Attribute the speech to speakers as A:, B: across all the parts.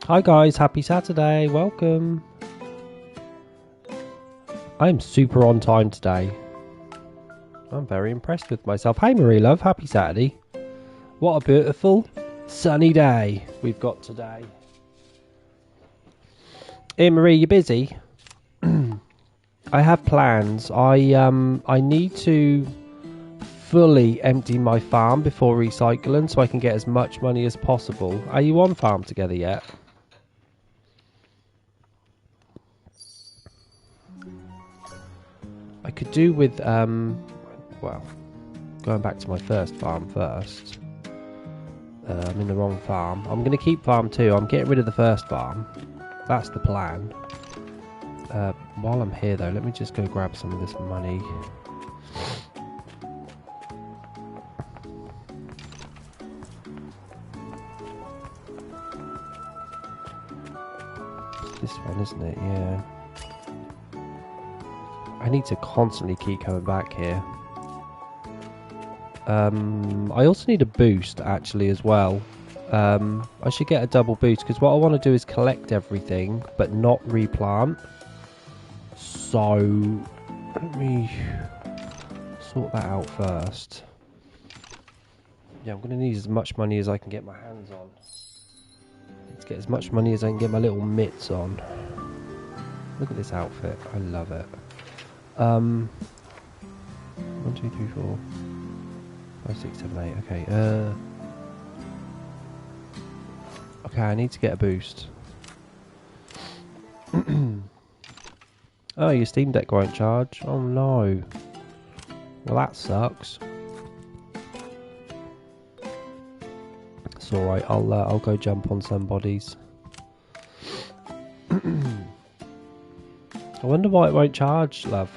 A: Hi guys, happy Saturday, welcome. I'm super on time today. I'm very impressed with myself. Hey Marie love, happy Saturday. What a beautiful sunny day we've got today. Hey Marie, you busy? I have plans. I need to fully empty my farm before recycling so I can get as much money as possible. Are you on farm together yet? I could do with, well, going back to my first farm first. I'm in the wrong farm. I'm going to keep farm 2. I'm getting rid of the first farm. That's the plan. While I'm here though, let me just go grab some of this money. It's this one, isn't it? Yeah. I need to constantly keep coming back here. I also need a boost actually as well. I should get a double boost because what I want to do is collect everything but not replant. So let me sort that out first. Yeah, I'm going to need as much money as I can get my hands on. Let's get as much money as I can get my little mitts on. Look at this outfit. I love it. 1, 2, 3, 4, 5, 6, 7, 8. Okay. Okay, I need to get a boost. Oh, your Steam Deck won't charge. Oh no. Well, that sucks. It's all right. I'll go jump on somebody's. I wonder why it won't charge, love.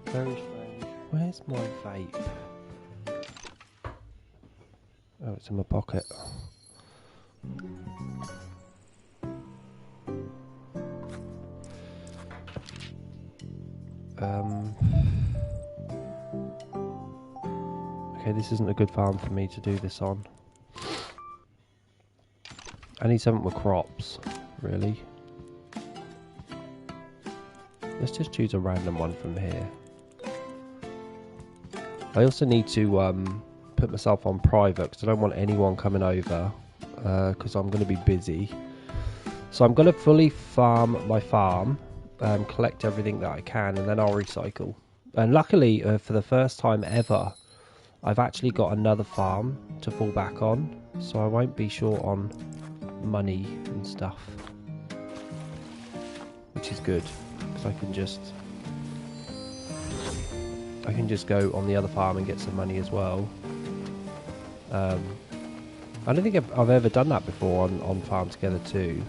A: Very strange. Where's my vape? Oh, it's in my pocket. Okay, this isn't a good farm for me to do this on. I need something with crops, really. Let's just choose a random one from here. I also need to put myself on private because I don't want anyone coming over because I'm going to be busy. So I'm going to fully farm my farm, collect everything that I can, and then I'll recycle. And luckily, for the first time ever, I've actually got another farm to fall back on, so I won't be short on money and stuff, which is good because I can just go on the other farm and get some money as well. I don't think I've ever done that before on Farm Together 2.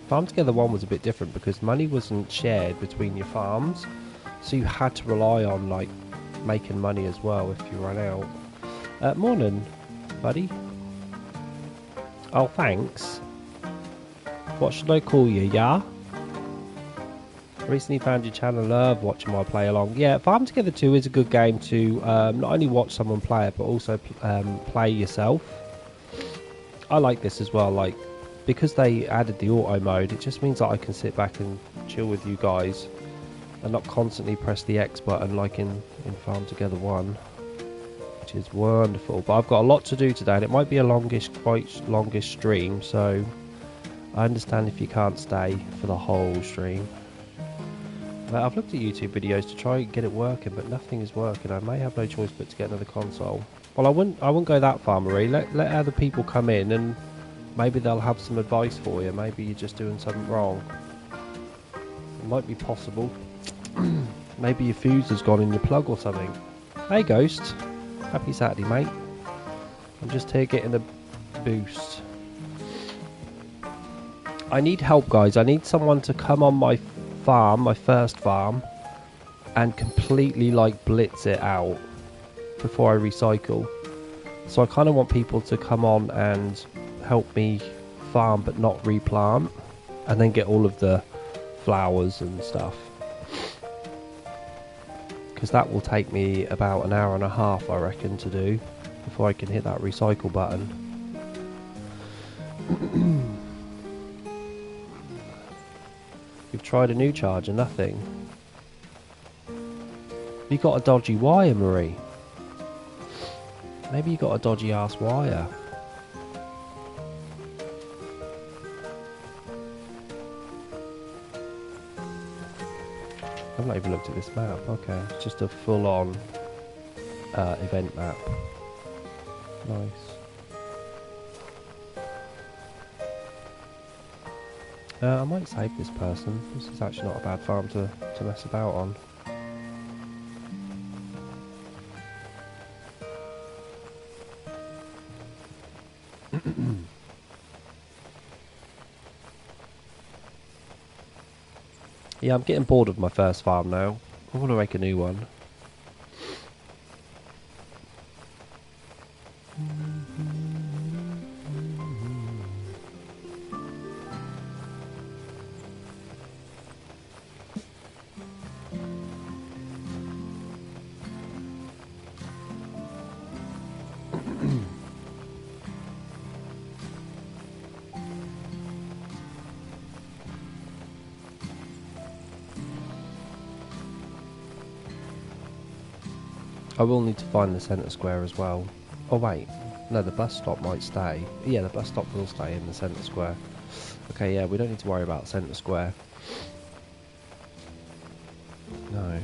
A: Farm Together 1 was a bit different because money wasn't shared between your farms, so you had to rely on like making money as well if you run out. Morning, buddy. Oh, thanks. What should I call you, yeah? Recently found your channel, love watching while I play along. Yeah, Farm Together 2 is a good game to not only watch someone play it, but also play yourself. I like this as well, like, because they added the auto mode, it just means that I can sit back and chill with you guys and not constantly press the X button like in Farm Together 1, which is wonderful. But I've got a lot to do today, and it might be a quite longish stream, so I understand if you can't stay for the whole stream. I've looked at YouTube videos to try and get it working, but nothing is working. I may have no choice but to get another console. Well, I wouldn't go that far, Marie. Let other people come in and maybe they'll have some advice for you. Maybe you're just doing something wrong. It might be possible. Maybe your fuse has gone in your plug or something. Hey, Ghost. Happy Saturday, mate. I'm just here getting a boost. I need help, guys. I need someone to come on my farm, my first farm, and completely like blitz it out before I recycle. So I kind of want people to come on and help me farm but not replant, and then get all of the flowers and stuff, because that will take me about an hour and a half, I reckon, to do before I can hit that recycle button. You've tried a new charger, nothing. You got a dodgy wire, Marie. Maybe you got a dodgy ass wire. I've not even looked at this map. Okay, it's just a full-on event map. Nice. I might save this person. This is actually not a bad farm to mess about on. Yeah, I'm getting bored of my first farm now. I want to make a new one. I will need to find the centre square as well. Oh wait, no, the bus stop might stay. Yeah, the bus stop will stay in the centre square. Okay, yeah, we don't need to worry about centre square. No.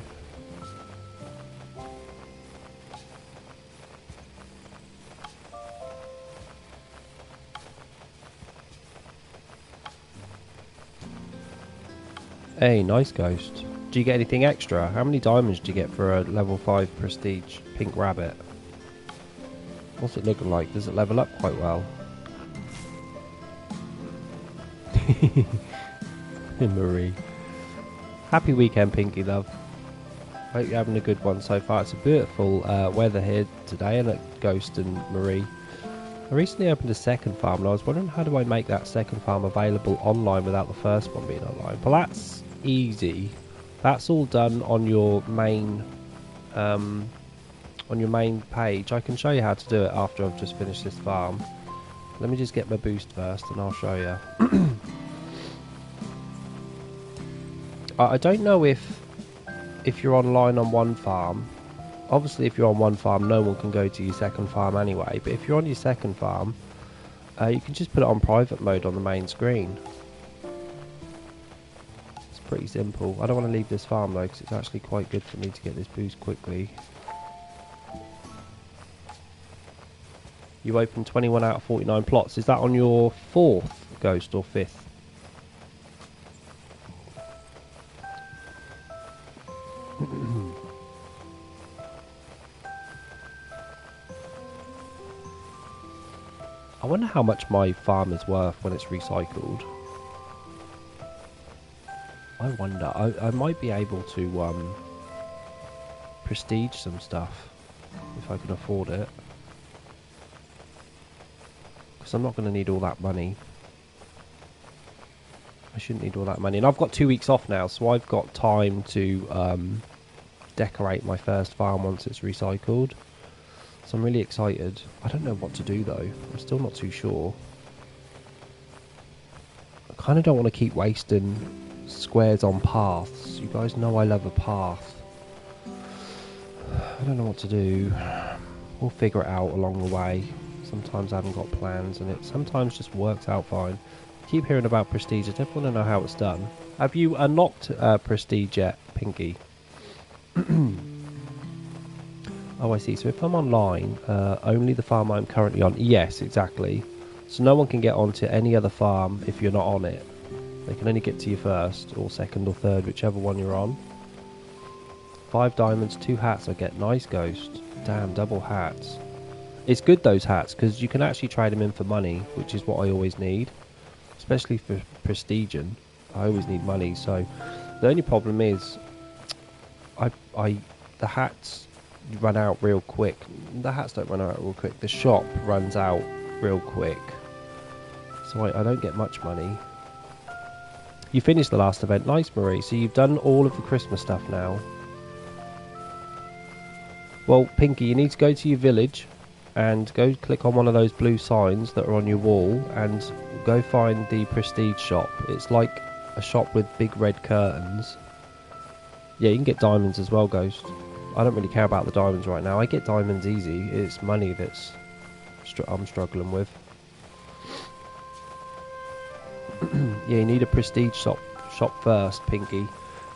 A: Hey, nice ghost. Do you get anything extra? How many diamonds do you get for a level 5 prestige pink rabbit? What's it looking like? Does it level up quite well? Marie. Happy weekend, Pinky love. Hope you're having a good one so far. It's a beautiful weather here today, and Ghost and Marie. I recently opened a second farm, and I was wondering how do I make that second farm available online without the first one being online. Well, that's easy. That's all done on your main page. I can show you how to do it after I've just finished this farm. Let me just get my boost first and I'll show you. I don't know if you're online on one farm. Obviously if you're on one farm no one can go to your second farm anyway, but if you're on your second farm you can just put it on private mode on the main screen. Pretty simple. I don't want to leave this farm though because it's actually quite good for me to get this boost quickly. You opened 21 out of 49 plots. Is that on your 4th ghost or 5th? I wonder how much my farm is worth when it's recycled. I wonder. I might be able to prestige some stuff if I can afford it. Because I'm not going to need all that money. I shouldn't need all that money. And I've got 2 weeks off now, so I've got time to decorate my first farm once it's recycled. So I'm really excited. I don't know what to do though. I'm still not too sure. I kind of don't want to keep wasting squares on paths. You guys know I love a path. I don't know what to do. We'll figure it out along the way. Sometimes I haven't got plans and it sometimes just works out fine. I keep hearing about prestige. I definitely want to know how it's done. Have you unlocked prestige yet, Pinky? Oh, I see. So if I'm online, only the farm I'm currently on. Yes, exactly. So no one can get onto any other farm if you're not on it. They can only get to you first, or second or third, whichever one you're on. 5 diamonds, 2 hats I get. Nice ghost. Damn, double hats. It's good, those hats, because you can actually trade them in for money, which is what I always need. Especially for prestiging. I always need money, so... The only problem is... the hats run out real quick. The hats don't run out real quick. The shop runs out real quick. So I don't get much money. You finished the last event. Nice, Marie. So you've done all of the Christmas stuff now. Well, Pinky, you need to go to your village and go click on one of those blue signs that are on your wall and go find the prestige shop. It's like a shop with big red curtains. Yeah, you can get diamonds as well, Ghost. I don't really care about the diamonds right now. I get diamonds easy. It's money that's I'm struggling with. Yeah, you need a prestige shop first, Pinky.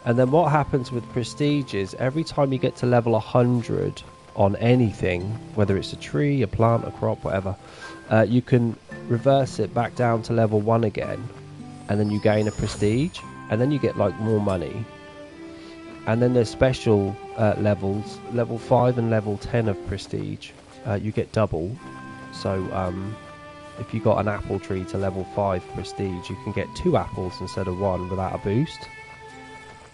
A: And then what happens with prestige is every time you get to level 100 on anything, whether it's a tree, a plant, a crop, whatever, you can reverse it back down to level 1 again, and then you gain a prestige, and then you get like more money. And then there's special levels, level 5 and level 10 of prestige, you get double. So if you got an apple tree to level 5 prestige, you can get 2 apples instead of 1 without a boost.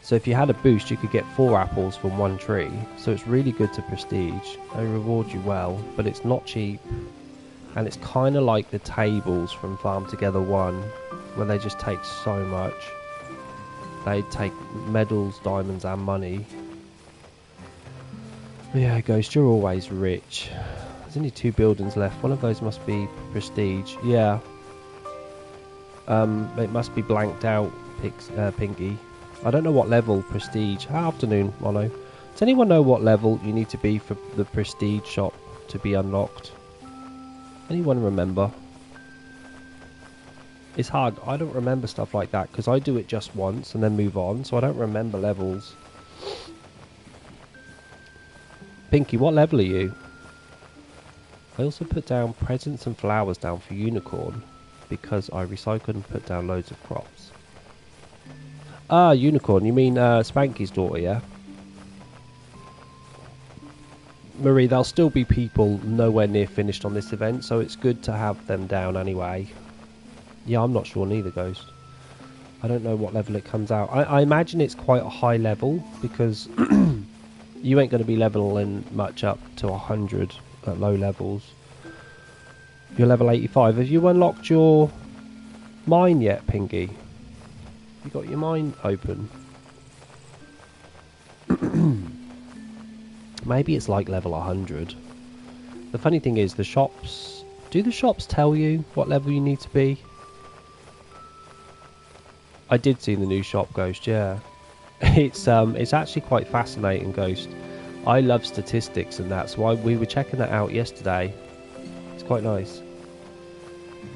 A: So if you had a boost, you could get 4 apples from 1 tree. So it's really good to prestige. They reward you well, but it's not cheap. And it's kind of like the tables from Farm Together 1, where they just take so much. They take medals, diamonds and money. Yeah, Ghost, you're always rich. There's only 2 buildings left. One of those must be prestige. Yeah. It must be blanked out, Pinky. I don't know what level prestige. Afternoon, Mono. Does anyone know what level you need to be for the prestige shop to be unlocked? Anyone remember? It's hard. I don't remember stuff like that because I do it just once and then move on, so I don't remember levels. Pinky, what level are you? I also put down presents and flowers down for Unicorn because I recycled and put down loads of crops. Ah, Unicorn, you mean Spanky's daughter, yeah? Marie, there'll still be people nowhere near finished on this event, so it's good to have them down anyway. Yeah, I'm not sure neither, Ghost. I don't know what level it comes out. I imagine it's quite a high level because you ain't going to be leveling much up to 100 at low levels. You're level 85. Have you unlocked your mine yet, Pinky? You got your mine open? Maybe it's like level 100. The funny thing is the shops... Do the shops tell you what level you need to be? I did see the new shop, Ghost, yeah. It's actually quite fascinating, Ghost. I love statistics and that's why we were checking that out yesterday. It's quite nice.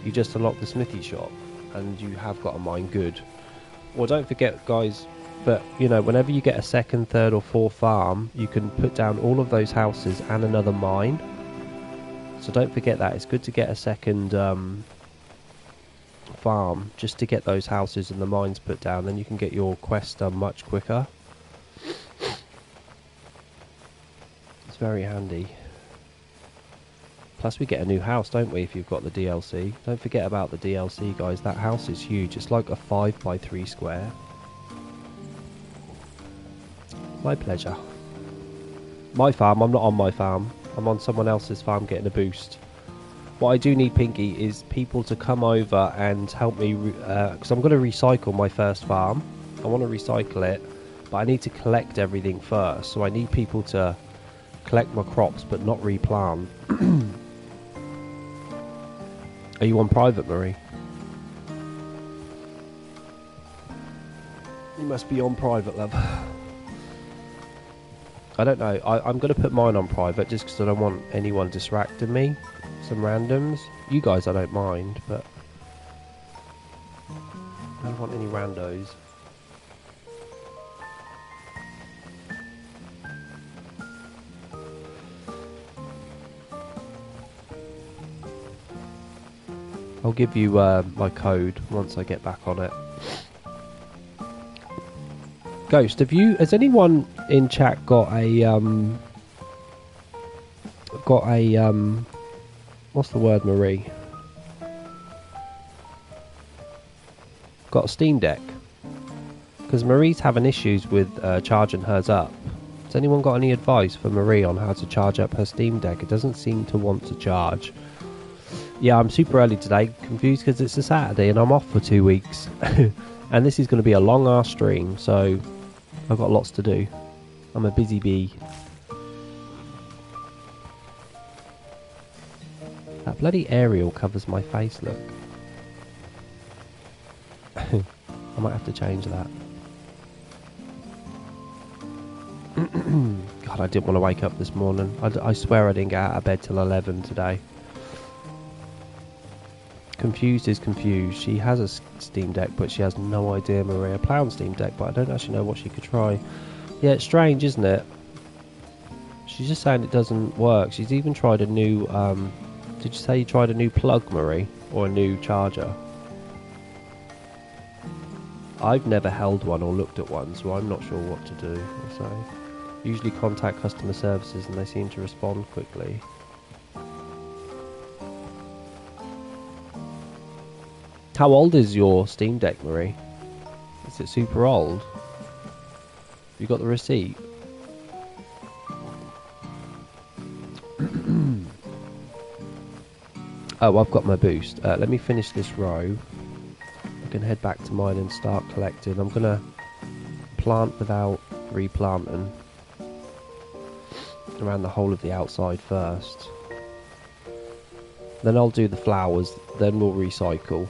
A: You just unlock the smithy shop and you have got a mine good. Well, don't forget, guys, but you know, whenever you get a second, third or fourth farm, you can put down all of those houses and another mine. So don't forget that. It's good to get a second farm just to get those houses and the mines put down, then you can get your quest done much quicker. It's very handy. Plus we get a new house, don't we, if you've got the DLC. Don't forget about the DLC, guys. That house is huge. It's like a 5x3 square. My pleasure. My farm, I'm not on my farm. I'm on someone else's farm getting a boost. What I do need, Pinky, is people to come over and help me, because I'm going to recycle my first farm. I want to recycle it, but I need to collect everything first. So I need people to collect my crops, but not replant. Are you on private, Marie? You must be on private, love. I don't know. I'm going to put mine on private just because I don't want anyone distracting me. Some randoms. You guys I don't mind, but I don't want any randos. I'll give you my code once I get back on it. Ghost, has anyone in chat got a what's the word, Marie? Got a Steam Deck? Because Marie's having issues with charging hers up. Has anyone got any advice for Marie on how to charge up her Steam Deck? It doesn't seem to want to charge. Yeah, I'm super early today, confused because it's a Saturday and I'm off for 2 weeks. And this is going to be a long ass stream, so I've got lots to do. I'm a busy bee. That bloody aerial covers my face, look. I might have to change that. God, I didn't want to wake up this morning. I swear I didn't get out of bed till 11 today. Confused is confused. She has a Steam Deck, but she has no idea, Maria. Play on Steam Deck, but I don't actually know what she could try. Yeah, it's strange, isn't it? She's just saying it doesn't work. She's even tried a new... did you say you tried a new plug, Marie? Or a new charger? I've never held one or looked at one, so I'm not sure what to do. So, usually contact customer services and they seem to respond quickly. How old is your Steam Deck, Marie? Is it super old? You got the receipt? Oh, I've got my boost. Let me finish this row. I can head back to mine and start collecting. I'm gonna plant without replanting around the whole of the outside first. Then I'll do the flowers, then we'll recycle.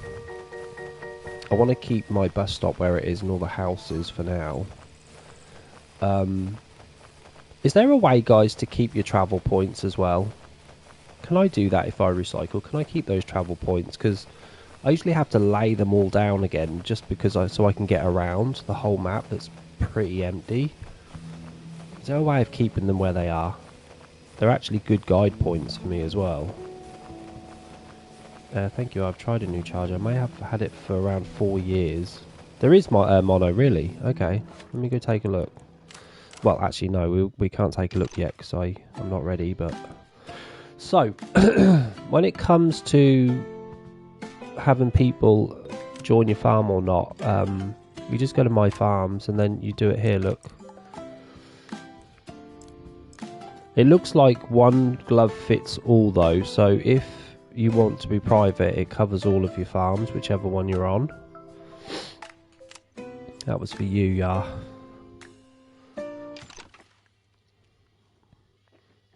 A: I want to keep my bus stop where it is and all the houses for now. Is there a way, guys, to keep your travel points as well? Can I do that if I recycle? Can I keep those travel points? Because I usually have to lay them all down again just because so I can get around the whole map that's pretty empty. Is there a way of keeping them where they are? They're actually good guide points for me as well. Thank you. I've tried a new charger. I may have had it for around 4 years. There is my mono, really? Okay. Let me go take a look. Well, actually, no. We can't take a look yet because I'm not ready. But so, when it comes to having people join your farm or not, you just go to My Farms and then you do it here. Look. It looks like one glove fits all, though. So if you want to be private, it covers all of your farms, whichever one you're on. That was for you, yeah.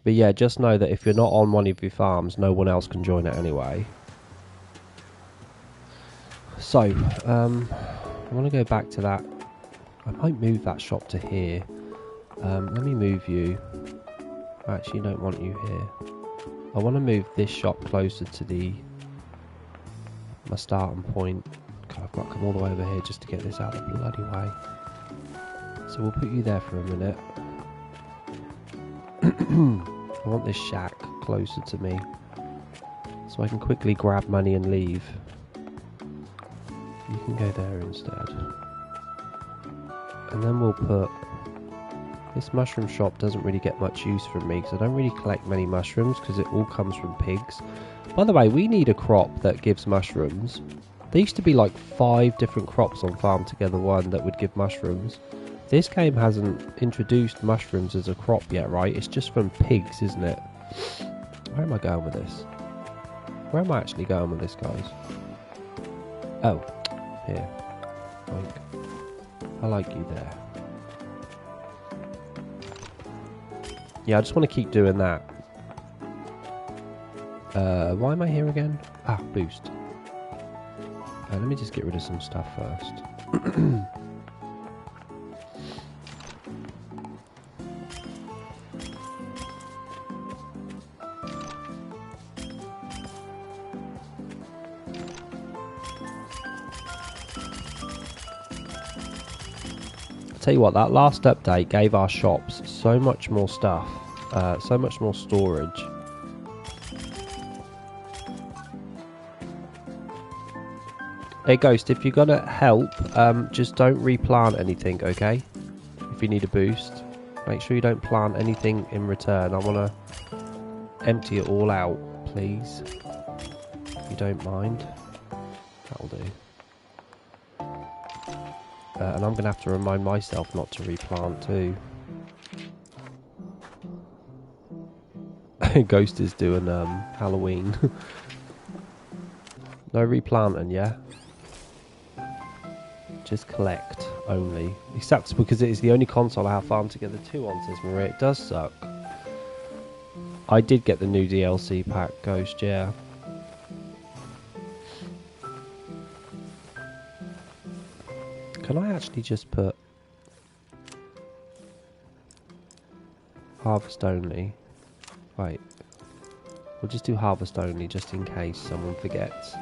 A: But yeah, just know that if you're not on one of your farms, no one else can join it anyway. So, I want to go back to that. I might move that shop to here. Let me move you. I actually don't want you here. I want to move this shop closer to my starting point. God, I've got to come all the way over here just to get this out of the bloody way. So we'll put you there for a minute. I want this shack closer to me so I can quickly grab money and leave. You can go there instead. And then we'll put... This mushroom shop doesn't really get much use from me because I don't really collect many mushrooms because it all comes from pigs. By the way, we need a crop that gives mushrooms. There used to be like 5 different crops on Farm Together 1 that would give mushrooms. This game hasn't introduced mushrooms as a crop yet, right? It's just from pigs, isn't it? Where am I going with this? Where am I actually going with this, guys? Oh, here. I like you there. Yeah, I just want to keep doing that. Why am I here again? Ah, boost. Let me just get rid of some stuff first. Tell you what, that last update gave our shops so much more stuff, so much more storage. Hey Ghost, if you're gonna help, just don't replant anything, okay? If you need a boost, make sure you don't plant anything in return. I wanna empty it all out, please. If you don't mind, that'll do. And I'm going to have to remind myself not to replant too. Ghost is doing Halloween. No replanting, yeah? Just collect only. It sucks because it is the only console I have Farm Together 2 on, says Maria. It does suck. I did get the new DLC pack, Ghost, yeah. Can I actually just put harvest only? Wait. We'll just do harvest only just in case someone forgets.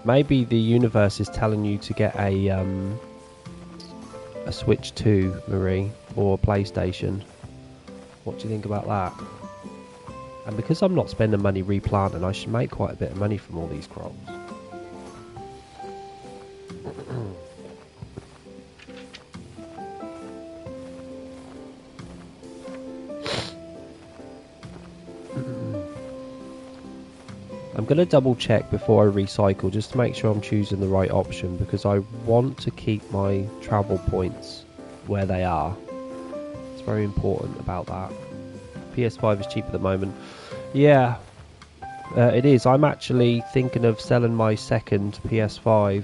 A: Maybe the universe is telling you to get a Switch 2, Marie, or a PlayStation. What do you think about that? And because I'm not spending money replanting, I should make quite a bit of money from all these crops. I'm going to double check before I recycle just to make sure I'm choosing the right option, because I want to keep my travel points where they are. It's very important about that. PS5 is cheap at the moment. Yeah, it is. I'm actually thinking of selling my second PS5.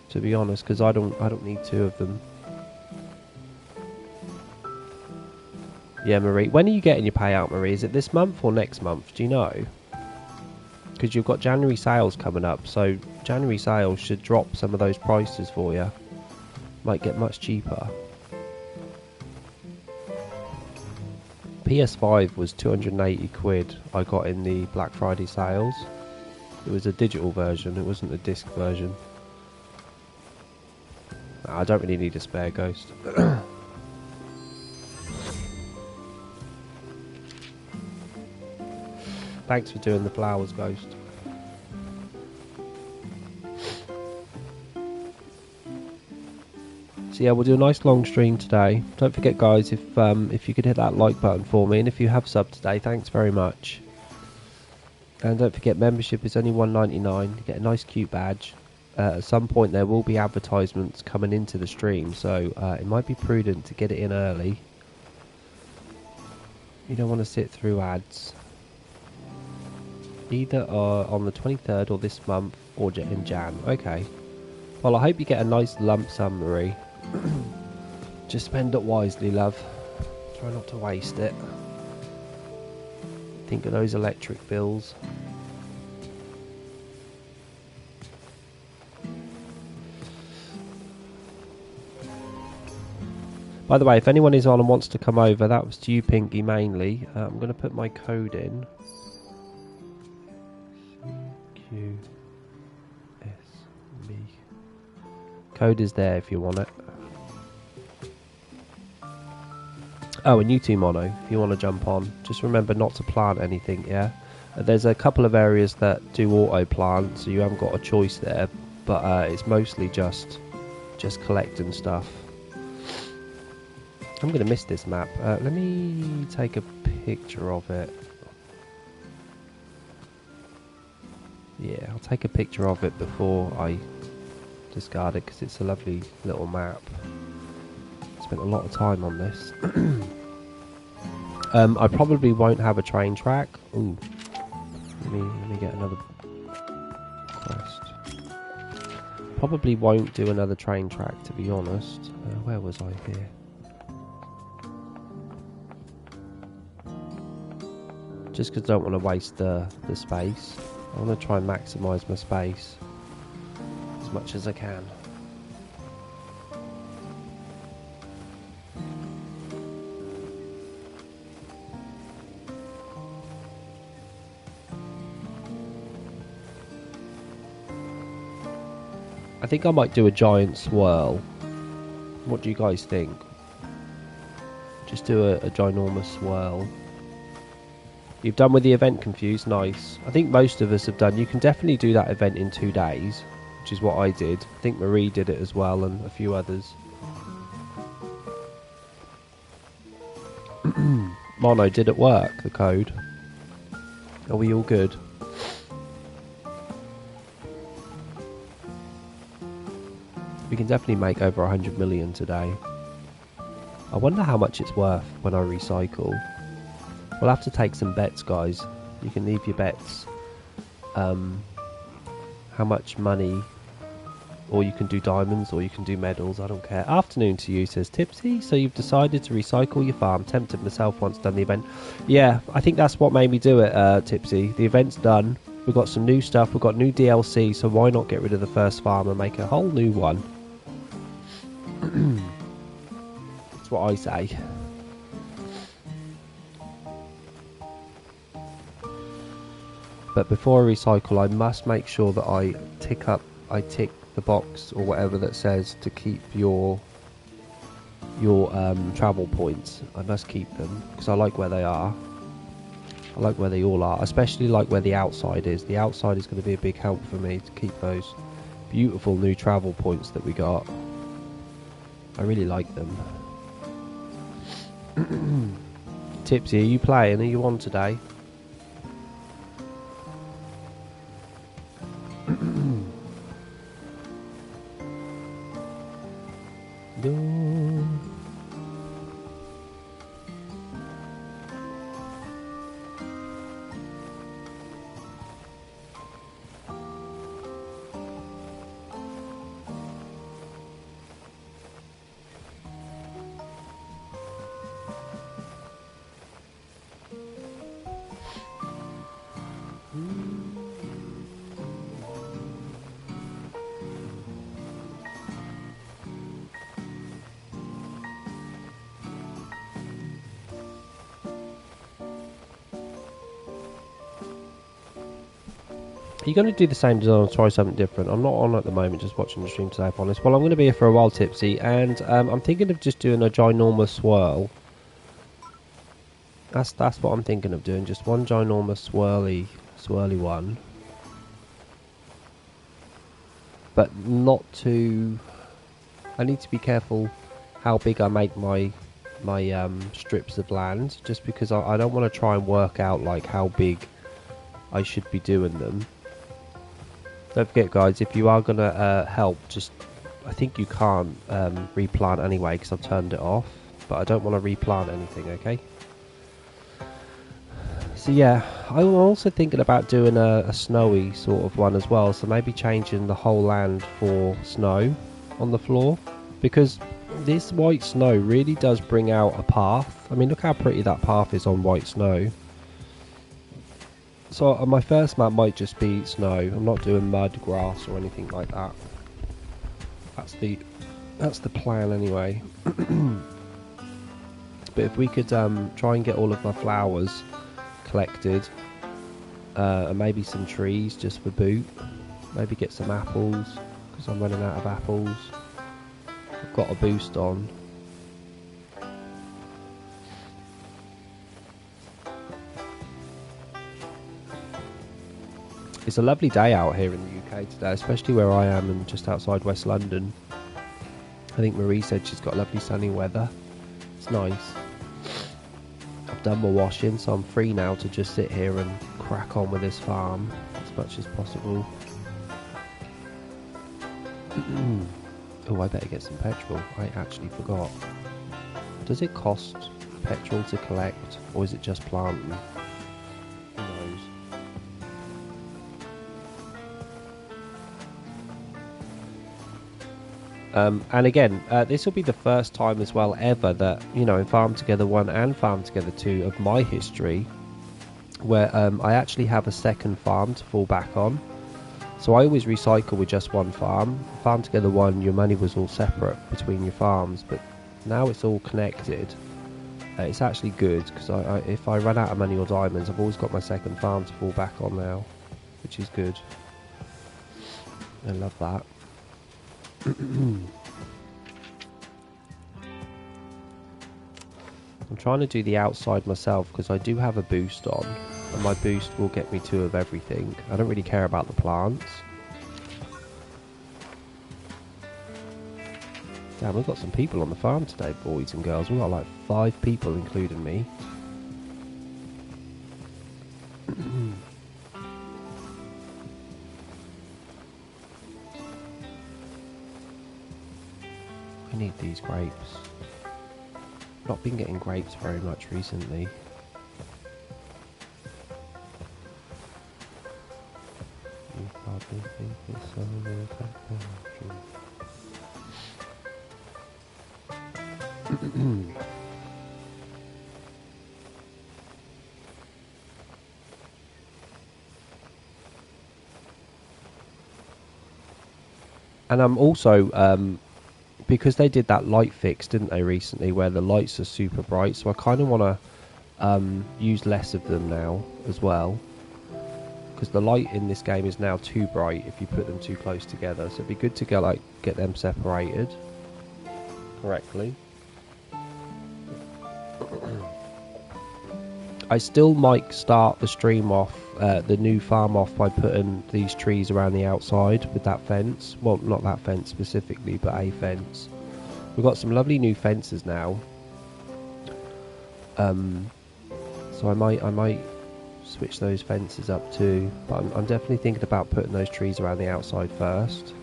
A: To be honest, because I don't need two of them. Yeah, Marie. When are you getting your payout, Marie? Is it this month or next month? Do you know? Because you've got January sales coming up, so January sales should drop some of those prices for you. Might get much cheaper. PS5 was 280 quid I got in the Black Friday sales. It was a digital version, it wasn't a disc version. I don't really need a spare ghost. Thanks for doing the flowers, Ghost. So yeah, we'll do a nice long stream today. Don't forget, guys, if you could hit that like button for me, and if you have subbed today, thanks very much. And don't forget, membership is only $1.99. You get a nice cute badge. At some point there will be advertisements coming into the stream, so it might be prudent to get it in early. You don't want to sit through ads. Either on the 23rd or this month or in Jan. Okay. Well, I hope you get a nice lump sum, Marie. Just spend it wisely, love. Try not to waste it. Think of those electric bills. By the way, if anyone is on and wants to come over, that was to you, Pinky, mainly. I'm going to put my code in. QSB. Code is there if you want it. Oh, and you too, Mono, if you want to jump on. Just remember not to plant anything, yeah? There's a couple of areas that do auto-plant, so you haven't got a choice there. But it's mostly just collecting stuff. I'm going to miss this map. Let me take a picture of it. Yeah, I'll take a picture of it before I discard it, because it's a lovely little map. Spent a lot of time on this. I probably won't have a train track. Ooh, let me get another quest. Probably won't do another train track, to be honest. Where was I here? Just because I don't want to waste the space. I want to try and maximise my space as much as I can. I think I might do a giant swirl. What do you guys think? Just do a ginormous swirl. You've done with the event, Confused? Nice. I think most of us have done. You can definitely do that event in 2 days, which is what I did. I think Marie did it as well, and a few others. Mono, did it work, the code? Are we all good? We can definitely make over 100 million today. I wonder how much it's worth when I recycle. We'll have to take some bets, guys. You can leave your bets. How much money, or you can do diamonds, or you can do medals, I don't care. Afternoon to you, says Tipsy. So you've decided to recycle your farm. Tempted myself once done the event. Yeah, I think that's what made me do it, Tipsy. The event's done. We've got some new stuff. We've got new DLC, so why not get rid of the first farm and make a whole new one? That's what I say. But before I recycle, I must make sure that I tick the box or whatever that says to keep your travel points. I must keep them because I like where they are. I like where they all are, especially like where the outside is. The outside is going to be a big help for me to keep those beautiful new travel points that we got. I really like them. Tipsy, are you playing? Are you on today? No. Are you going to do the same design or try something different? I'm not on at the moment, just watching the stream today, if I'm honest. Well, I'm going to be here for a while, Tipsy, and I'm thinking of just doing a ginormous swirl. That's what I'm thinking of doing, just one ginormous swirly one. But not too... I need to be careful how big I make my strips of land, just because I don't want to try and work out like how big I should be doing them. Don't forget, guys, if you are going to help, just... I think you can't replant anyway because I've turned it off. But I don't want to replant anything, okay? So yeah, I'm also thinking about doing a snowy sort of one as well. So maybe changing the whole land for snow on the floor. Because this white snow really does bring out a path. I mean, look how pretty that path is on white snow. So my first map might just be snow. I'm not doing mud, grass or anything like that. That's the plan anyway. But if we could try and get all of my flowers collected, and maybe some trees just for boot. Maybe get some apples because I'm running out of apples. I've got a boost on. It's a lovely day out here in the UK today, especially where I am and just outside West London. I think Marie said she's got lovely sunny weather. It's nice. I've done my washing, so I'm free now to just sit here and crack on with this farm as much as possible. Oh, I better get some petrol. I actually forgot. Does it cost petrol to collect, or is it just planting? Who knows? And again, this will be the first time as well ever that, you know, in Farm Together 1 and Farm Together 2 of my history, where I actually have a second farm to fall back on. So I always recycle with just one farm. Farm Together 1, your money was all separate between your farms, but now it's all connected. It's actually good, because if I run out of money or diamonds, I've always got my second farm to fall back on now, which is good. I love that. I'm trying to do the outside myself because I do have a boost on, and my boost will get me 2 of everything. I don't really care about the plants. Damn, we've got some people on the farm today, boys and girls. We've got like 5 people, including me. I need these grapes. Not been getting grapes very much recently. You probably think it's something And I'm also because they did that light fix, didn't they, recently, where the lights are super bright. So I kind of want to use less of them now as well, because the light in this game is now too bright if you put them too close together. So it'd be good to get them separated correctly. I still might start the stream off, the new farm off, by putting these trees around the outside with that fence. Well, not that fence specifically, but a fence. We've got some lovely new fences now. So I might switch those fences up too. But I'm definitely thinking about putting those trees around the outside first,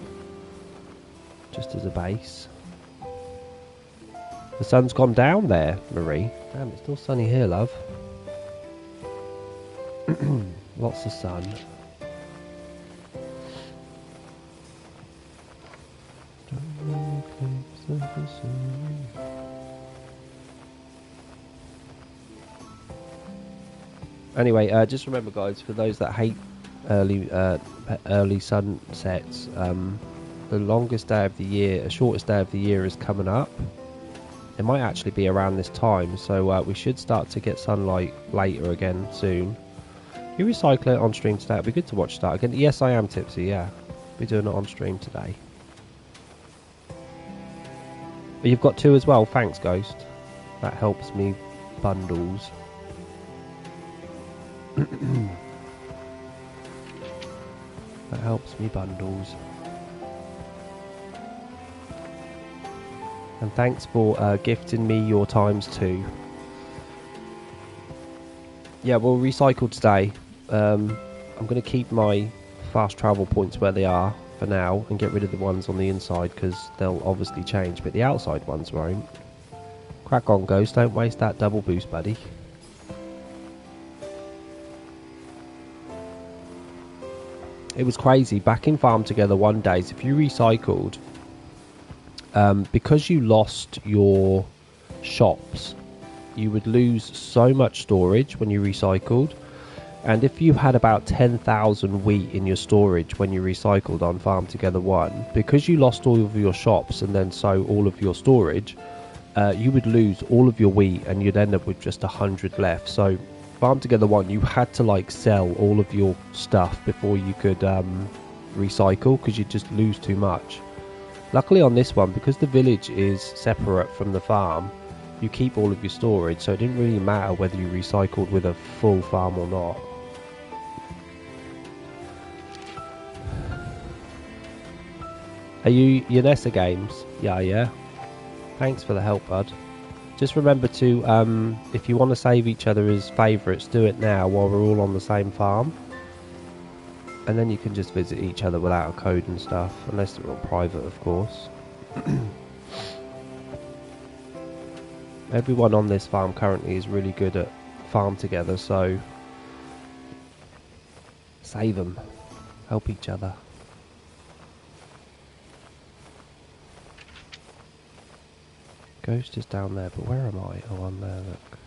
A: just as a base. The sun's gone down there, Marie. Damn, it's still sunny here, love. Lots of sun. Anyway, just remember, guys, for those that hate early sunsets, the longest day of the year, the shortest day of the year is coming up. It might actually be around this time, so we should start to get sunlight later again soon. You recycle it on stream today. It'll be good to watch that again. Yes, I am tipsy. Yeah, be doing it on stream today. But you've got 2 as well. Thanks, Ghost. That helps me bundles. That helps me bundles. And thanks for gifting me your ×2. Yeah, we'll recycle today. I'm going to keep my fast travel points where they are for now and get rid of the ones on the inside, because they'll obviously change, but the outside ones won't. Crack on, Ghost. Don't waste that double boost, buddy. It was crazy. Back in Farm Together 1 days, if you recycled, because you lost your shops, you would lose so much storage when you recycled. And if you had about 10,000 wheat in your storage when you recycled on Farm Together 1, because you lost all of your shops and then so all of your storage, you would lose all of your wheat and you'd end up with just 100 left. So Farm Together 1, you had to sell all of your stuff before you could recycle, because you'd just lose too much. Luckily on this one, because the village is separate from the farm, you keep all of your storage, so it didn't really matter whether you recycled with a full farm or not. Are you Yanessa Games? Yeah. Thanks for the help, bud. Just remember to, if you want to save each other as favourites, do it now while we're all on the same farm. And then you can just visit each other without a code and stuff, unless they're all private, of course. Everyone on this farm currently is really good at Farm Together, so save them. Help each other. Ghost is down there, but where am I? Oh, I'm there, look.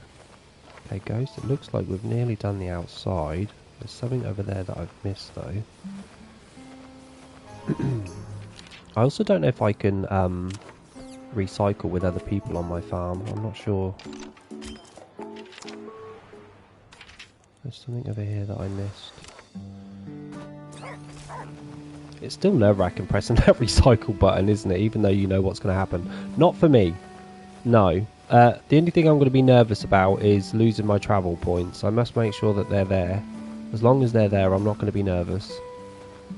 A: Okay, Ghost, it looks like we've nearly done the outside. There's something over there that I've missed, though. I also don't know if I can recycle with other people on my farm. I'm not sure. There's something over here that I missed. It's still nerve-wracking pressing that recycle button, isn't it? Even though you know what's going to happen. Not for me. No. The only thing I'm going to be nervous about is losing my travel points. I must make sure that they're there. As long as they're there, I'm not going to be nervous.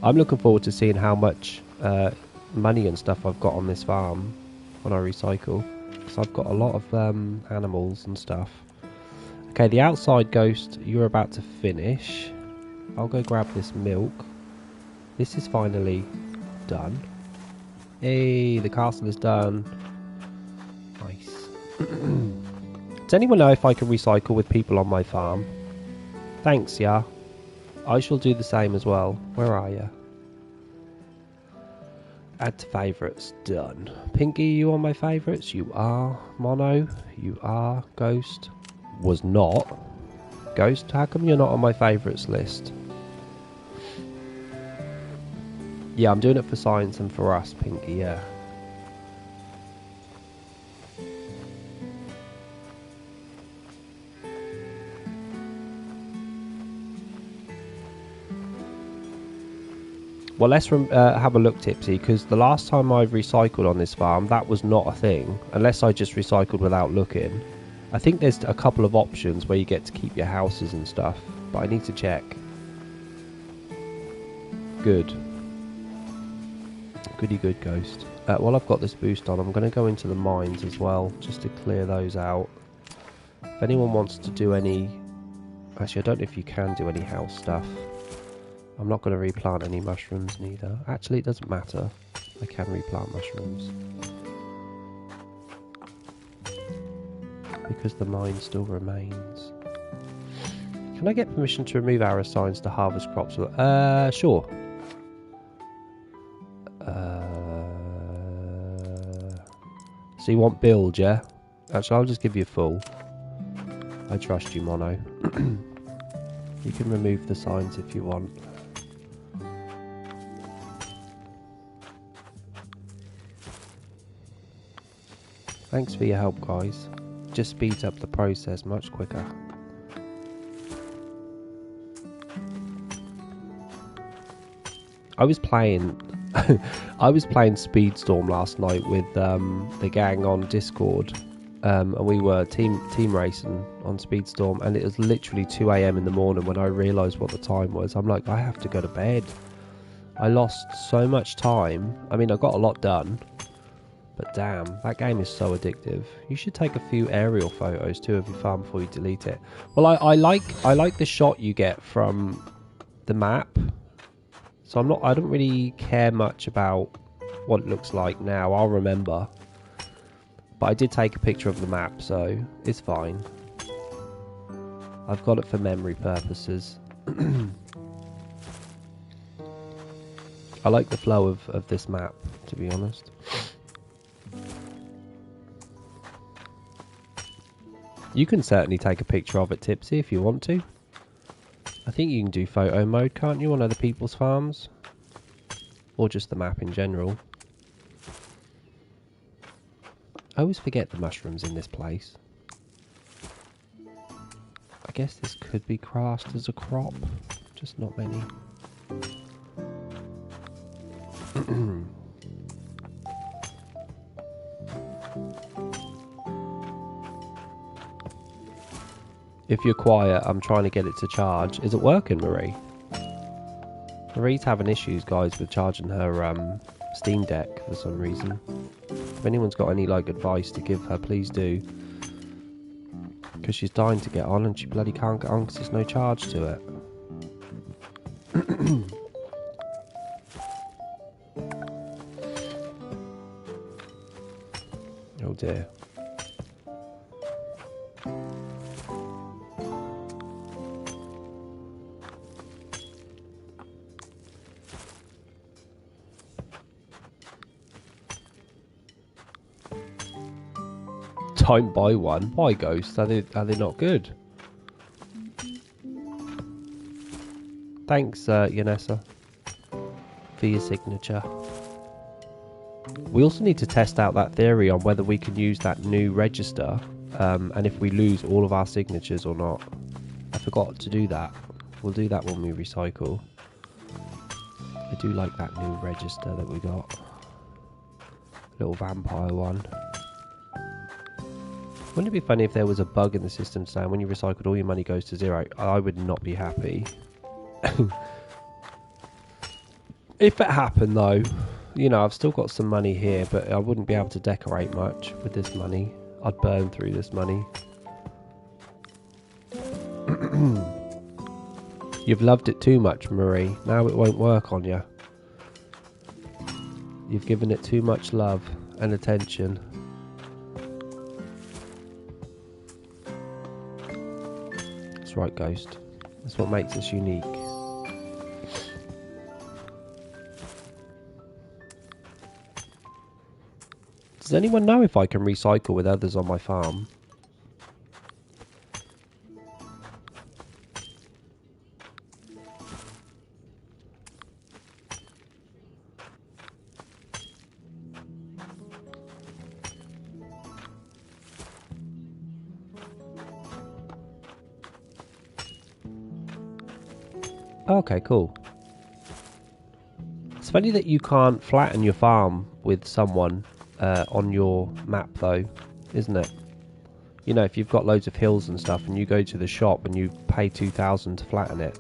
A: I'm looking forward to seeing how much money and stuff I've got on this farm when I recycle. Because I've got a lot of animals and stuff. Okay, the outside Ghost, you're about to finish. I'll go grab this milk. This is finally done. Hey, the castle is done. Nice. Does anyone know if I can recycle with people on my farm? Thanks, yeah. I shall do the same as well. Where are you? Add to favourites. Done. Pinky, you on my favourites? You are. Mono, you are. Ghost was not. Ghost, how come you're not on my favourites list? Yeah, I'm doing it for science and for us, Pinky, yeah. Well, let's have a look, Tipsy, because the last time I recycled on this farm, that was not a thing, unless I just recycled without looking. I think there's a couple of options where you get to keep your houses and stuff, but I need to check. Good. Goody good, Ghost. While I've got this boost on, I'm going to go into the mines as well, just to clear those out. If anyone wants to do any... Actually, I don't know if you can do any house stuff. I'm not going to replant any mushrooms neither. Actually, it doesn't matter. I can replant mushrooms. Because the mine still remains. Can I get permission to remove arrow signs to harvest crops? Sure. So you want build, yeah? Actually, I'll just give you a full. I trust you, Mono. You can remove the signs if you want. Thanks for your help, guys. Just speeds up the process much quicker. I was playing Speedstorm last night with the gang on Discord, and we were team racing on Speedstorm, and it was literally 2 AM in the morning when I realised what the time was. I'm like, I have to go to bed. I lost so much time. I mean, I got a lot done. But damn, that game is so addictive. You should take a few aerial photos too of your farm before you delete it. Well, I like the shot you get from the map. So I don't really care much about what it looks like now. I'll remember. But I did take a picture of the map, so it's fine. I've got it for memory purposes. I like the flow of this map, to be honest. You can certainly take a picture of it, Tipsy, if you want to. I think you can do photo mode, can't you, on other people's farms? Or just the map in general. I always forget the mushrooms in this place. I guess this could be classed as a crop, just not many. If you're quiet, I'm trying to get it to charge. Is it working, Marie? Marie's having issues, guys, with charging her Steam Deck for some reason. If anyone's got any like advice to give her, please do. Because she's dying to get on and she bloody can't get on because there's no charge to it. Oh dear. Don't buy one. Why, Ghost? Are they not good? Thanks, Yanessa, for your signature. We also need to test out that theory on whether we can use that new register, and if we lose all of our signatures or not. I forgot to do that. We'll do that when we recycle. I do like that new register that we got. Little vampire one. Wouldn't it be funny if there was a bug in the system saying when you recycled all your money goes to zero? I would not be happy. If it happened though, you know, I've still got some money here, but I wouldn't be able to decorate much with this money. I'd burn through this money. You've loved it too much, Marie. Now it won't work on you. You've given it too much love and attention. That's right, Ghost. That's what makes us unique. Does anyone know if I can recycle with others on my farm? Okay, cool. It's funny that you can't flatten your farm with someone on your map, though, isn't it? You know, if you've got loads of hills and stuff and you go to the shop and you pay 2,000 to flatten it,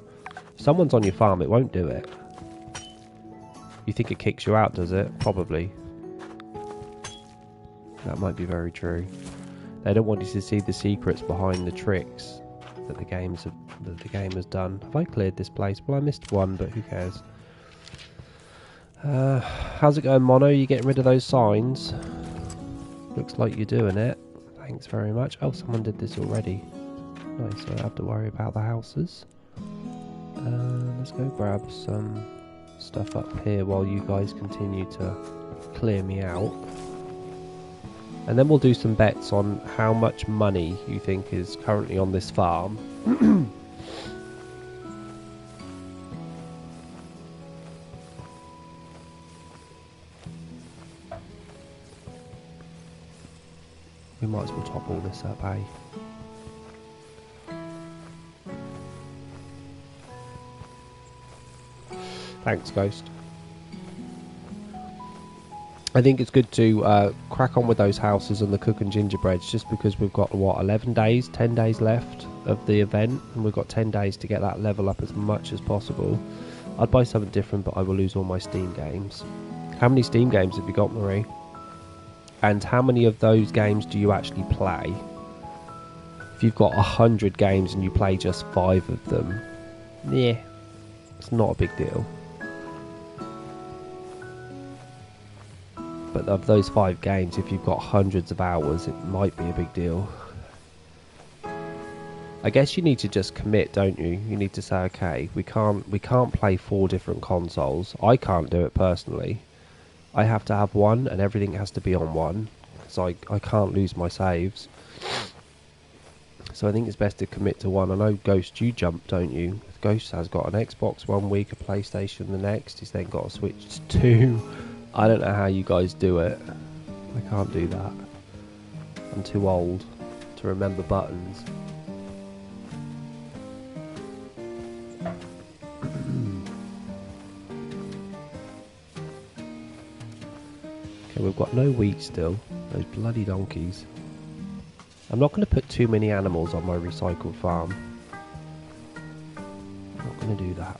A: if someone's on your farm, it won't do it. You think it kicks you out, does it? Probably. That might be very true. They don't want you to see the secrets behind the tricks that the game has done. Have I cleared this place? Well, I missed one, but who cares? How's it going, Mono? You getting rid of those signs? Looks like you're doing it. Thanks very much. Oh, someone did this already. Nice, so I don't have to worry about the houses. Let's go grab some stuff up here while you guys continue to clear me out. And then we'll do some bets on how much money you think is currently on this farm. We might as well top all this up, eh? Thanks, Ghost. I think it's good to crack on with those houses and the cook and gingerbreads, just because we've got, what, 11 days, 10 days left of the event, and we've got 10 days to get that level up as much as possible. I'd buy something different, but I will lose all my Steam games. How many Steam games have you got, Marie? And how many of those games do you actually play? If you've got 100 games and you play just 5 of them, yeah, it's not a big deal. But of those 5 games, if you've got hundreds of hours, it might be a big deal. I guess you need to just commit, don't you? You need to say, okay, we can't play 4 different consoles. I can't do it personally. I have to have one, and everything has to be on one, so I can't lose my saves. So I think it's best to commit to one. I know, Ghost, you jump, don't you? Ghost has got an Xbox one week, a PlayStation the next. He's then got a Switch 2. I don't know how you guys do it. I can't do that. I'm too old to remember buttons. Okay, we've got no wheat still. Those bloody donkeys. I'm not going to put too many animals on my recycled farm. I'm not going to do that.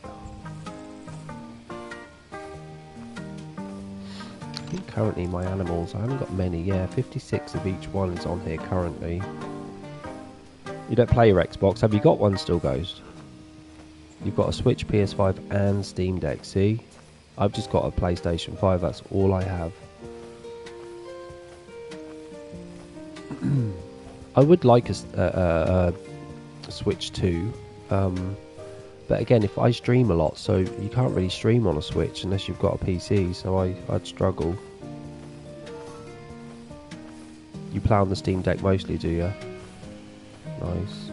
A: I think currently my animals, I haven't got many. Yeah, 56 of each one is on here currently. You don't play your Xbox. Have you got one still, Ghost? You've got a Switch, PS5 and Steam Deck, see? I've just got a PlayStation 5, that's all I have. I would like a Switch 2, but again, if I stream a lot, so you can't really stream on a Switch unless you've got a PC, so I'd struggle. You play on the Steam Deck mostly, do you? Nice.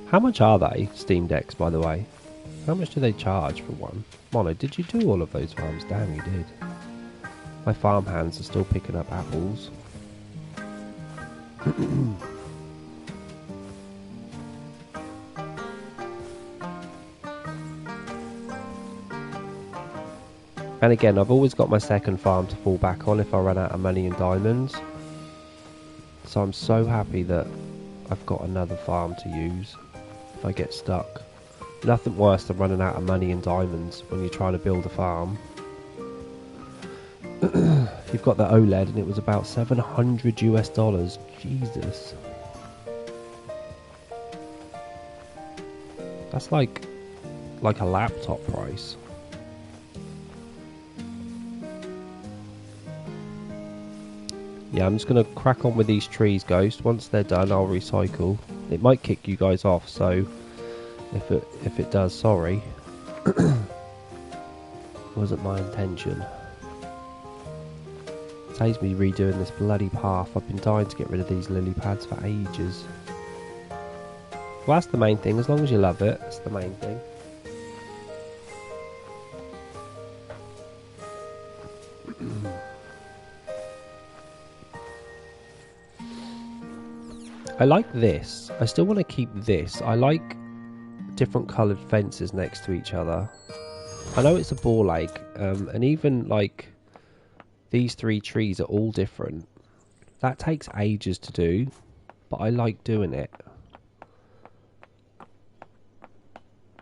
A: How much are they, Steam Decks, by the way? How much do they charge for one? Mono, did you do all of those farms? Damn, you did. My farm hands are still picking up apples. And again, I've always got my second farm to fall back on if I run out of money and diamonds. So I'm so happy that I've got another farm to use if I get stuck. Nothing worse than running out of money and diamonds when you're trying to build a farm. You've got the OLED and it was about $700 US. Jesus. That's like a laptop price. Yeah, I'm just going to crack on with these trees, Ghost. Once they're done, I'll recycle. It might kick you guys off, so if it does, sorry. Wasn't my intention. Saves me redoing this bloody path. I've been dying to get rid of these lily pads for ages. Well, that's the main thing. As long as you love it, that's the main thing. I like this. I still want to keep this. I like different coloured fences next to each other. I know it's a ball lake, and even like these 3 trees are all different. That takes ages to do, but I like doing it.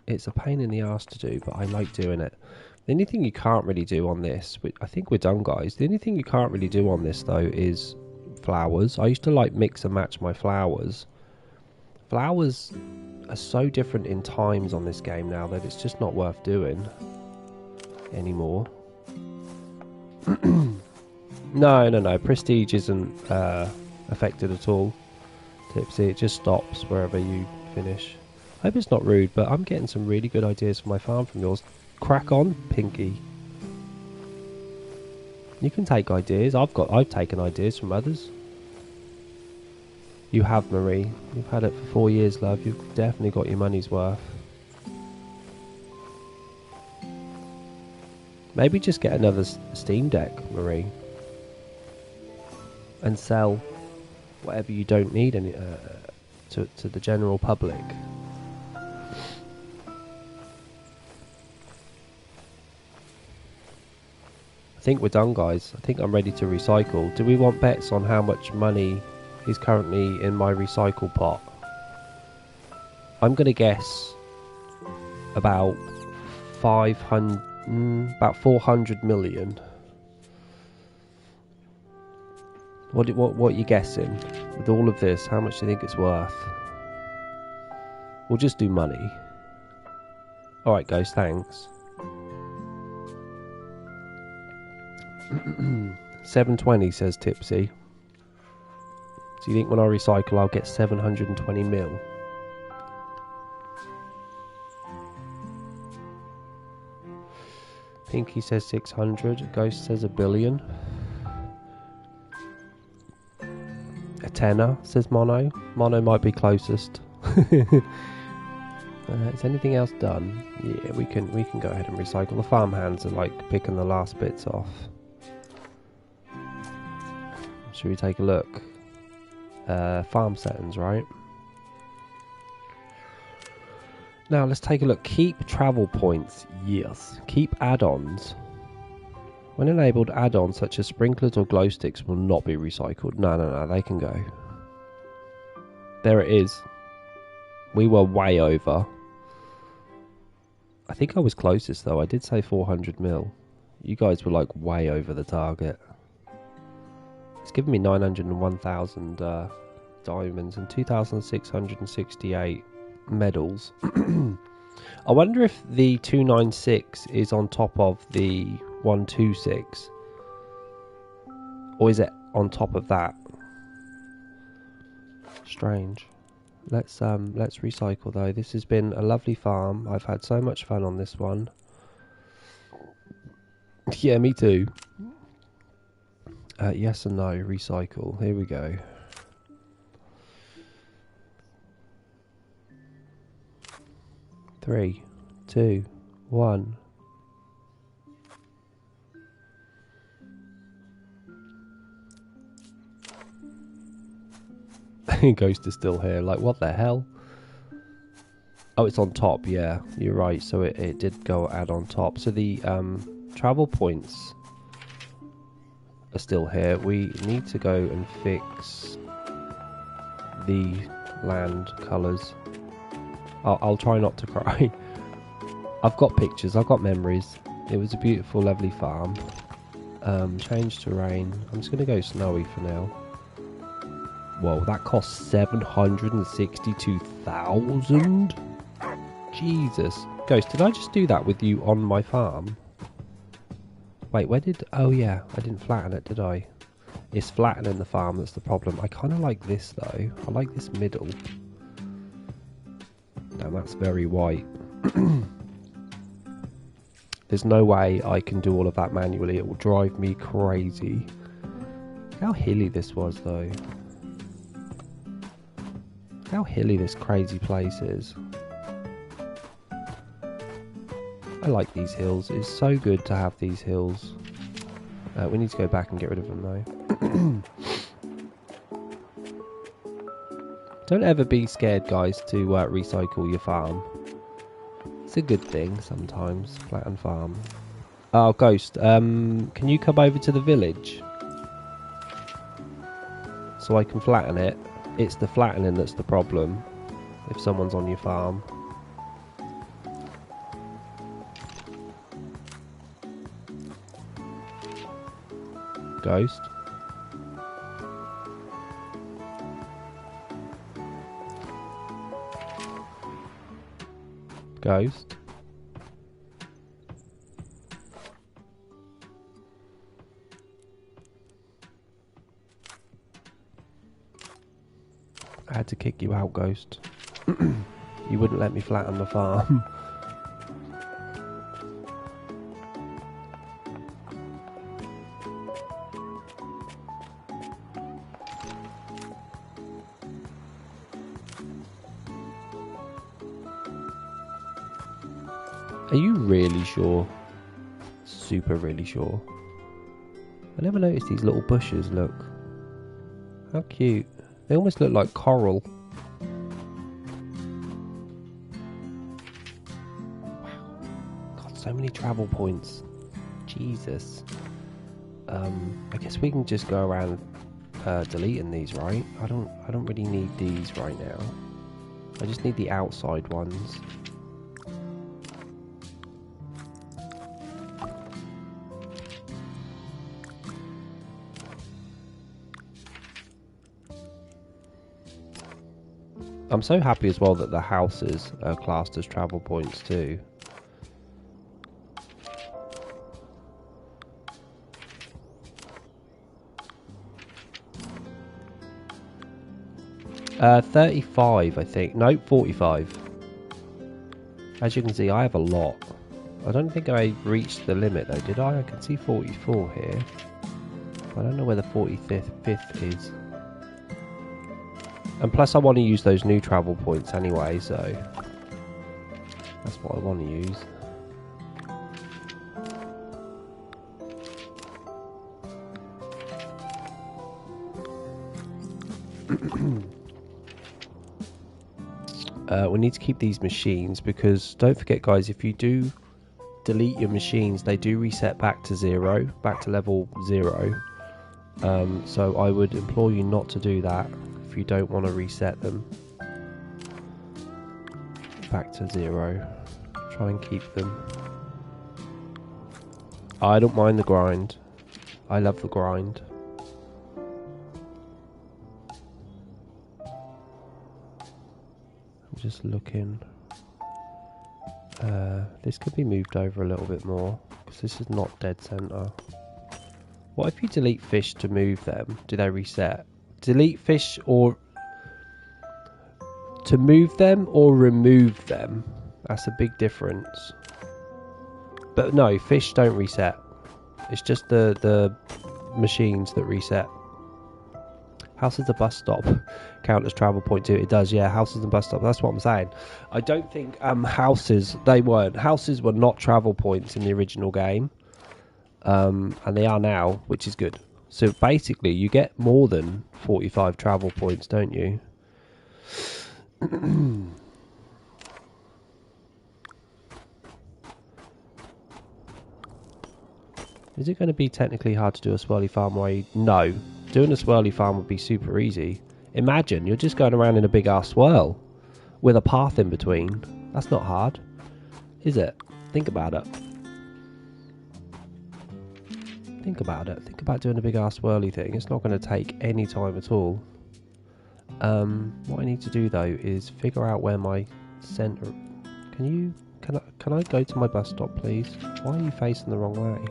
A: It's a pain in the ass to do, but I like doing it. The only thing you can't really do on this, I think we're done, guys. The only thing you can't really do on this, though, is flowers. I used to like mix and match my flowers. Flowers are so different in times on this game now that it's just not worth doing anymore. No. Prestige isn't affected at all. Tipsy, it just stops wherever you finish. I hope it's not rude, but I'm getting some really good ideas for my farm from yours. Crack on, Pinky. You can take ideas. I've taken ideas from others. You have, Marie. You've had it for 4 years, love. You've definitely got your money's worth. Maybe just get another Steam Deck, Marie, and sell whatever you don't need any to the general public. I think we're done, guys. I think I'm ready to recycle. Do we want bets on how much money is currently in my recycle pot? I'm going to guess about 400 million. What are you guessing? With all of this, how much do you think it's worth? We'll just do money. Alright, guys, thanks. 720, says Tipsy. Do you think when I recycle I'll get 720 mil? Pinky says 600. Ghost says a billion. A tenner, says Mono. Mono might be closest. Is anything else done? Yeah, we can go ahead and recycle. The farm hands are like picking the last bits off. Should we take a look? Farm settings, right? Now let's take a look. Keep travel points. Yes. Keep add-ons. When enabled, add-ons such as sprinklers or glow sticks will not be recycled. No, they can go. There it is. We were way over. I think I was closest though. I did say 400 mil. You guys were like way over the target. It's given me 901,000 diamonds and 2,668 medals. I wonder if the 296 is on top of the 126, or is it on top of that? Strange. Let's recycle though. This has been a lovely farm. I've had so much fun on this one. Yeah, me too. Yes and no, recycle. Here we go. Three, two, one. Ghost is still here. Like, what the hell? Oh, it's on top. Yeah, you're right. So it did go add on top. So the travel points are still here. We need to go and fix the land colours. I'll try not to cry. I've got pictures. I've got memories. It was a beautiful, lovely farm. Change to rain. I'm just going to go snowy for now. Whoa, that cost 762,000? Jesus. Ghost, did I just do that with you on my farm? Wait, where did... Oh, yeah. I didn't flatten it, did I? It's flattening the farm that's the problem. I kind of like this, though. I like this middle. Now, that's very white. There's no way I can do all of that manually. It will drive me crazy. Look how hilly this was, though. Look how hilly this crazy place is. I like these hills. It's so good to have these hills. We need to go back and get rid of them, though. Don't ever be scared, guys, to recycle your farm. It's a good thing sometimes. Flatten farm. Oh, Ghost. Can you come over to the village so I can flatten it? It's the flattening that's the problem. If someone's on your farm. Ghost. Ghost. I had to kick you out, Ghost. You wouldn't let me flatten the farm. Are you really sure? Super really sure. I never noticed these little bushes, look. How cute. They almost look like coral. Wow. God, so many travel points. Jesus. I guess we can just go around deleting these, right? I don't really need these right now. I just need the outside ones. I'm so happy as well that the houses are classed as travel points too. Uh, 35, I think. No, 45. As you can see, I have a lot. I don't think I reached the limit though, did I? I can see 44 here. I don't know where the 45th is. And plus I want to use those new travel points anyway, so that's what I want to use. We need to keep these machines because don't forget guys, if you do delete your machines, they do reset back to 0, back to level 0. So I would implore you not to do that if you don't want to reset them back to 0. Try and keep them. I don't mind the grind. I love the grind. I'm just looking. This could be moved over a little bit more because this is not dead center. What if you delete fish to move them? Do they reset? Delete fish or to move them or remove them? That's a big difference. But no, fish don't reset. It's just the machines that reset. House is the bus stop. Count as travel point too. It does, yeah. Houses and bus stop. That's what I'm saying. I don't think houses. They weren't. Houses were not travel points in the original game, and they are now, which is good. So basically, you get more than 45 travel points, don't you? Is it going to be technically hard to do a swirly farm way? No. Doing a swirly farm would be super easy. Imagine, you're just going around in a big ass swirl with a path in between. That's not hard, is it? Think about it. Think about it. Think about doing a big ass swirly thing. It's not going to take any time at all. What I need to do though is figure out where my center... Can I go to my bus stop please? Why are you facing the wrong way?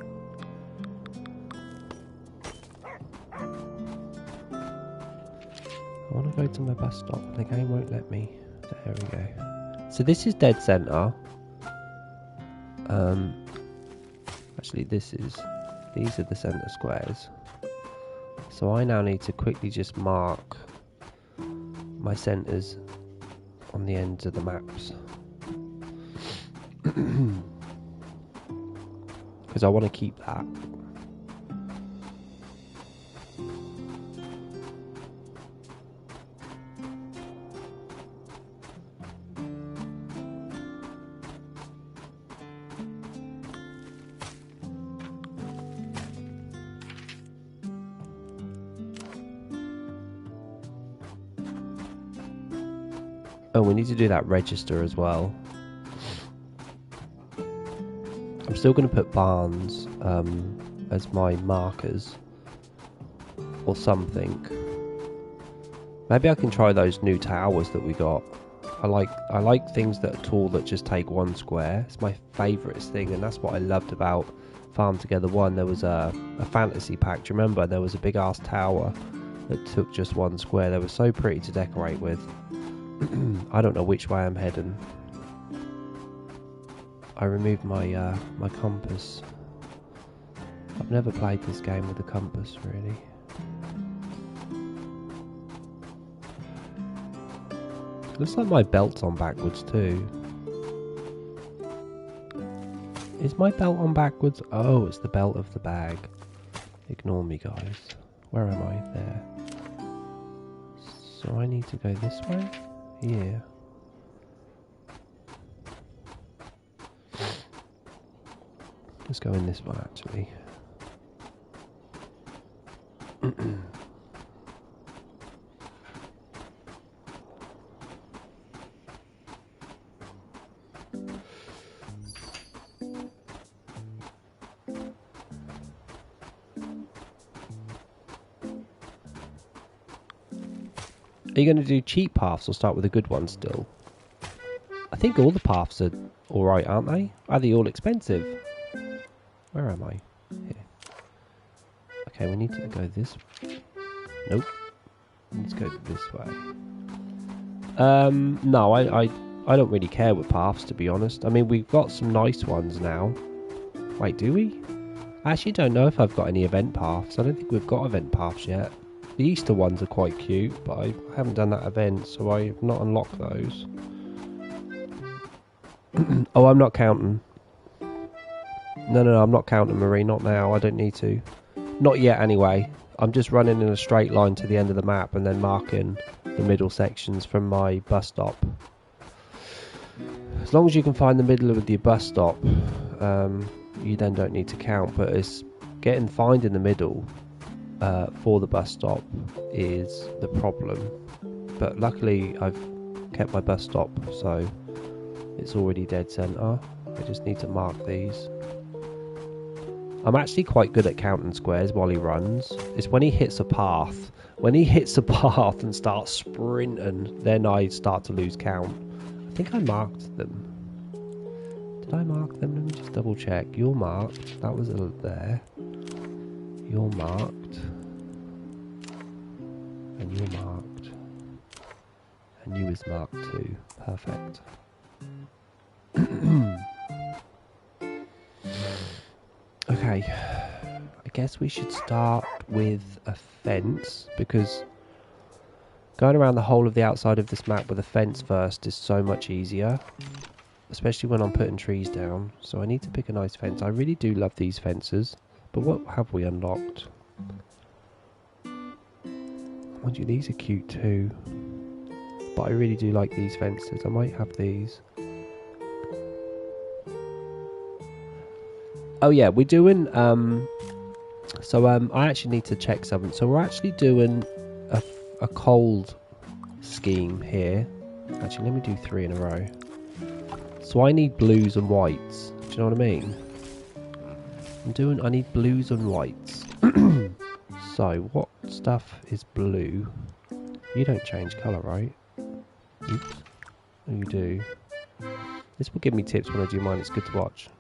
A: I want to go to my bus stop and the game won't let me. There we go. So this is dead center. Actually these are the center squares. So I now need to quickly just mark my centers on the ends of the maps. Because I want to keep that. Oh, we need to do that register as well. I'm still going to put barns as my markers or something. Maybe I can try those new towers that we got. I like things that are tall that just take 1 square. It's my favourite thing, and that's what I loved about Farm Together 1. There was a fantasy pack. Do you remember? There was a big ass tower that took just 1 square. They were so pretty to decorate with. I don't know which way I'm heading. I removed my my compass. I've never played this game with a compass, really. Looks like my belt's on backwards too. Is my belt on backwards? Oh, it's the belt of the bag. Ignore me, guys. Where am I? There. So I need to go this way? Yeah. Let's go in this one, actually. Are you going to do cheap paths or start with a good one still? I think all the paths are alright, aren't they? Are they all expensive? Where am I? Here. Okay, we need to go this way. Nope. Let's go this way. No, I don't really care with paths, to be honest. I mean, we've got some nice ones now. Wait, do we? I actually don't know if I've got any event paths. I don't think we've got event paths yet. The Easter ones are quite cute, but I haven't done that event, so I have not unlocked those. Oh, I'm not counting. No, I'm not counting, Marie. Not now. I don't need to. Not yet, anyway. I'm just running in a straight line to the end of the map and then marking the middle sections from my bus stop. As long as you can find the middle of the bus stop, you then don't need to count. But it's finding the middle for the bus stop is the problem. But luckily, I've kept my bus stop, so it's already dead centre. I just need to mark these. I'm actually quite good at counting squares while he runs. It's when he hits a path. When he hits a path and starts sprinting, then I start to lose count. I think I marked them. Did I mark them? Let me just double check. You're marked. That was there. You're marked. And you're marked. And you is marked too. Perfect. Okay, I guess we should start with a fence, because going around the whole of the outside of this map with a fence first is so much easier, especially when I'm putting trees down. So I need to pick a nice fence. I really do love these fences, but what have we unlocked? Mind you, these are cute too, but I really do like these fences. I might have these. Oh yeah, we're doing, I actually need to check something. So we're actually doing a cold scheme here. Actually, let me do 3 in a row. So I need blues and whites. Do you know what I mean? I need blues and whites. So what stuff is blue? You don't change colour, right? Oops. Oh, you do. This will give me tips when I do mine. It's good to watch.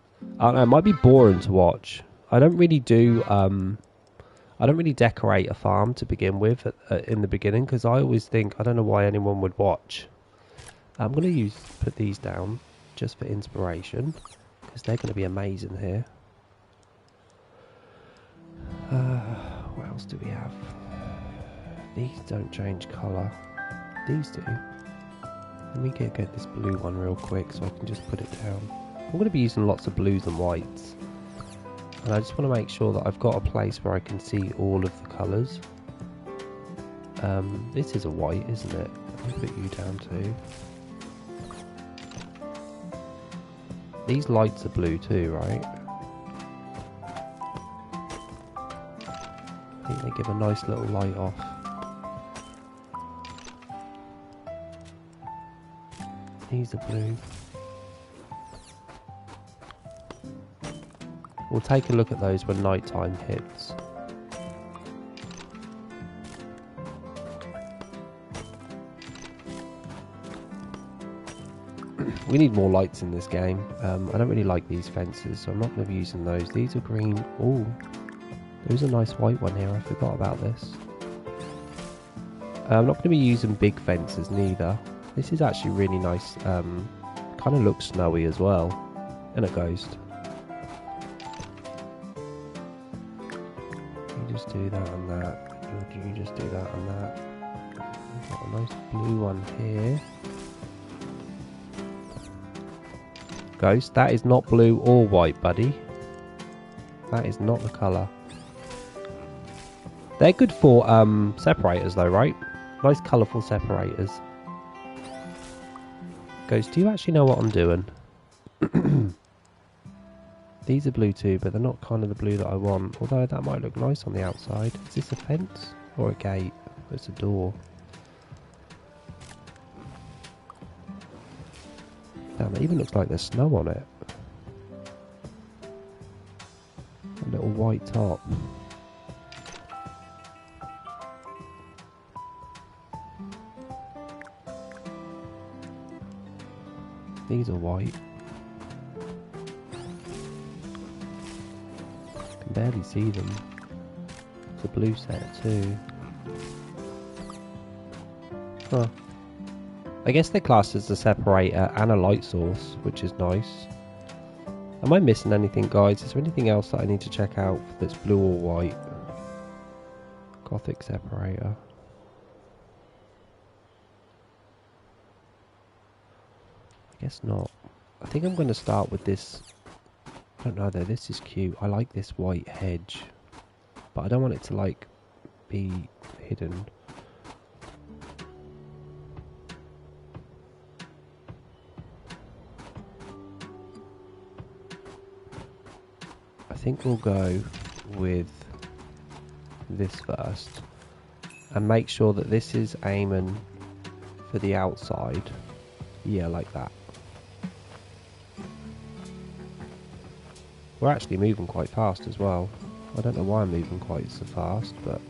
A: I don't know, it might be boring to watch. I don't really decorate a farm to begin with in the beginning, because I always think, I don't know why anyone would watch. I'm going to put these down just for inspiration, because they're going to be amazing here. What else do we have? These don't change colour. These do. Let me get this blue one real quick so I can just put it down. I'm going to be using lots of blues and whites, and I just want to make sure that I've got a place where I can see all of the colours. This is a white, isn't it? Let me put you down too. These lights are blue too, right? I think they give a nice little light off. These are blue. We'll take a look at those when night time hits. We need more lights in this game. I don't really like these fences, so I'm not going to be using those. These are green. Oh, there's a nice white one here. I forgot about this. I'm not going to be using big fences neither. This is actually really nice. Kind of looks snowy as well. And a ghost. You just do that and that. You just do that and that. We've got a nice blue one here. Ghost, that is not blue or white, buddy. That is not the colour. They're good for separators though, right? Nice colourful separators. Ghost, do you actually know what I'm doing? These are blue too, but they're not kind of the blue that I want. Although that might look nice on the outside. Is this a fence or a gate? It's a door. Damn, it even looks like there's snow on it. A little white top. These are white. Can barely see them. It's a blue set too. Huh. I guess they're classed as a separator and a light source, which is nice. Am I missing anything, guys? Is there anything else that I need to check out that's blue or white? Gothic separator. I guess not. I think I'm going to start with this. I don't know though, this is cute. I like this white hedge. But I don't want it to like be hidden. I think we'll go with this first and make sure that this is aiming for the outside. Yeah, like that. We're actually moving quite fast as well. I don't know why I'm moving quite so fast, but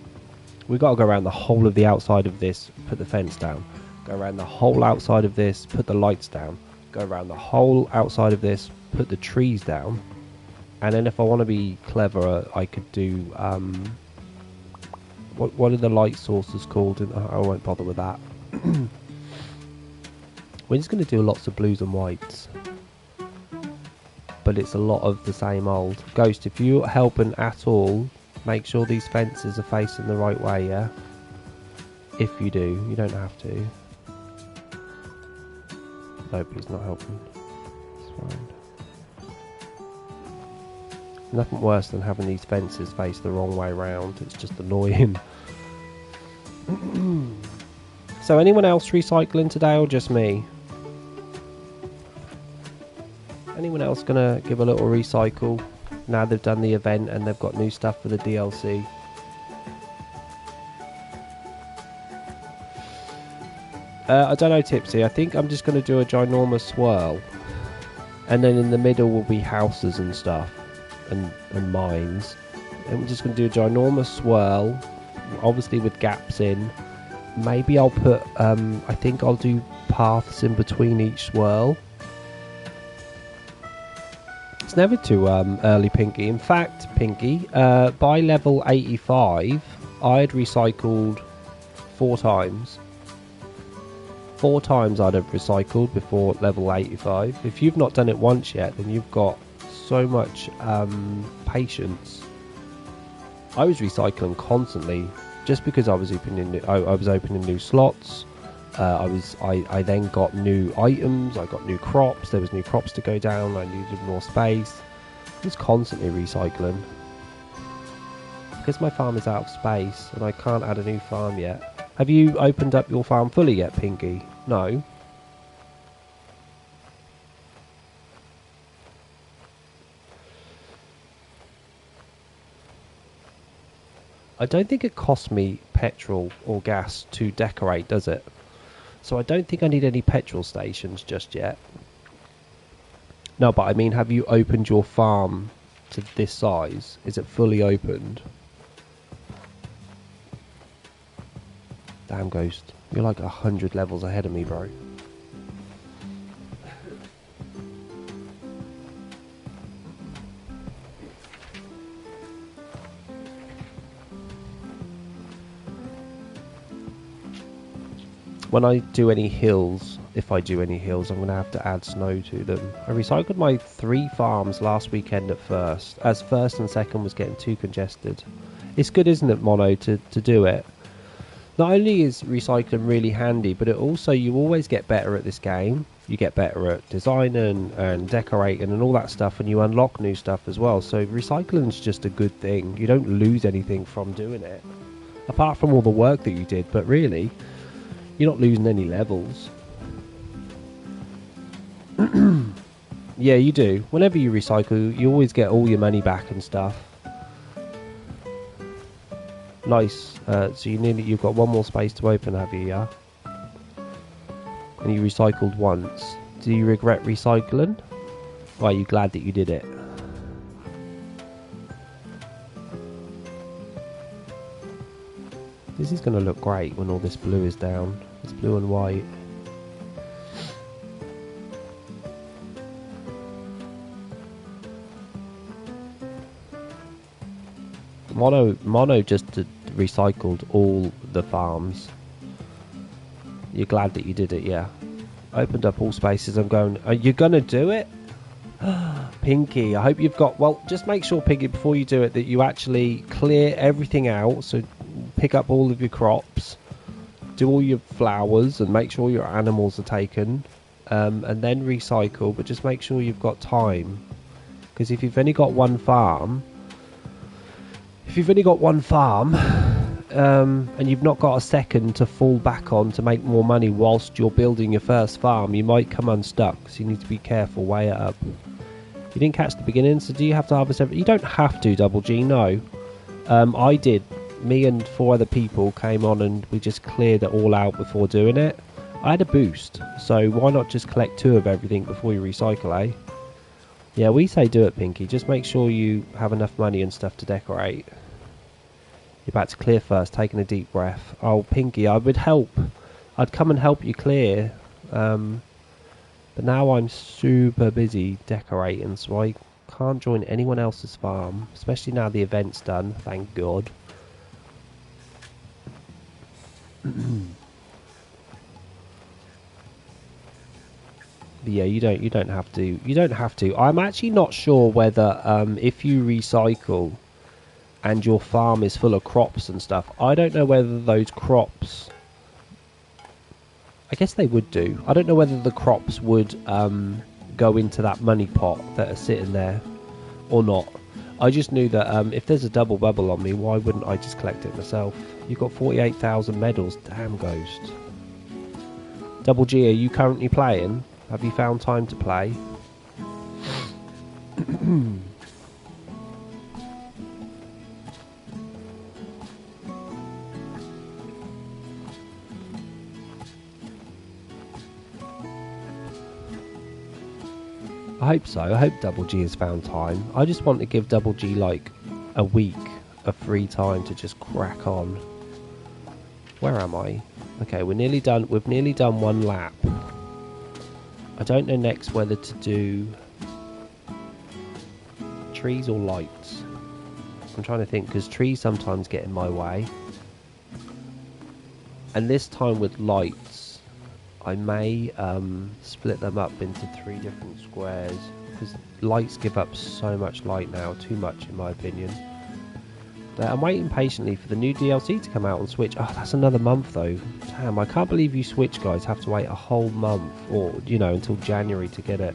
A: we've got to go around the whole of the outside of this, put the fence down. Go around the whole outside of this, put the lights down. Go around the whole outside of this, put the trees down. And then if I want to be clever, I could do, what are the light sources called? I won't bother with that. We're just going to do lots of blues and whites. But it's a lot of the same old. Ghost, if you're helping at all, make sure these fences are facing the right way, yeah? If you do, you don't have to. No, but he's not helping. It's fine. Nothing worse than having these fences face the wrong way round. It's just annoying. So anyone else recycling today or just me? Anyone else gonna give a little recycle now they've done the event and they've got new stuff for the DLC? I don't know, Tipsy. I think I'm just gonna do a ginormous swirl, and then in the middle will be houses and stuff. And mines, and we're just going to do a ginormous swirl, obviously with gaps in. Maybe I'll put I think I'll do paths in between each swirl. It's never too early, Pinky. In fact, Pinky, by level 85 I had recycled 4 times. 4 times I'd have recycled before level 85. If you've not done it once yet, then you've got so much patience. I was recycling constantly just because I was opening new slots. I then got new items, I got new crops, there was new crops to go down, I needed more space. I was constantly recycling. Because my farm is out of space and I can't add a new farm yet. Have you opened up your farm fully yet, Pinky? No? I don't think it costs me petrol or gas to decorate, does it? So I don't think I need any petrol stations just yet. No, but I mean, have you opened your farm to this size? Is it fully opened? Damn, Ghost. You're like 100 levels ahead of me, bro. When I do any hills, if I do any hills, I'm going to have to add snow to them. I recycled my 3 farms last weekend at first, as first and second was getting too congested. It's good, isn't it, Mono, to do it? Not only is recycling really handy, but it also, you always get better at this game. You get better at designing and decorating and all that stuff, and you unlock new stuff as well. So recycling is just a good thing. You don't lose anything from doing it, apart from all the work that you did, but really, you're not losing any levels. Yeah, you do. Whenever you recycle, you always get all your money back and stuff. Nice. So you've got one more space to open, have you? Yeah. And you recycled once. Do you regret recycling? Or are you glad that you did it? This is going to look great when all this blue is down. It's blue and white. Mono just recycled all the farms. You're glad that you did it, yeah. Opened up all spaces. I'm going, are you going to do it? Pinky, I hope you've got... Well, just make sure, Pinky, before you do it, that you actually clear everything out. So pick up all of your crops, do all your flowers, and make sure your animals are taken, and then recycle. But just make sure you've got time, because if you've only got one farm, and you've not got a second to fall back on to make more money whilst you're building your first farm, you might come unstuck. So you need to be careful. Weigh it up. You didn't catch the beginning, so do you have to harvest everything? You don't have to, Double G, no. I did. Me and 4 other people came on and we just cleared it all out before doing it. I had a boost, so why not just collect 2 of everything before you recycle, eh? Yeah, we say do it, Pinky. Just make sure you have enough money and stuff to decorate. You're about to clear first, taking a deep breath. Oh, Pinky, I would help. I'd come and help you clear. But now I'm super busy decorating, so I can't join anyone else's farm. Especially now the event's done, thank God. But yeah, you don't have to. I'm actually not sure whether if you recycle and your farm is full of crops and stuff, I don't know whether those crops, I guess they would do. I don't know whether the crops would go into that money pot that are sitting there or not. I just knew that if there's a double bubble on me, why wouldn't I just collect it myself? You've got 48,000 medals. Damn, Ghost. Double G, are you currently playing? Have you found time to play? I hope so. I hope Double G has found time. I just want to give Double G like a week of free time to just crack on. Where am I? Okay, we're nearly done. We've nearly done 1 lap. I don't know next whether to do trees or lights. I'm trying to think, because trees sometimes get in my way. And this time with lights, I may split them up into 3 different squares, because lights give up so much light now, too much in my opinion. I'm waiting patiently for the new DLC to come out on Switch. Oh, that's another month though. Damn, I can't believe you Switch guys have to wait a whole month, or you know, until January to get it.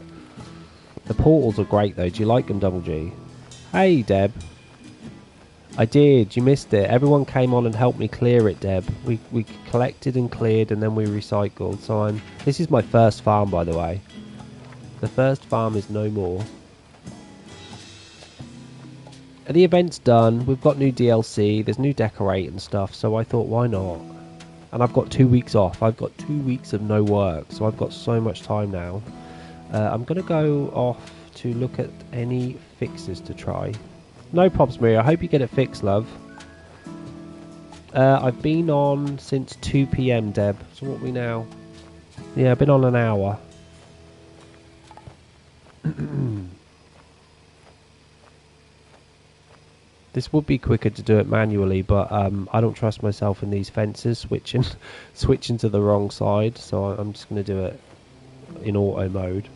A: The portals are great though. Do you like them, Double G? Hey, Deb. I did. You missed it. Everyone came on and helped me clear it, Deb. We collected and cleared, and then we recycled. So this is my first farm, by the way. The first farm is no more. The event's done. We've got new DLC. There's new decorate and stuff. So I thought, why not? And I've got 2 weeks off. I've got 2 weeks of no work, so I've got so much time now. I'm going to go off to look at any fixes to try. No props, Maria. I hope you get it fixed, love. I've been on since 2 PM, Deb. So what are we now? Yeah, I've been on an hour. This would be quicker to do it manually, but I don't trust myself in these fences switching to the wrong side, so I'm just going to do it in auto mode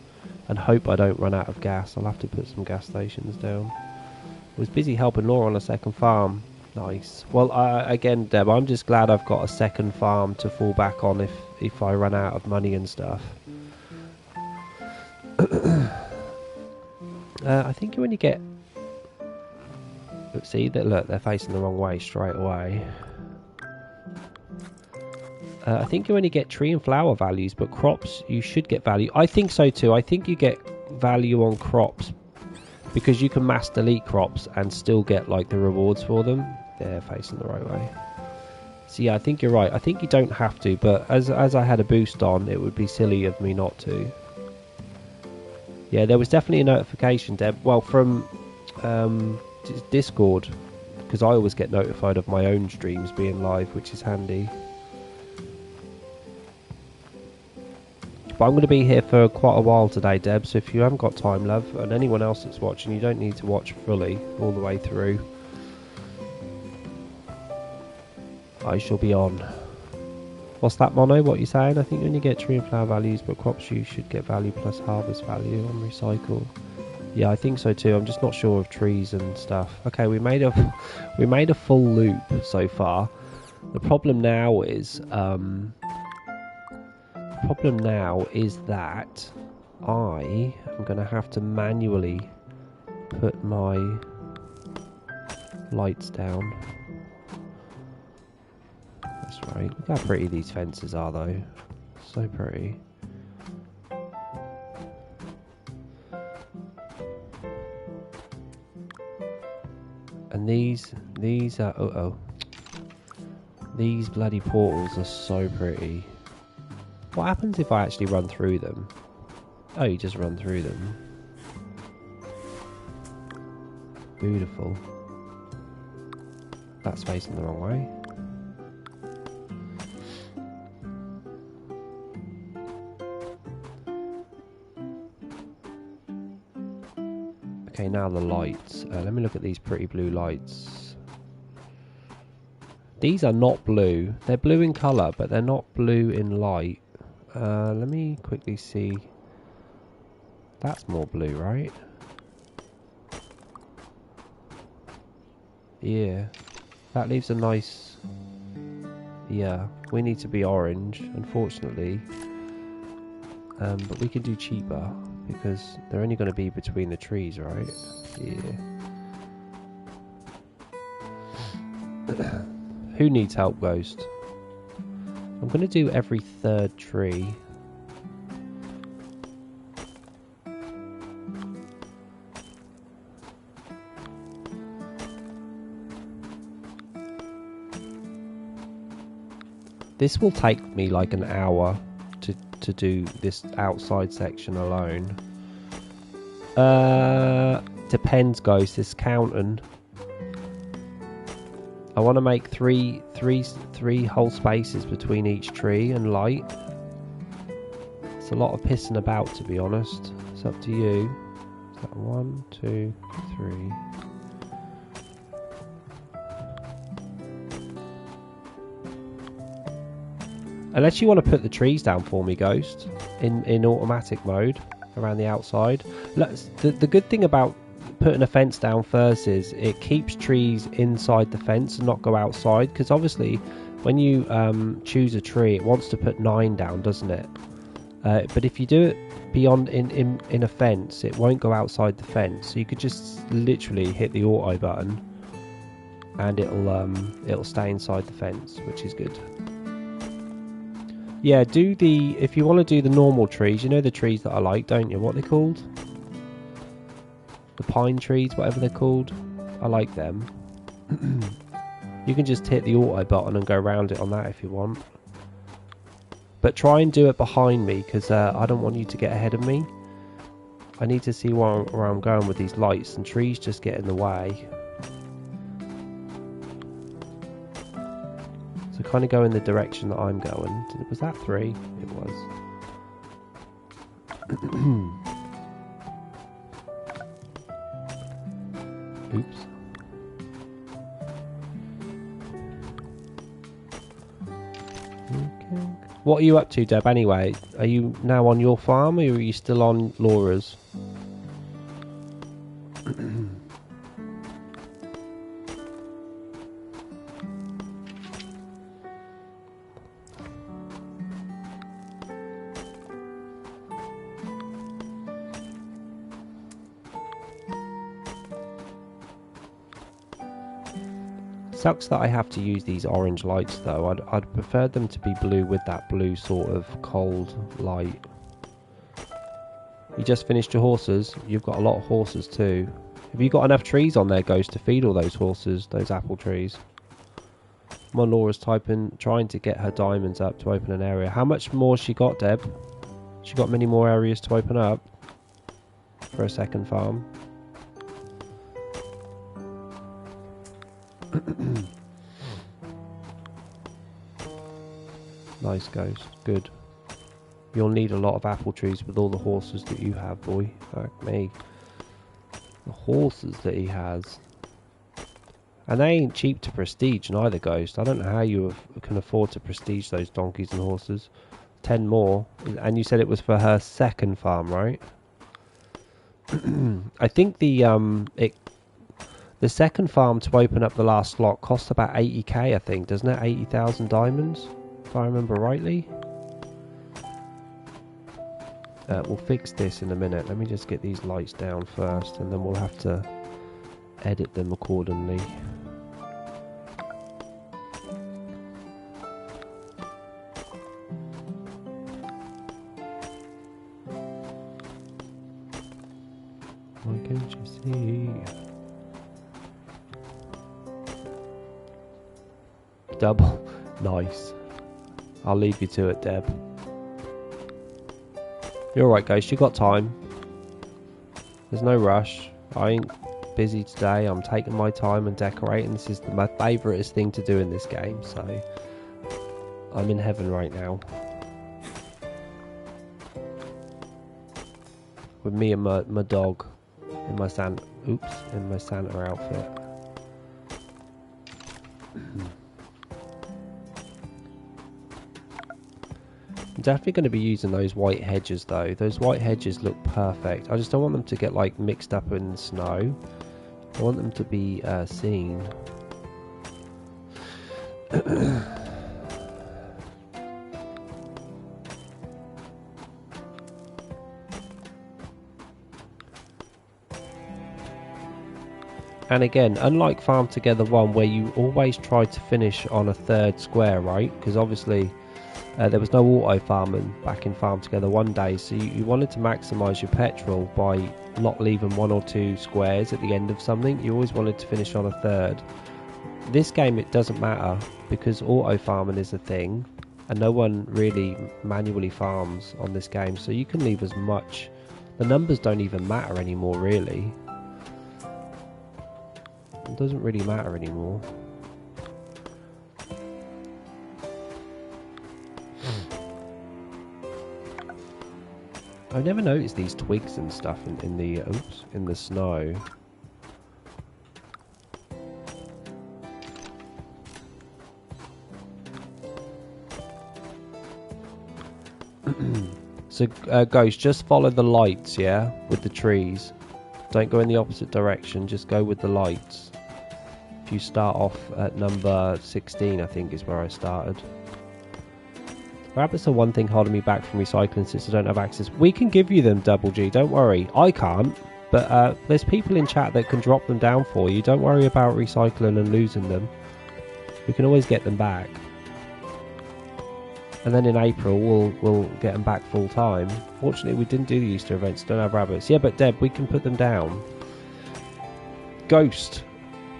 A: and hope I don't run out of gas. I'll have to put some gas stations down. I was busy helping Laura on a second farm. Nice. Well, again, Deb, I'm just glad I've got a second farm to fall back on if I run out of money and stuff. I think when you get... Let's see, look, they're facing the wrong way straight away. I think you only get tree and flower values, but crops, you should get value. I think so too. I think you get value on crops because you can mass delete crops and still get like the rewards for them. They're facing the right way. So yeah, I think you're right. I think you don't have to, but as I had a boost on, it would be silly of me not to. Yeah, there was definitely a notification, Deb. Well, from Discord, because I always get notified of my own streams being live, which is handy. But I'm going to be here for quite a while today, Deb, so if you haven't got time, love, and anyone else that's watching, you don't need to watch fully all the way through. I shall be on. What's that, Mono? What are you saying? I think when you get tree and flower values, but crops you should get value plus harvest value on recycle. Yeah, I think so too. I'm just not sure of trees and stuff. Okay, we made a full loop so far. The problem now is that I am going to have to manually put my lights down. That's right. Look how pretty these fences are, though. So pretty. And these are these bloody portals are so pretty. What happens if I actually run through them? Oh, you just run through them. Beautiful. That's facing the wrong way. Okay, now the lights. Let me look at these pretty blue lights. These are not blue. They're blue in colour, but they're not blue in light. Let me quickly see. That's more blue, right? Yeah. That leaves a nice... Yeah, we need to be orange, unfortunately. But we can do cheaper, because they're only going to be between the trees, right? Yeah. Who needs help, Ghost? I'm going to do every third tree. This will take me like an hour to do this outside section alone. Depends, Ghost. It's counting. I want to make three whole spaces between each tree and light. It's a lot of pissing about, to be honest. It's up to you. Is that 1, 2, 3? Unless you want to put the trees down for me, Ghost, in automatic mode around the outside. The good thing about putting a fence down first is it keeps trees inside the fence and not go outside, because obviously when you choose a tree, it wants to put 9 down, doesn't it? But if you do it beyond in a fence, it won't go outside the fence, so you could just literally hit the auto button and it'll stay inside the fence, which is good. Yeah, if you want to do the normal trees, you know the trees that I like, don't you? What are they called? The pine trees, whatever they're called. I like them. You can just hit the auto button and go around it on that if you want. But try and do it behind me, because I don't want you to get ahead of me. I need to see where I'm going with these lights, and trees just get in the way. So kind of go in the direction that I'm going. Was that 3? It was. Oops. Okay. What are you up to, Deb, anyway? Are you now on your farm, or are you still on Laura's? Sucks that I have to use these orange lights though. I'd prefer them to be blue with that blue sort of cold light. You just finished your horses? You've got a lot of horses too. Have you got enough trees on there, Ghost, to feed all those horses, those apple trees? My Laura's trying to get her diamonds up to open an area. How much more she got, Deb? She got many more areas to open up for a second farm. Nice, Ghost. Good. You'll need a lot of apple trees with all the horses that you have, boy. Fuck me. The horses that he has. And they ain't cheap to prestige neither, Ghost. I don't know how you can afford to prestige those donkeys and horses. 10 more. And you said it was for her second farm, right? I think the second farm to open up the last slot costs about 80k, I think, doesn't it? 80,000 diamonds, if I remember rightly. We'll fix this in a minute. Let me just get these lights down first, and then we'll have to edit them accordingly. Why can't you see? Double. Nice. I'll leave you to it, Deb. You're alright, Ghost. You got time. There's no rush. I ain't busy today. I'm taking my time and decorating. This is my favouriteest thing to do in this game, so I'm in heaven right now. With me and my dog in my Santa outfit. I'm definitely going to be using those white hedges though. Those white hedges look perfect. I just don't want them to get like mixed up in the snow. I want them to be seen. And again, unlike Farm Together 1 where you always try to finish on a third square, right? Because obviously there was no auto farming back in Farm Together 1 day, so you wanted to maximise your petrol by not leaving 1 or 2 squares at the end of something. You always wanted to finish on a third. This game it doesn't matter because auto farming is a thing and no one really manually farms on this game, so you can leave as much. The numbers don't even matter anymore really. It doesn't really matter anymore. I've never noticed these twigs and stuff in the snow. So Ghost, just follow the lights, yeah, with the trees. Don't go in the opposite direction, just go with the lights. If you start off at number 16, I think is where I started. Rabbits are one thing holding me back from recycling since I don't have access. We can give you them, Double G, don't worry. I can't, but there's people in chat that can drop them down for you. Don't worry about recycling and losing them. We can always get them back. And then in April, we'll get them back full time. Fortunately, we didn't do the Easter events, don't have rabbits. Yeah, but Deb, we can put them down. Ghost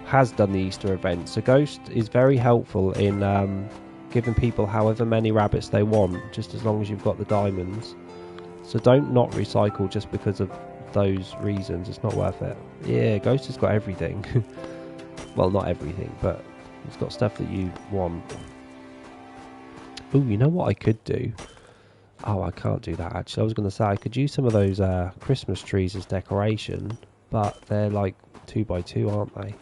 A: has done the Easter event, so Ghost is very helpful in giving people however many rabbits they want, just as long as you've got the diamonds. So don't not recycle just because of those reasons. It's not worth it. Yeah, Ghost has got everything. Well, not everything, but it's got stuff that you want. Oh, you know what I could do? Oh, I can't do that actually. I was going to say I could use some of those Christmas trees as decoration, but they're like 2x2, aren't they?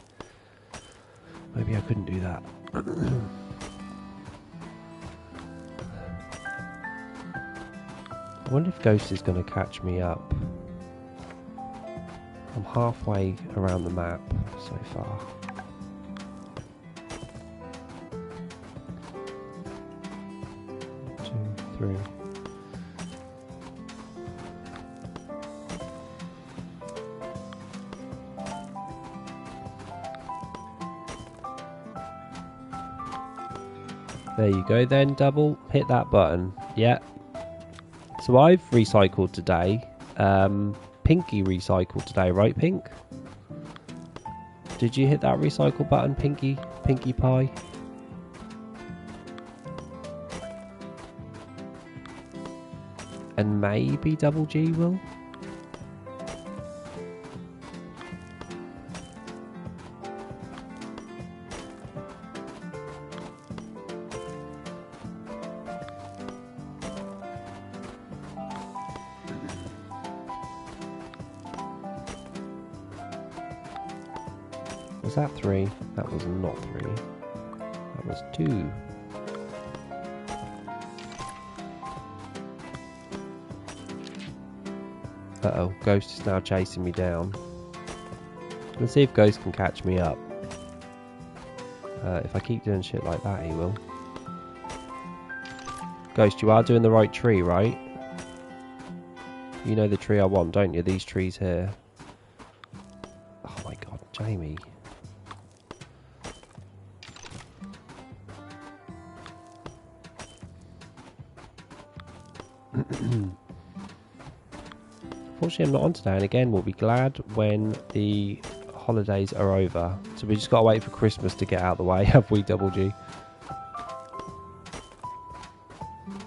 A: Maybe I couldn't do that. I wonder if Ghost is going to catch me up. I'm halfway around the map so far. Two, three. There you go then, double. Hit that button. Yeah. So I've recycled today. Pinky recycled today, right, Pink? Did you hit that recycle button, Pinky? Pinkie Pie? And maybe Double G will? Was that 3? That was not 3. That was 2. Uh-oh, Ghost is now chasing me down. Let's see if Ghost can catch me up. If I keep doing shit like that, he will. Ghost, you are doing the right tree, right? You know the tree I want, don't you? These trees here. Oh my god, Jamie. Unfortunately, I'm not on today, and again, we'll be glad when the holidays are over. So we just got to wait for Christmas to get out of the way, have we, Double G?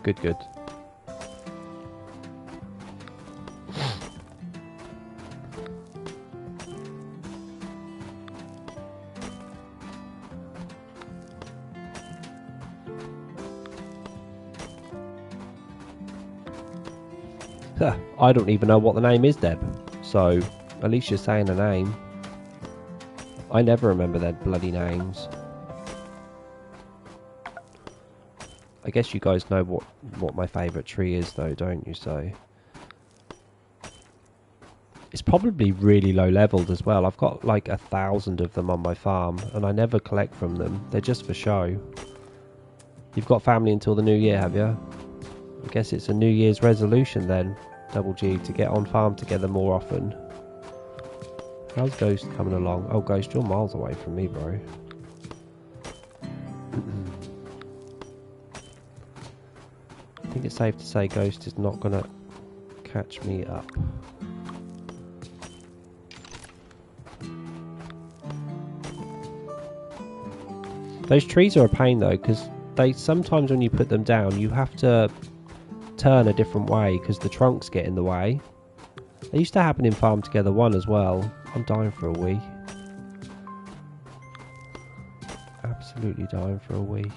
A: Good, good. I don't even know what the name is, Deb. So, at least you're saying a name. I never remember their bloody names. I guess you guys know what my favourite tree is though, don't you? So it's probably really low leveled as well. I've got like 1,000 of them on my farm and I never collect from them. They're just for show. You've got family until the new year, have you? I guess it's a New Year's resolution then, Double G, to get on farm together more often. How's Ghost coming along? Oh, Ghost, you're miles away from me, bro. I think it's safe to say Ghost is not gonna catch me up. Those trees are a pain though, because they sometimes when you put them down, you have to turn a different way because the trunks get in the way. They used to happen in Farm Together 1 as well. I'm dying for a wee. Absolutely dying for a wee.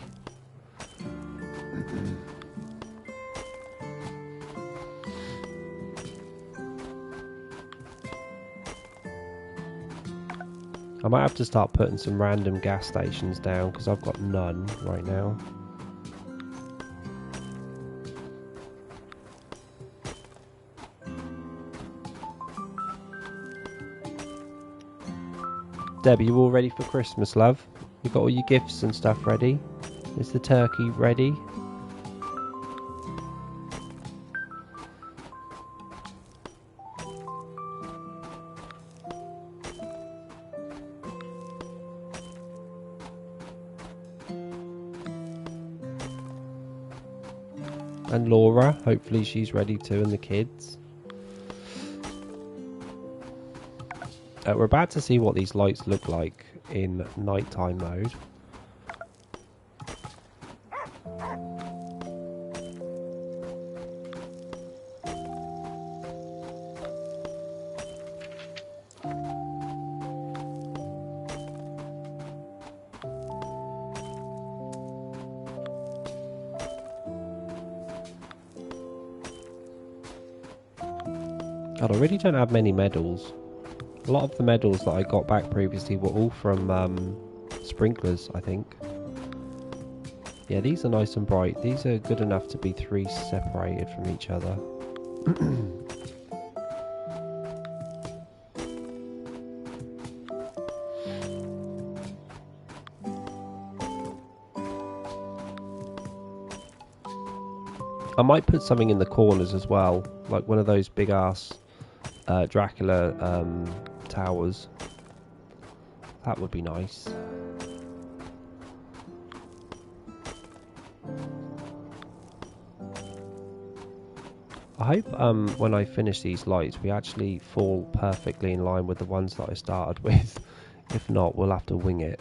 A: I might have to start putting some random gas stations down because I've got none right now. Deb, you all ready for Christmas, love? You got all your gifts and stuff ready? Is the turkey ready? And Laura, hopefully she's ready too, and the kids. We're about to see what these lights look like in nighttime mode. God, I really don't have many medals. A lot of the medals that I got back previously were all from sprinklers, I think. Yeah, these are nice and bright. These are good enough to be 3 separated from each other. I might put something in the corners as well, like one of those big ass Dracula towers. That would be nice. I hope when I finish these lights we actually fall perfectly in line with the ones that I started with. If not, we'll have to wing it.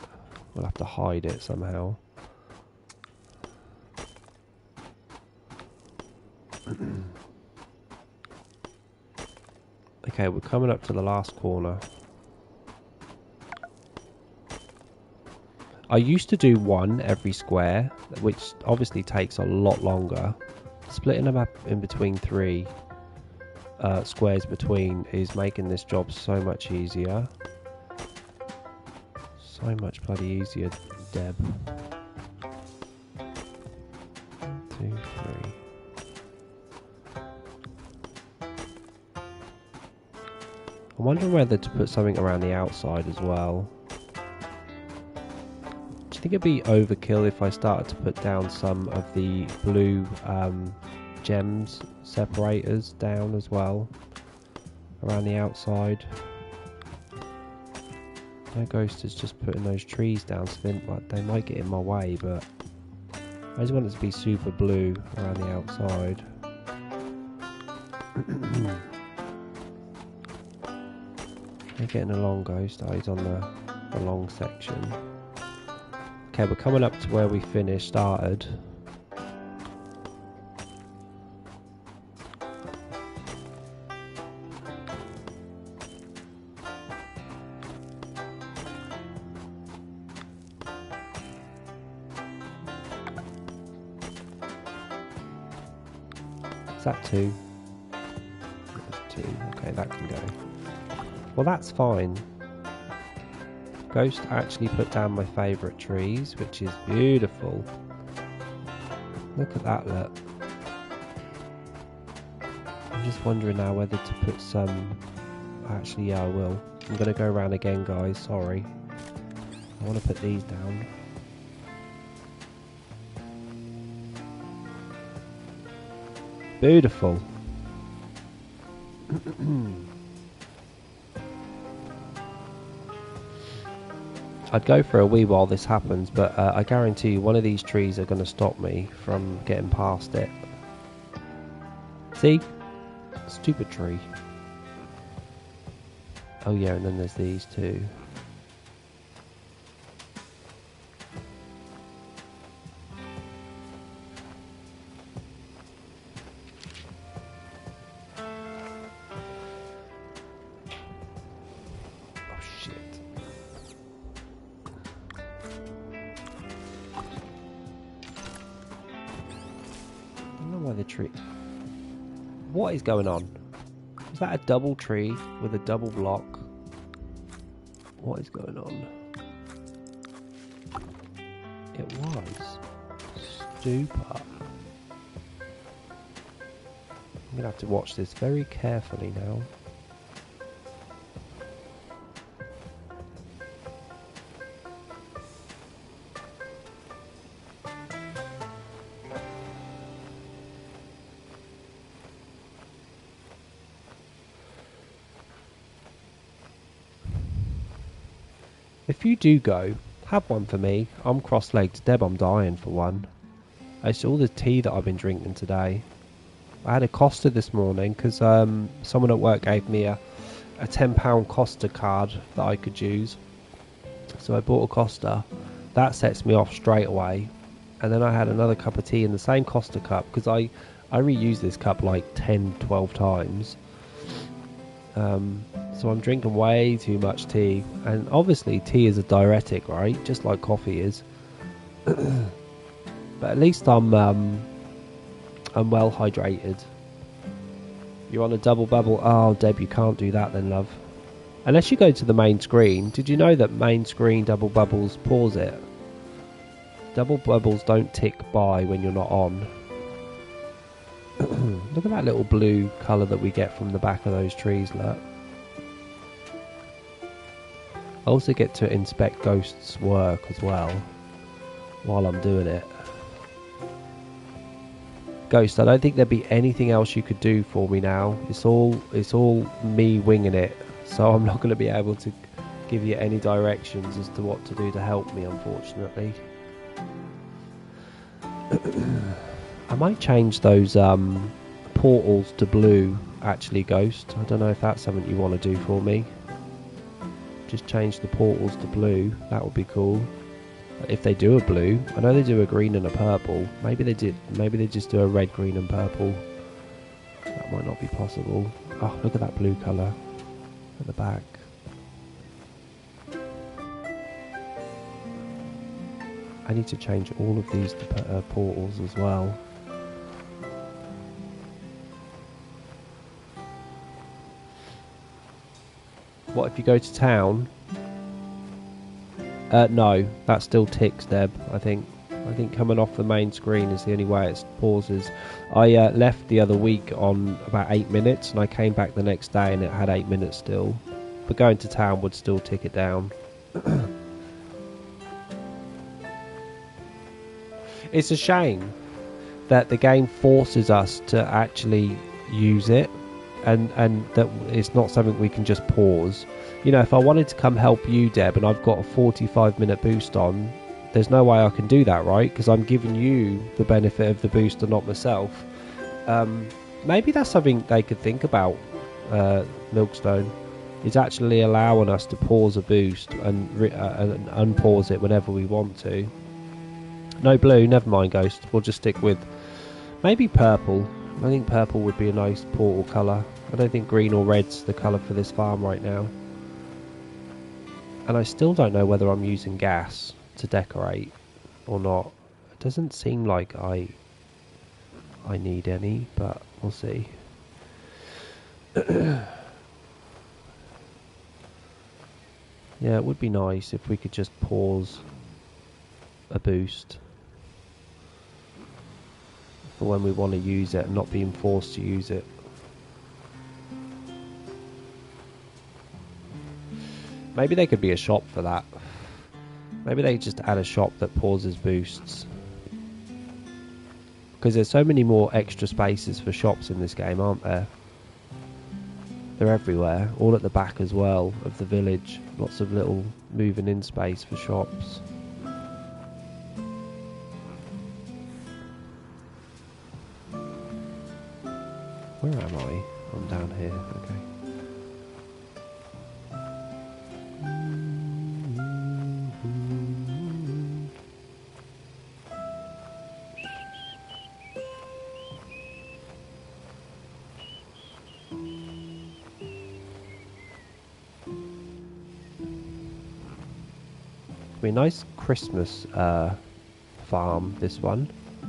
A: We'll have to hide it somehow. Okay, we're coming up to the last corner. I used to do one every square, which obviously takes a lot longer. Splitting them up in between 3 squares between is making this job so much easier. So much bloody easier, Deb. 2, 3. I'm wondering whether to put something around the outside as well. Do you think it'd be overkill if I started to put down some of the blue gems separators down as well around the outside? No Ghost is just putting those trees down, so they might get in my way, but I just want it to be super blue around the outside. They're getting along, Ghost. Oh, he's on the long section. Okay, we're coming up to where we started. Is that 2? That's 2. Okay, that can go. Well, that's fine. Ghost actually put down my favourite trees, which is beautiful. Look at that, look. I'm just wondering now whether to put some... Actually, yeah, I will. I'm going to go around again, guys, sorry. I want to put these down. Beautiful. I'd go for a wee while this happens, but I guarantee you one of these trees are going to stop me from getting past it. See? Stupid tree. Oh yeah, and then there's these two. Tree. What is going on? Is that a double tree with a double block? What is going on? It was. Super. I'm gonna have to watch this very carefully now. If you do go, have one for me. I'm cross-legged. Deb, I'm dying for one. It's all the tea that I've been drinking today. I had a Costa this morning because someone at work gave me a £10 Costa card that I could use. So I bought a Costa. That sets me off straight away. And then I had another cup of tea in the same Costa cup because I reuse this cup like 10, 12 times. So I'm drinking way too much tea, and obviously tea is a diuretic, right? Just like coffee is. But at least I'm well hydrated. You're on a double bubble. Oh, Deb, you can't do that then, love. Unless you go to the main screen. Did you know that main screen double bubbles pause it? Double bubbles don't tick by when you're not on. Look at that little blue colour that we get from the back of those trees, look. I also get to inspect Ghost's work as well while I'm doing it. Ghost, I don't think there'd be anything else you could do for me now. It's all me winging it, so I'm not going to be able to give you any directions as to what to do to help me, unfortunately. I might change those portals to blue, actually, Ghost. I don't know if that's something you want to do for me. Just change the portals to blue. That would be cool. If they do a blue, I know they do a green and a purple. Maybe they did. Maybe they just do a red, green, and purple. That might not be possible. Oh, look at that blue colour at the back. I need to change all of these to portals as well. What if you go to town? No, that still ticks, Deb. I think coming off the main screen is the only way it pauses. I left the other week on about 8 minutes, and I came back the next day and it had 8 minutes still. But going to town would still tick it down. It's a shame that the game forces us to actually use it, and that it's not something we can just pause. You know, if I wanted to come help you, Deb, and I've got a 45-minute boost on, there's no way I can do that, right? Because I'm giving you the benefit of the boost and not myself. Maybe that's something they could think about, Milkstone, is actually allowing us to pause a boost and unpause it whenever we want to. No blue, never mind, Ghost. We'll just stick with maybe purple. I think purple would be a nice portal colour. I don't think green or red's the colour for this farm right now. And I still don't know whether I'm using gas to decorate or not. It doesn't seem like I need any, but we'll see. Yeah, it would be nice if we could just pause a boost for when we want to use it and not being forced to use it. Maybe there could be a shop for that. Maybe they just add a shop that pauses boosts. Because there's so many more extra spaces for shops in this game, aren't there? They're everywhere, all at the back as well of the village. Lots of little moving in space for shops. Where am I? I'm down here, okay. Be a nice Christmas farm, this one. A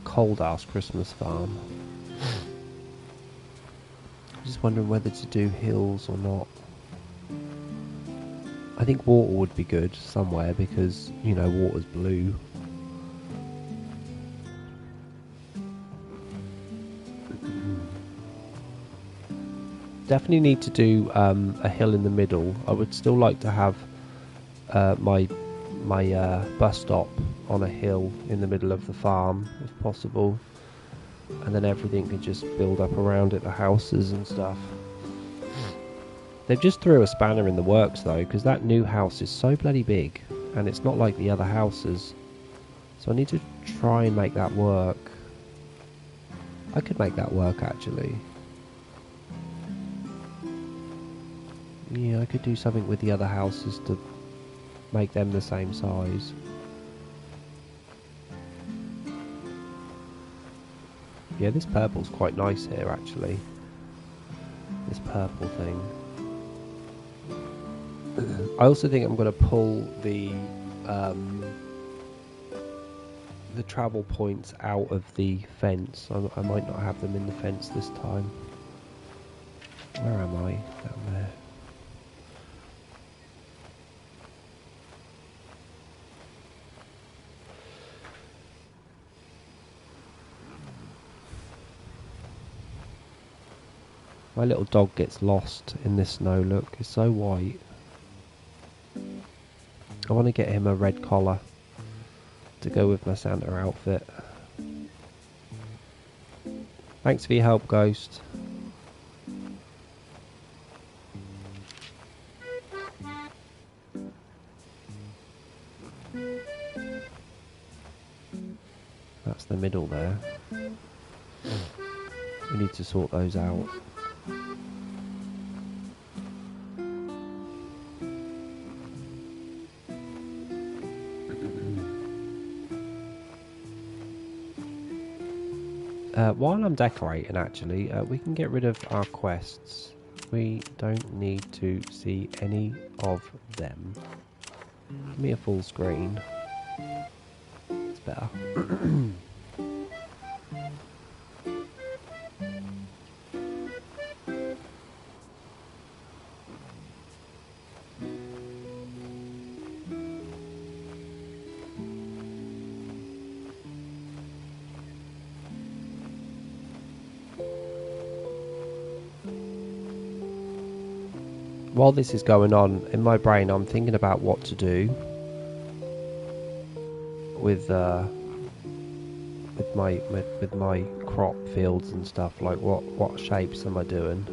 A: cold ass Christmas farm. I'm just wondering whether to do hills or not. I think water would be good somewhere because, you know, water's blue. Definitely need to do a hill in the middle. I would still like to have my bus stop on a hill in the middle of the farm if possible, and then everything can just build up around it, the houses and stuff. They've just threw a spanner in the works though, because that new house is so bloody big and it's not like the other houses, so I need to try and make that work. I could make that work actually. Yeah, I could do something with the other houses to make them the same size. Yeah, this purple's quite nice here actually. This purple thing. I also think I'm going to pull the travel points out of the fence. I might not have them in the fence this time. Where am I? Down there. My little dog gets lost in this snow, look, it's so white. I want to get him a red collar to go with my Santa outfit. Thanks for your help, Ghost. That's the middle there. We need to sort those out. While I'm decorating, actually, we can get rid of our quests. We don't need to see any of them. Give me a full screen. It's better. While this is going on, in my brain I'm thinking about what to do with my crop fields and stuff. Like what shapes am I doing?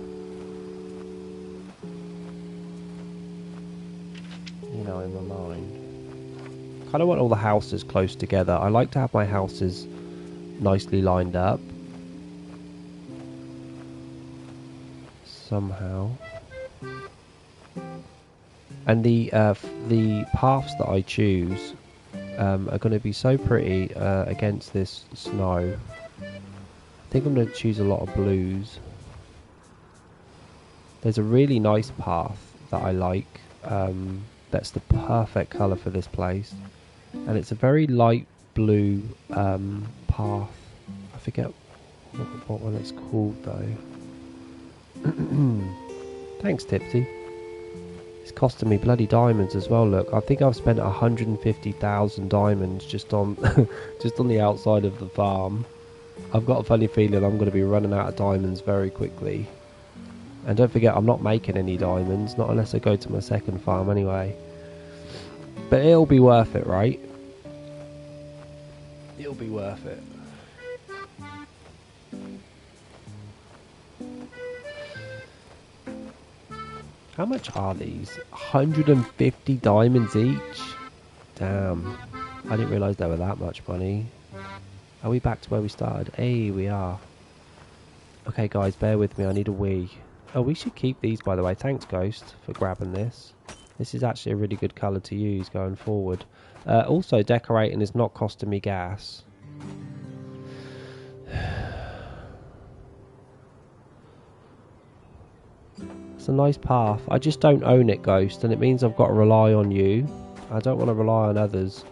A: You know, in my mind. Kind of want all the houses close together. I like to have my houses nicely lined up. Somehow. And the paths that I choose are going to be so pretty against this snow. I think I'm going to choose a lot of blues. There's a really nice path that I like. That's the perfect colour for this place. And it's a very light blue path. I forget what one it's called though. Thanks, Tipsy. It's costing me bloody diamonds as well. Look, I think I've spent 150,000 diamonds just on just on the outside of the farm. I've got a funny feeling I'm going to be running out of diamonds very quickly. And don't forget, I'm not making any diamonds, not unless I go to my second farm anyway. But it'll be worth it, right? It'll be worth it. How much are these? 150 diamonds each? Damn. I didn't realise they were that much money. Are we back to where we started? Hey, we are. Okay, guys, bear with me. I need a wee. Oh, we should keep these, by the way. Thanks, Ghost, for grabbing this. This is actually a really good colour to use going forward. Also, decorating is not costing me gas. It's a nice path. I just don't own it, Ghost, and it means I've got to rely on you. I don't want to rely on others.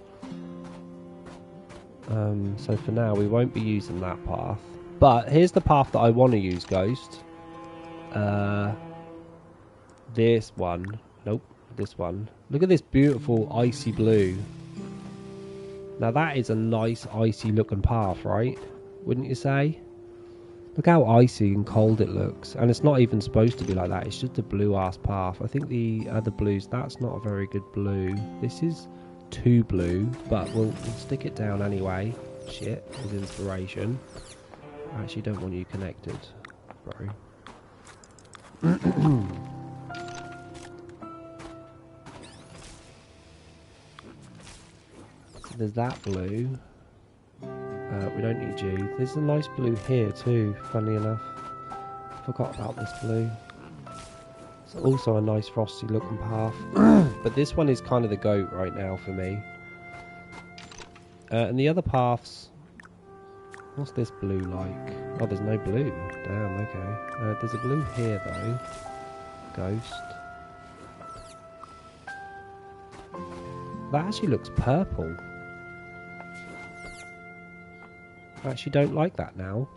A: So for now, we won't be using that path. But here's the path that I want to use, Ghost. This one. Nope, this one. Look at this beautiful icy blue. Now that is a nice icy looking path, right? Wouldn't you say? Look how icy and cold it looks. And it's not even supposed to be like that. It's just a blue ass path. I think the other blues, that's not a very good blue. This is too blue, but we'll stick it down anyway. Shit, as inspiration. I actually don't want you connected, bro. So there's that blue. We don't need you. There's a nice blue here too, funnily enough. Forgot about this blue. It's also a nice frosty looking path. But this one is kind of the goat right now for me. And the other paths... What's this blue like? Oh, there's no blue. Damn, okay. There's a blue here though. Ghost. That actually looks purple. I actually don't like that now.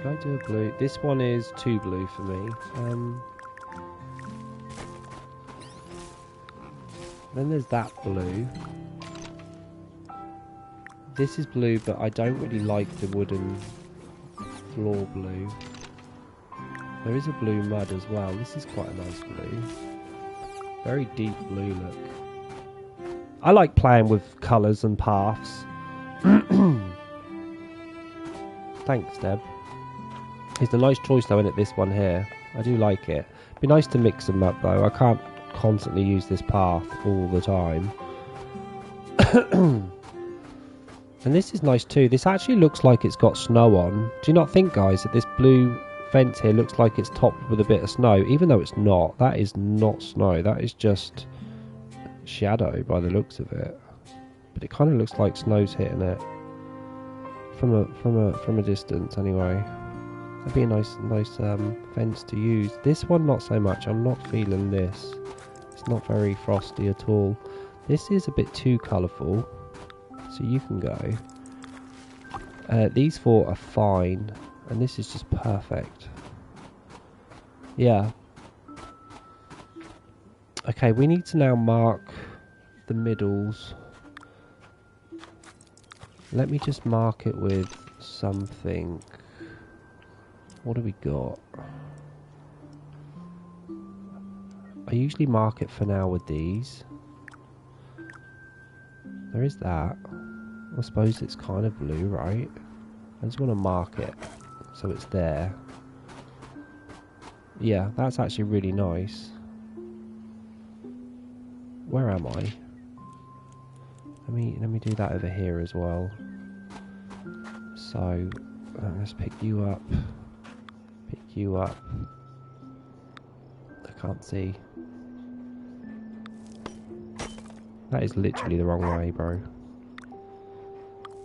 A: Should I do a blue? This one is too blue for me. Then there's that blue. This is blue, but I don't really like the wooden floor blue. There is a blue mud as well. This is quite a nice blue. Very deep blue look. I like playing with colours and paths. Thanks, Deb. It's a nice choice though, isn't it, this one here? I do like it. Be nice to mix them up though. I can't constantly use this path all the time. And this is nice too. This actually looks like it's got snow on. Do you not think, guys, that this blue fence here looks like it's topped with a bit of snow? Even though it's not. That is not snow. That is just shadow by the looks of it. But it kind of looks like snow's hitting it from a distance anyway. That'd be a nice fence to use. This one not so much. I'm not feeling this. It's not very frosty at all. This is a bit too colourful, so you can go. These four are fine, and this is just perfect. Yeah. Okay, we need to now mark the middles. Let me just mark it with something. What do we got? I usually mark it for now with these. There is that. I suppose it's kind of blue, right? I just want to mark it so it's there. Yeah, that's actually really nice. Where am I? Let me do that over here as well. So let's pick you up. Pick you up. I can't see. That is literally the wrong way, bro.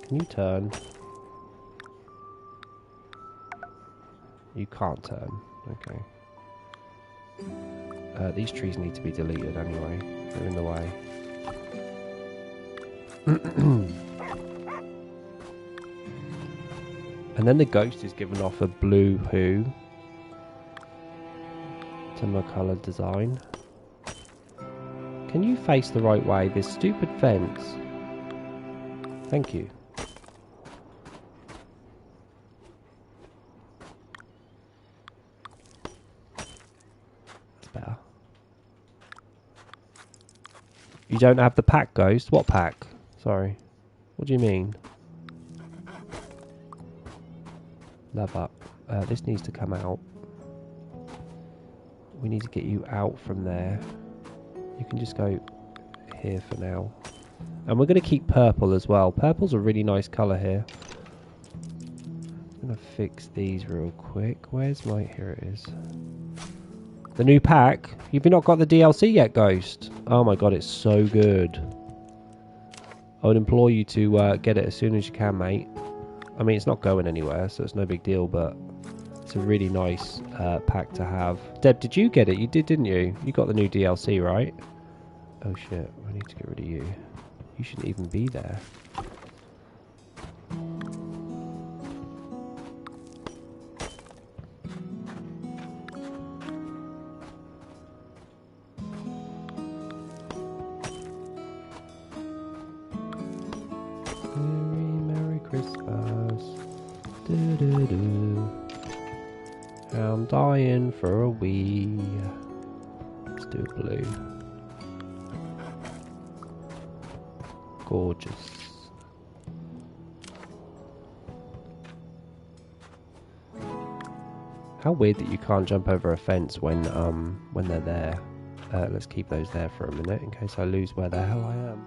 A: Can you turn? You can't turn. Okay. These trees need to be deleted anyway. They're in the way. And then the ghost is given off a blue hue to my colour design. Can you face the right way? This stupid fence. Thank you. That's better. You don't have the pack, ghost? What pack? Sorry. What do you mean? Love up. This needs to come out. We need to get you out from there. You can just go here for now. And we're going to keep purple as well. Purple's a really nice colour here. I'm going to fix these real quick. Where's my... Here it is. The new pack. You've not got the DLC yet, Ghost. Oh my god, it's so good. I would implore you to get it as soon as you can, mate. I mean, it's not going anywhere, so it's no big deal, but it's a really nice pack to have. Deb, did you get it? You did, didn't you? You got the new DLC, right? Oh shit, I need to get rid of you. You shouldn't even be there. Merry Christmas. Do-do-do. I'm dying for a wee. Let's do blue. Gorgeous. How weird that you can't jump over a fence when they're there. Let's keep those there for a minute in case I lose where the hell I am.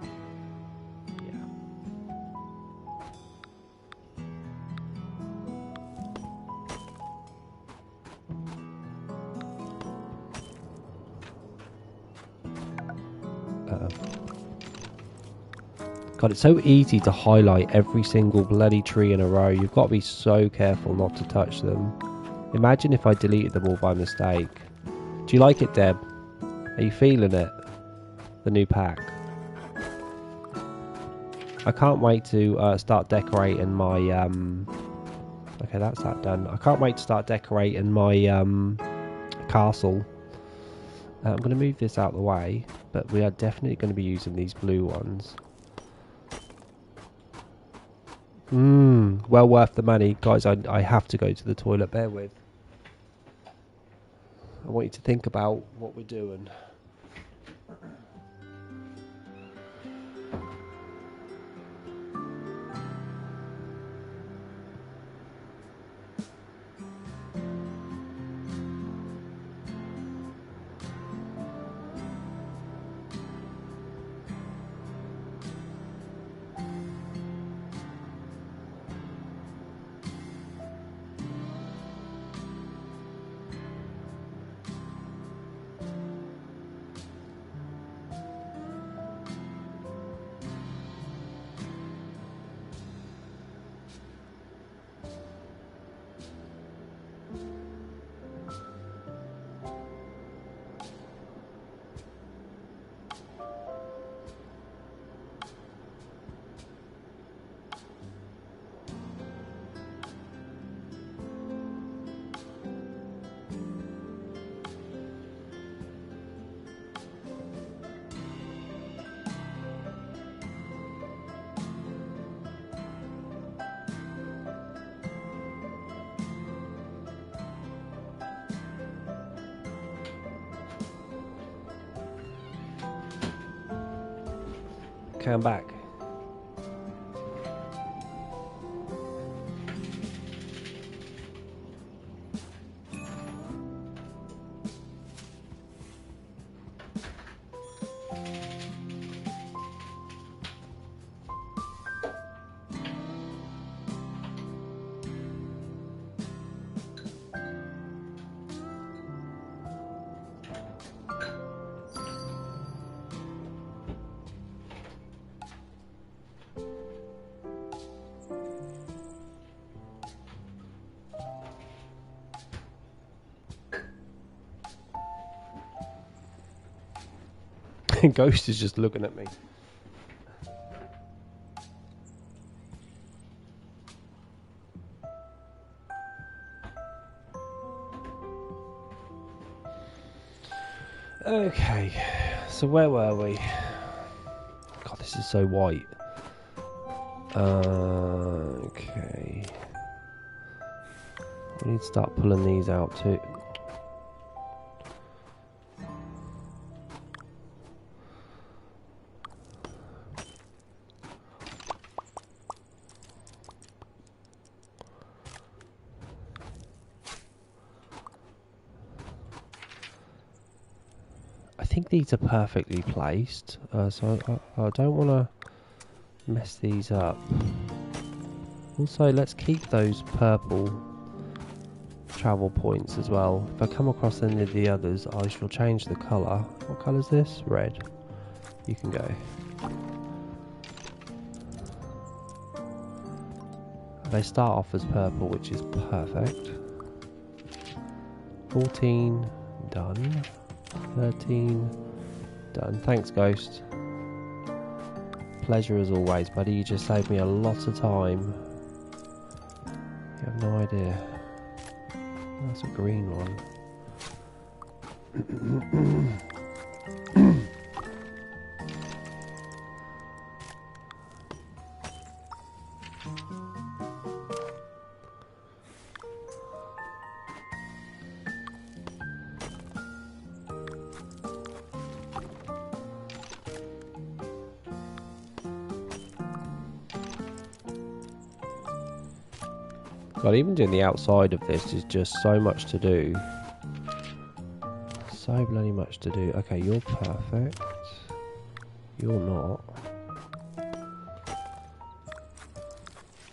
A: God, it's so easy to highlight every single bloody tree in a row. You've got to be so careful not to touch them. Imagine if I deleted them all by mistake. Do you like it, Deb? Are you feeling it? The new pack. I can't wait to start decorating my Okay, that's that done. I can't wait to start decorating my castle. I'm going to move this out of the way, but we are definitely going to be using these blue ones. Well worth the money. Guys, I have to go to the toilet, bear with. I want you to think about what we're doing. Okay, I'm back. Ghost is just looking at me. Okay, so where were we? God, this is so white. Okay. We need to start pulling these out too. I think these are perfectly placed, so I don't want to mess these up. Also, let's keep those purple travel points as well. If I come across any of the others, I shall change the colour. What colour is this? Red. You can go. They start off as purple, which is perfect. 14, done. 13, done. Thanks, Ghost. Pleasure as always, buddy. You just saved me a lot of time. You have no idea. That's a green one. God, even doing the outside of this is just so much to do. So bloody much to do. Okay, you're perfect. You're not.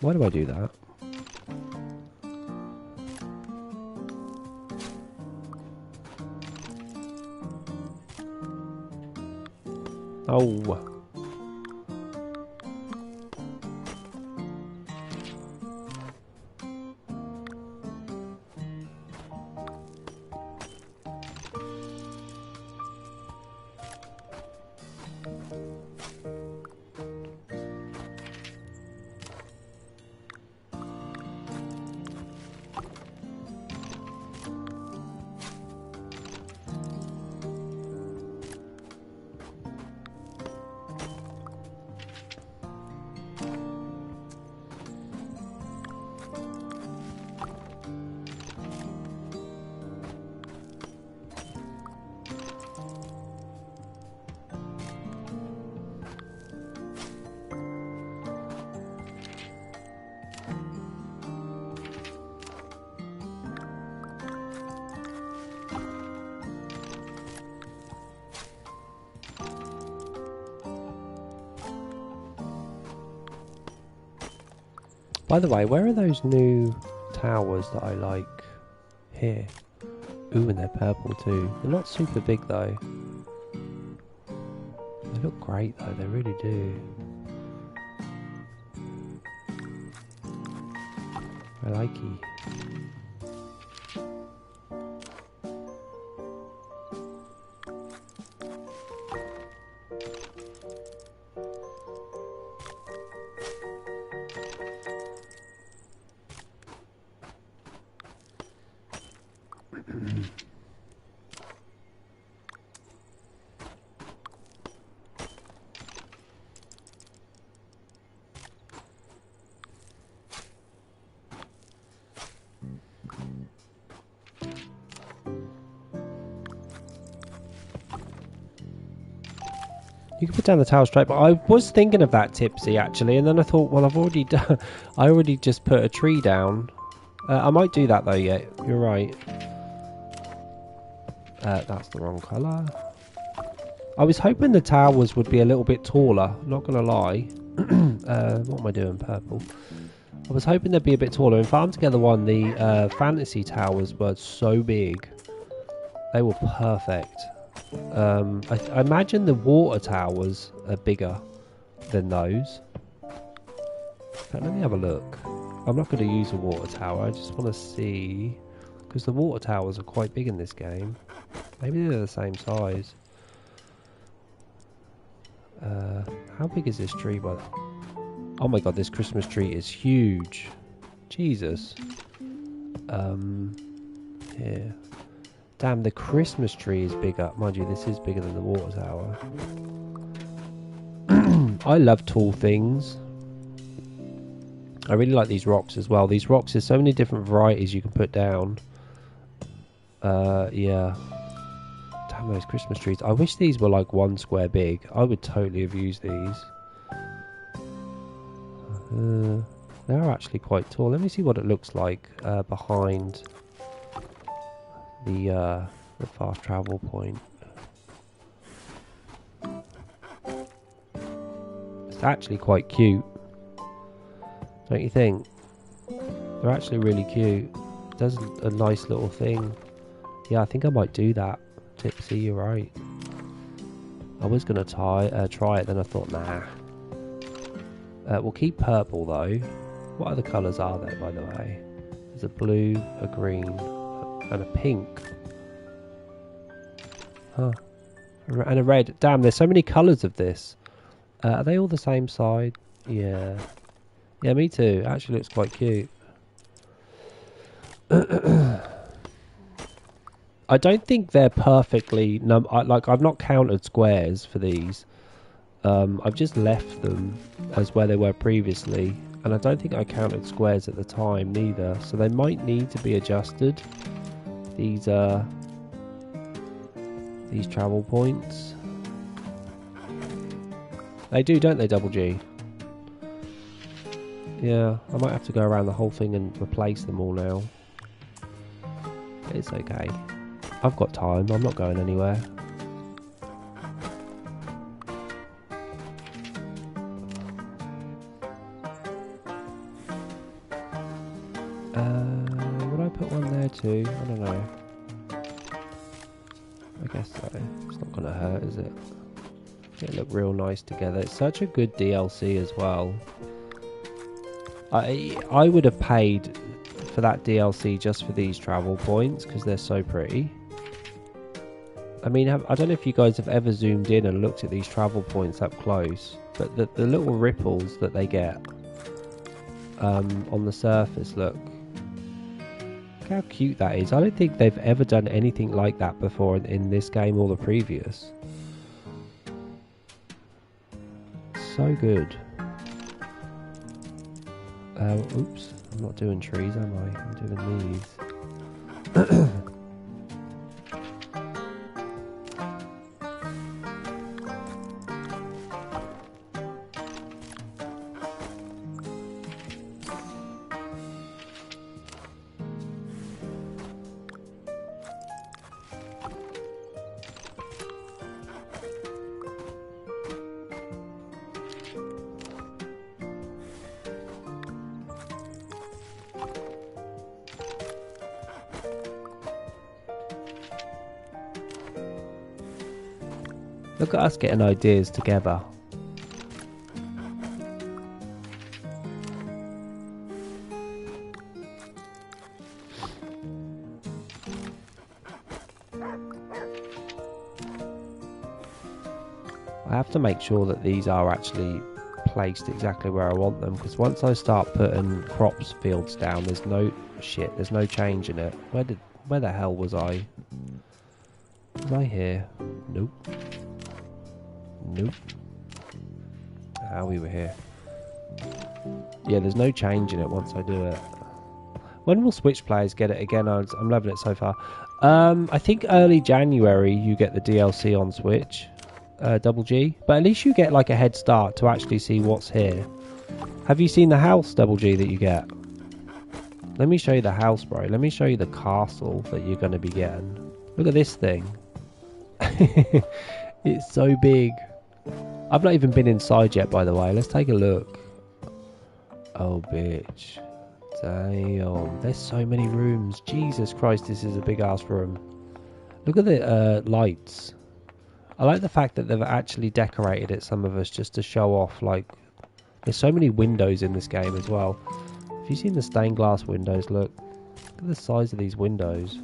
A: Why do I do that? Oh. By the way, where are those new towers that I like? Here. Ooh, and they're purple too. They're not super big though. They look great though, they really do. I like it. You can put down the tower straight, but I was thinking of that, Tipsy, actually, and then I thought, well, I've already done. I already just put a tree down. I might do that though. Yeah, you're right. That's the wrong colour. I was hoping the towers would be a little bit taller. Not gonna lie. What am I doing? Purple. I was hoping they'd be a bit taller. In Farm Together 1, the fantasy towers were so big. They were perfect. I imagine the water towers are bigger than those. But let me have a look. I'm not going to use a water tower. I just want to see, because the water towers are quite big in this game. Maybe they're the same size. How big is this tree? By the... Oh my god, this Christmas tree is huge. Jesus. Here. Damn, the Christmas tree is bigger. Mind you, this is bigger than the water tower. I love tall things. I really like these rocks as well. These rocks, there's so many different varieties you can put down. Yeah. Damn, those Christmas trees. I wish these were like 1 square big. I would totally have used these. They are actually quite tall. Let me see what it looks like behind the fast travel point. It's actually quite cute, don't you think? They're actually really cute. It does a nice little thing. Yeah, I think I might do that. Tipsy, you're right. I was gonna try it, then I thought, nah. We'll keep purple though. What other colours are there, by the way? There's a blue, a green, and a pink. Huh. And a red. Damn, there's so many colours of this. Are they all the same side? Yeah. Yeah, me too. Actually looks quite cute. I don't think they're perfectly... like, I've not counted squares for these. I've just left them as where they were previously. And I don't think I counted squares at the time neither. So they might need to be adjusted. These travel points. They do, don't they, Double G? Yeah, I might have to go around the whole thing and replace them all now. It's okay. I've got time, I'm not going anywhere. Would I put one there too? I don't know. I guess so. It's not gonna hurt, is it? It look real nice together. It's such a good DLC as well. I would have paid for that DLC just for these travel points because they're so pretty. I mean, I don't know if you guys have ever zoomed in and looked at these travel points up close, but the little ripples that they get on the surface, look how cute that is. I don't think they've ever done anything like that before in this game or the previous. So good. Oops, I'm not doing trees, am I? I'm doing these. Look at us getting ideas together. I have to make sure that these are actually placed exactly where I want them, because once I start putting crops fields down, there's no change in it. Where the hell was I? Was I here? Nope. Nope. Ah, we were here. Yeah, there's no change in it once I do it. When will Switch players get it again? I'm loving it so far. I think early January you get the DLC on Switch. Double G. But at least you get like a head start to actually see what's here. Have you seen the house, Double G, that you get? Let me show you the house, bro. Let me show you the castle that you're going to be getting. Look at this thing. It's so big. I've not even been inside yet, by the way. Let's take a look. Oh, bitch. Damn. There's so many rooms. Jesus Christ, this is a big ass room. Look at the lights. I like the fact that they've actually decorated it, some of us, just to show off. Like, there's so many windows in this game as well. Have you seen the stained glass windows? Look at the size of these windows.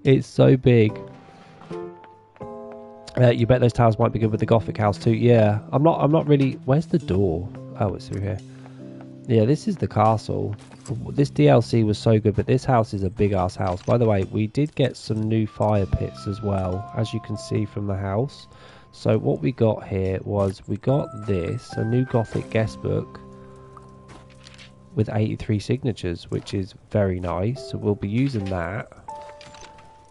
A: It's so big. You bet those towers might be good with the Gothic house too. Yeah, I'm not really. Where's the door? Oh, it's through here. Yeah, this is the castle. This DLC was so good, but this house is a big ass house. By the way, we did get some new fire pits as well, as you can see from the house. So what we got here was, we got this, a new Gothic guest book with 83 signatures, which is very nice. So we'll be using that.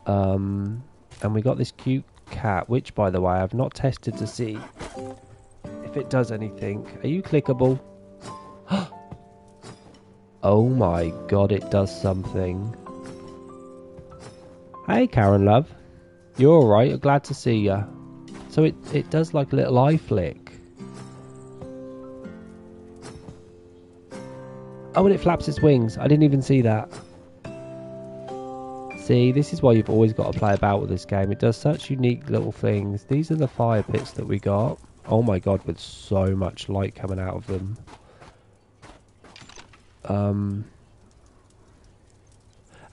A: And we got this cute cat, which, by the way, I've not tested to see if it does anything. Are you clickable? Oh my god, it does something. Hey Karen love, you're alright, I'm glad to see ya. So it does like a little eye flick. Oh, and it flaps its wings. I didn't even see that. See, this is why you've always got to play about with this game. It does such unique little things. These are the fire pits that we got. Oh my god, with so much light coming out of them. And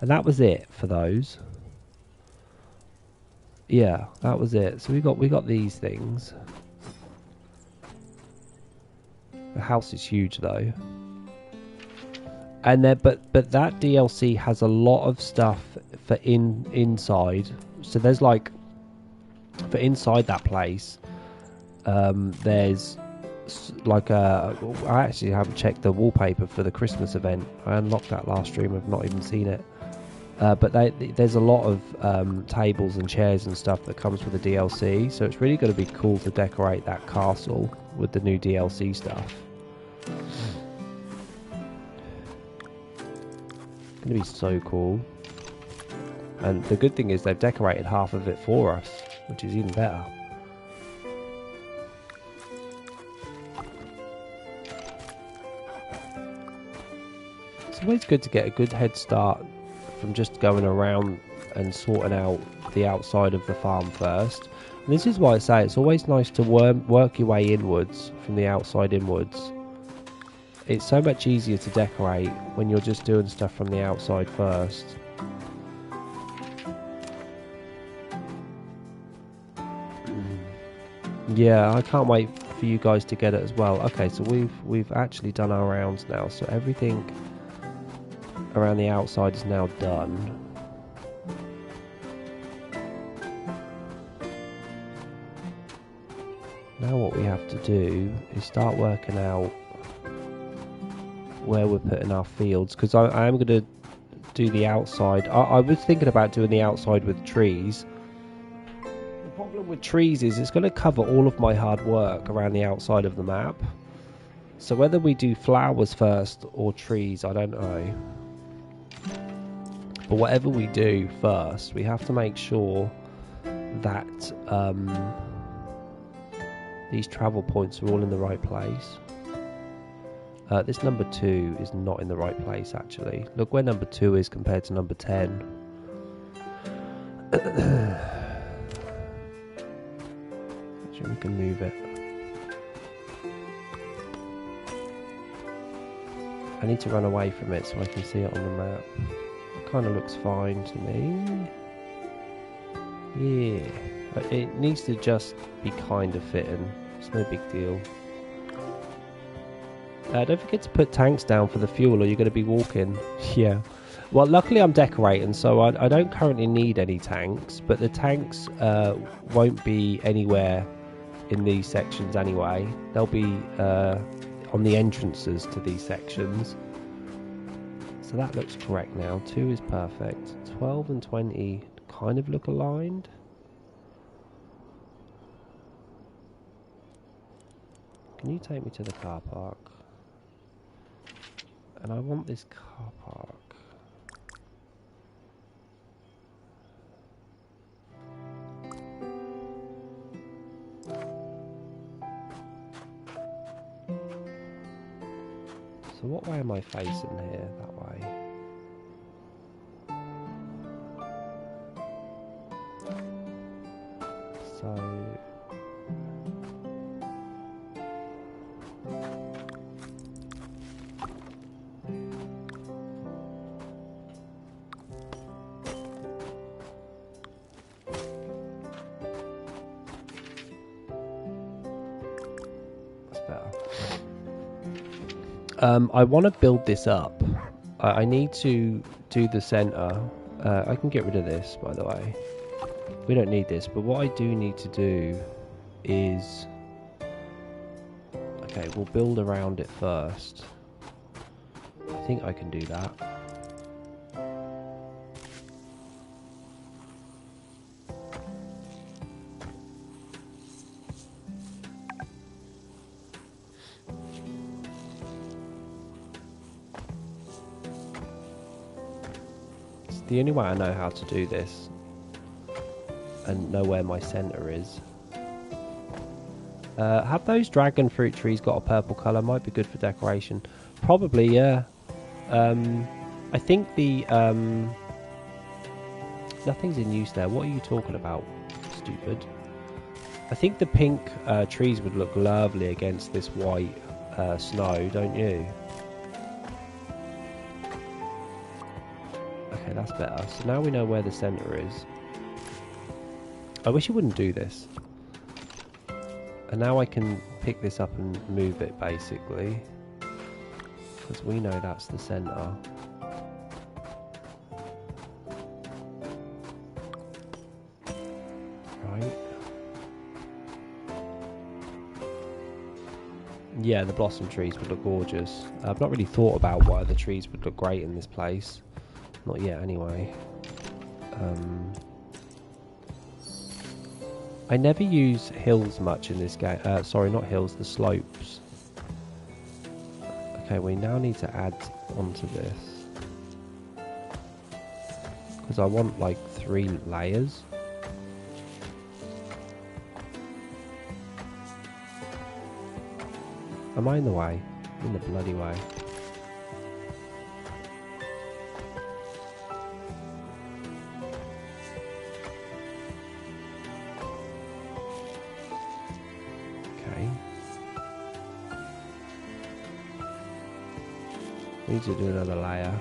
A: that was it for those. Yeah, that was it. So we got these things. The house is huge though. And then but that DLC has a lot of stuff for inside. So there's like, for inside that place, there's like I actually haven't checked the wallpaper for the Christmas event. I unlocked that last stream. I've not even seen it. But there's a lot of tables and chairs and stuff that comes with the DLC. So it's really going to be cool to decorate that castle with the new DLC stuff. It's going to be so cool. And the good thing is they've decorated half of it for us, which is even better. It's always good to get a good head start from just going around and sorting out the outside of the farm first. And this is why I say it's always nice to work your way inwards, from the outside inwards. It's so much easier to decorate when you're just doing stuff from the outside first. Yeah, I can't wait for you guys to get it as well. Okay, so we've actually done our rounds now, so everything around the outside is now done. Now what we have to do is start working out where we're putting our fields, because I am going to do the outside. I was thinking about doing the outside with trees. The problem with trees is it's going to cover all of my hard work around the outside of the map. So whether we do flowers first or trees, I don't know. But whatever we do first, we have to make sure that these travel points are all in the right place. This number 2 is not in the right place, actually. Look where number 2 is compared to number 10. Actually, we can move it. I need to run away from it so I can see it on the map. It kind of looks fine to me. Yeah. It needs to just be kind of fitting. It's no big deal. Don't forget to put tanks down for the fuel or you're going to be walking. Yeah. Well, luckily I'm decorating, so I don't currently need any tanks, but the tanks won't be anywhere in these sections anyway. They'll be on the entrances to these sections. So that looks correct now. 2 is perfect. 12 and 20 kind of look aligned. Can you take me to the car park? And I want this car park. So what way am I facing here? That way. So... that's better. I want to build this up. I need to do the center. I can get rid of this, by the way. We don't need this, but what I do need to do is... Okay, we'll build around it first. I think I can do that. It's the only way I know how to do this and know where my center is. Have those dragon fruit trees got a purple colour? Might be good for decoration. Probably, yeah. I think the... nothing's in use there. What are you talking about, stupid? I think the pink trees would look lovely against this white snow, don't you? Okay, that's better. So now we know where the centre is. I wish you wouldn't do this. And now I can pick this up and move it, basically. Because we know that's the centre. Right. Yeah, the blossom trees would look gorgeous. I've not really thought about why the trees would look great in this place. Not yet, anyway. I never use hills much in this game. Sorry, not hills, the slopes. Okay, we now need to add onto this. Because I want like 3 layers. Am I in the way? I'm in the bloody way. We need to do another layer.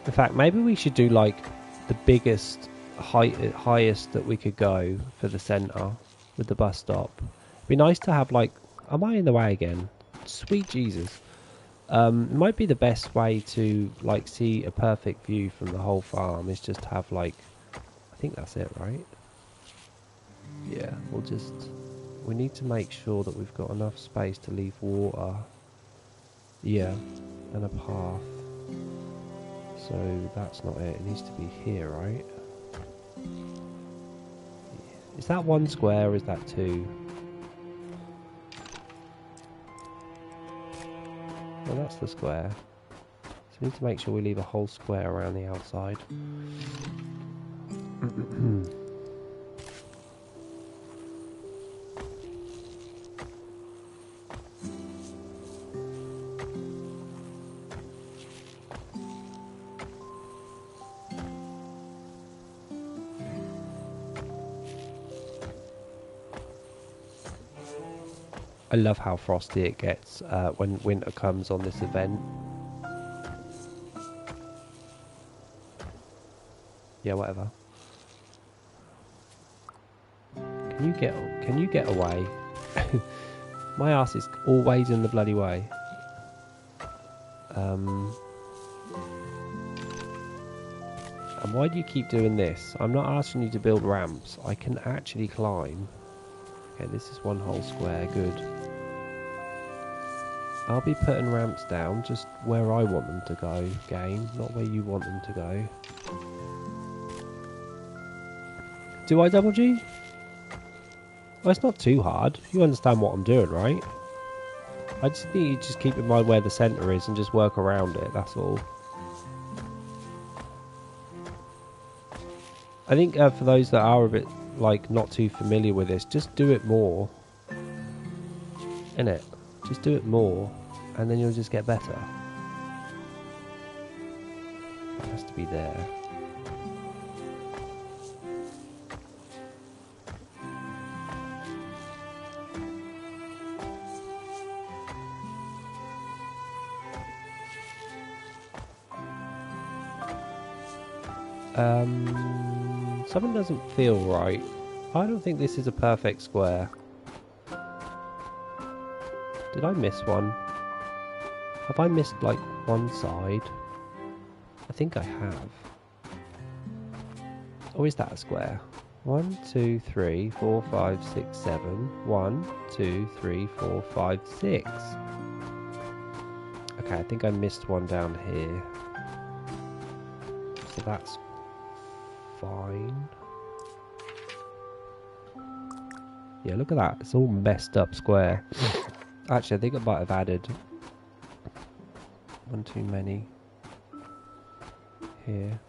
A: In fact, maybe we should do like the biggest, highest that we could go for the centre with the bus stop. It'd be nice to have like... Am I in the way again? Sweet Jesus. It might be the best way to like see a perfect view from the whole farm is just to have like... I think that's it, right? Yeah, we'll just... We need to make sure that we've got enough space to leave water. Yeah, and a path. So that's not it. It needs to be here, right? Is that 1 square or is that 2? Well, that's the square. So we need to make sure we leave a whole square around the outside. I love how frosty it gets when winter comes on this event. Yeah, whatever. Can you get away? My ass is always in the bloody way. And why do you keep doing this? I'm not asking you to build ramps. I can actually climb. Okay, this is one whole square. Good. I'll be putting ramps down just where I want them to go, game, not where you want them to go. Do I double G? Well, it's not too hard. You understand what I'm doing, right? I just need you to just keep in mind where the centre is and just work around it, that's all. I think for those that are a bit, like, not too familiar with this, just do it more. Innit? Just do it more, and then you'll just get better. It has to be there. Something doesn't feel right. I don't think this is a perfect square. Did I miss one? Have I missed, like, one side? I think I have. Or is that a square? 1, 2, 3, 4, 5, 6, 7. 1, 2, 3, 4, 5, 6. Okay, I think I missed one down here. So that's fine. Yeah, look at that. It's all messed up square. Actually, I think I might have added one too many here.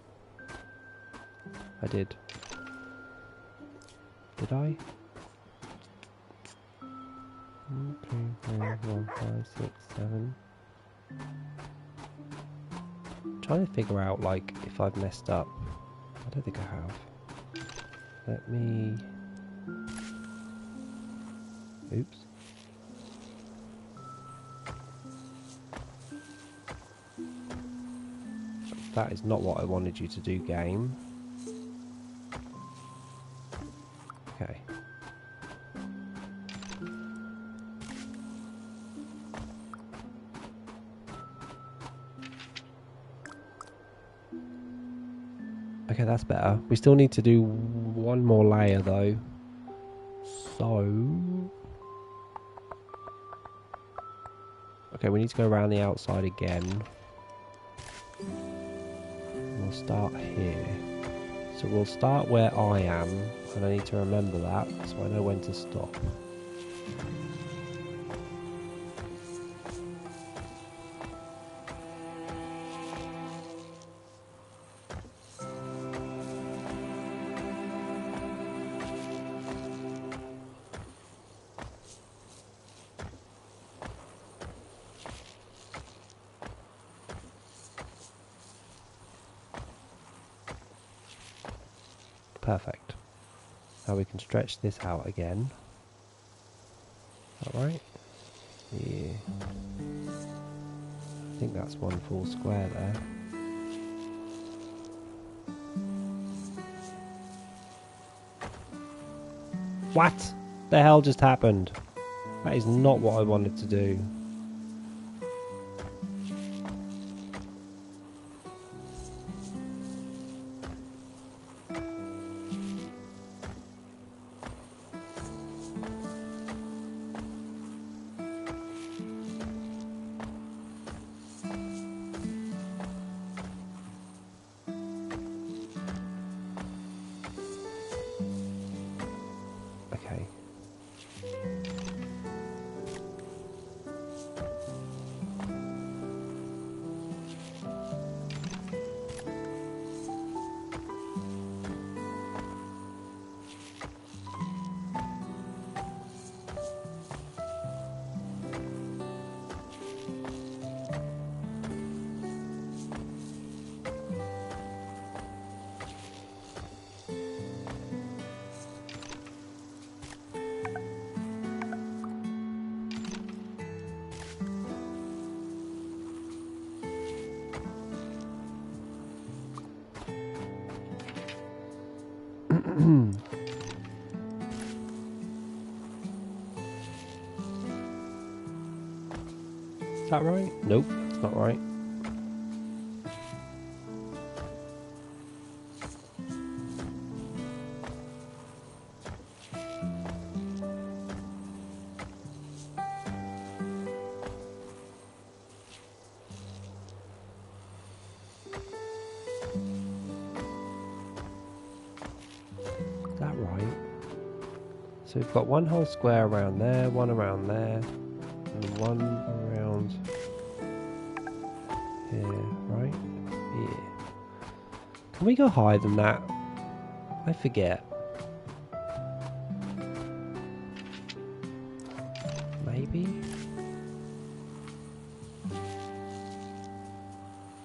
A: I did. Did I? 1, 2, 3, 4, 5, 6, 7. I'm trying to figure out, like, if I've messed up. I don't think I have. Let me... Oops. That is not what I wanted you to do, game. Okay. Okay, that's better. We still need to do one more layer though. So... Okay, we need to go around the outside again. We'll start here. So we'll start where I am, and I need to remember that, so I know when to stop. Perfect. Now we can stretch this out again. Is that right? Yeah. I think that's one full square there. What the hell just happened? That is not what I wanted to do. Is that right? Nope, that's not right. Is that right? So we've got one whole square around there, one around there, and one around here, right? Yeah. Can we go higher than that? I forget. Maybe?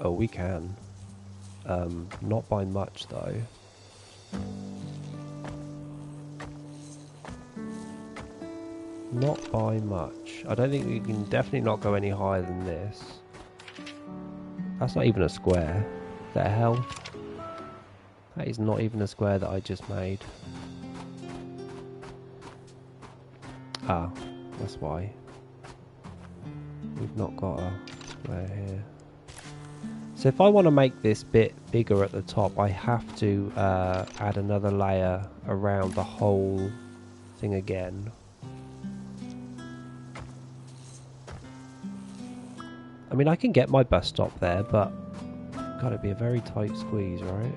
A: Oh, we can. Not by much though. Not by much. I don't think we can definitely not go any higher than this. That's not even a square. What the hell? That is not even a square that I just made. Ah, that's why. We've not got a square here. So if I want to make this bit bigger at the top, I have to add another layer around the whole thing again. I mean, I can get my bus stop there, but gotta be a very tight squeeze, right?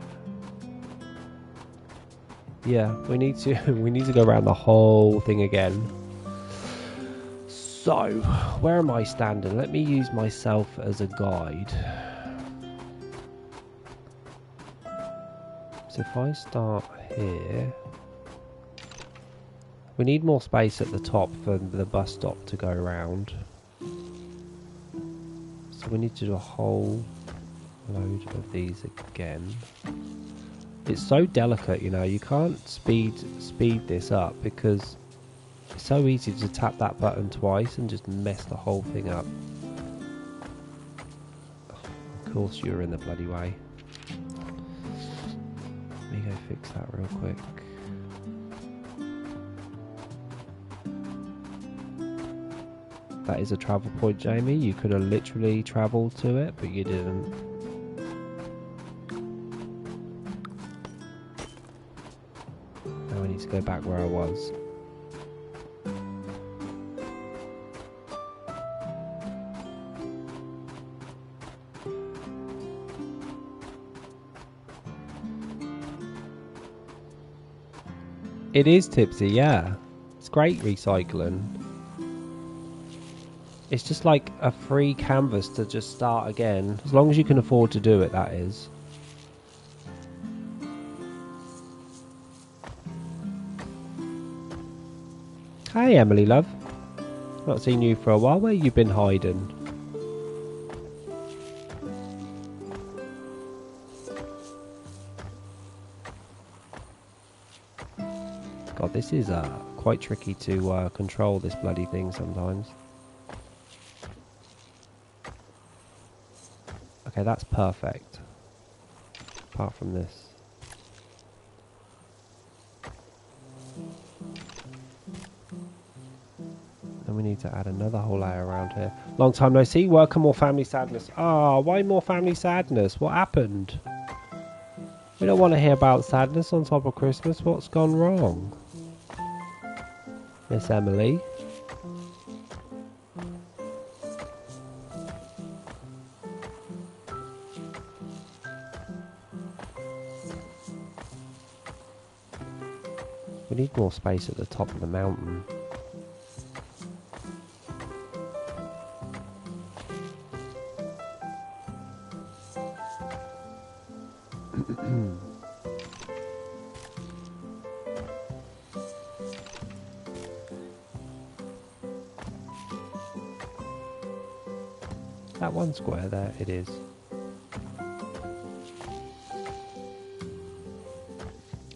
A: Yeah, we need to we need to go around the whole thing again. So, where am I standing? Let me use myself as a guide. So if I start here, we need more space at the top for the bus stop to go around. So we need to do a whole load of these again. It's so delicate, you know, you can't speed this up because it's so easy to tap that button twice and just mess the whole thing up. Of course you're in the bloody way. Let me go fix that real quick. That is a travel point, Jamie. You could have literally travelled to it, but you didn't. Now I need to go back where I was. It is tipsy, yeah. It's great recycling. It's just like a free canvas to just start again. As long as you can afford to do it, that is. Hey Emily, love. Not seen you for a while. Where you been hiding? God, this is quite tricky to control this bloody thing sometimes. Okay, that's perfect. Apart from this. Then we need to add another whole layer around here. Long time no see. Welcome, more family sadness. Ah, why more family sadness? What happened? We don't want to hear about sadness on top of Christmas. What's gone wrong? Miss Emily. We need more space at the top of the mountain. That one square there, it is.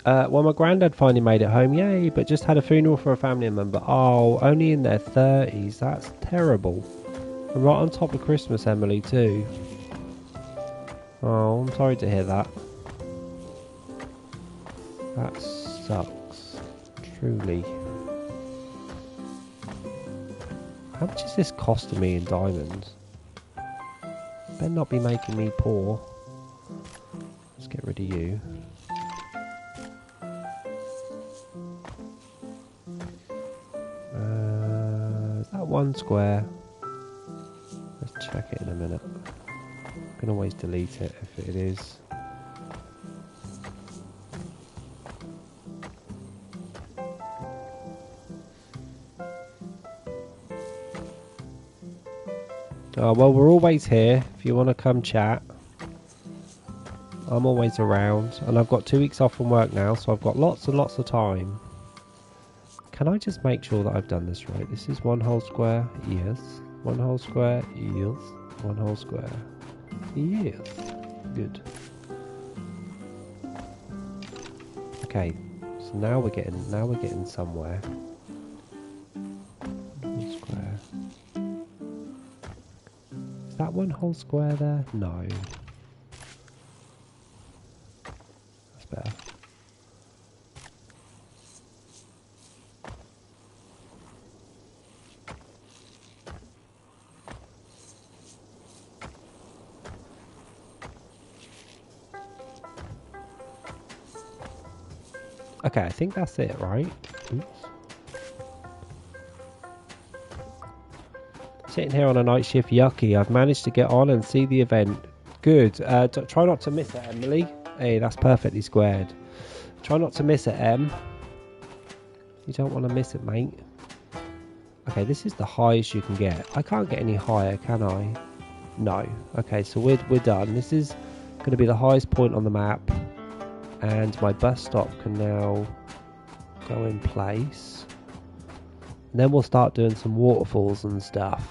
A: Well, my granddad finally made it home, yay, but just had a funeral for a family member. Oh, only in their 30s, that's terrible. And right on top of Christmas, Emily, too. Oh, I'm sorry to hear that. That's sucks. Truly. How much is this costing me in diamonds? Better not be making me poor. Let's get rid of you. Is that 1 square? Let's check it in a minute. I can always delete it if it is. Oh, well, we're always here if you want to come chat. I'm always around, and I've got 2 weeks off from work now, so I've got lots and lots of time. Can I just make sure that I've done this right? This is 1 whole square, yes. 1 whole square, yes. 1 whole square, yes. Good. Okay, so now we're getting somewhere. 1 square. Is that 1 whole square there? No. That's better. Okay, I think that's it, right? Oops. Sitting here on a night shift, yucky. I've managed to get on and see the event. Good. Try not to miss it, Emily. Hey, that's perfectly squared. Try not to miss it, Em. You don't want to miss it, mate. Okay, this is the highest you can get. I can't get any higher, can I? No. Okay, so we're done. This is going to be the highest point on the map. And my bus stop can now go in place. And then we'll start doing some waterfalls and stuff.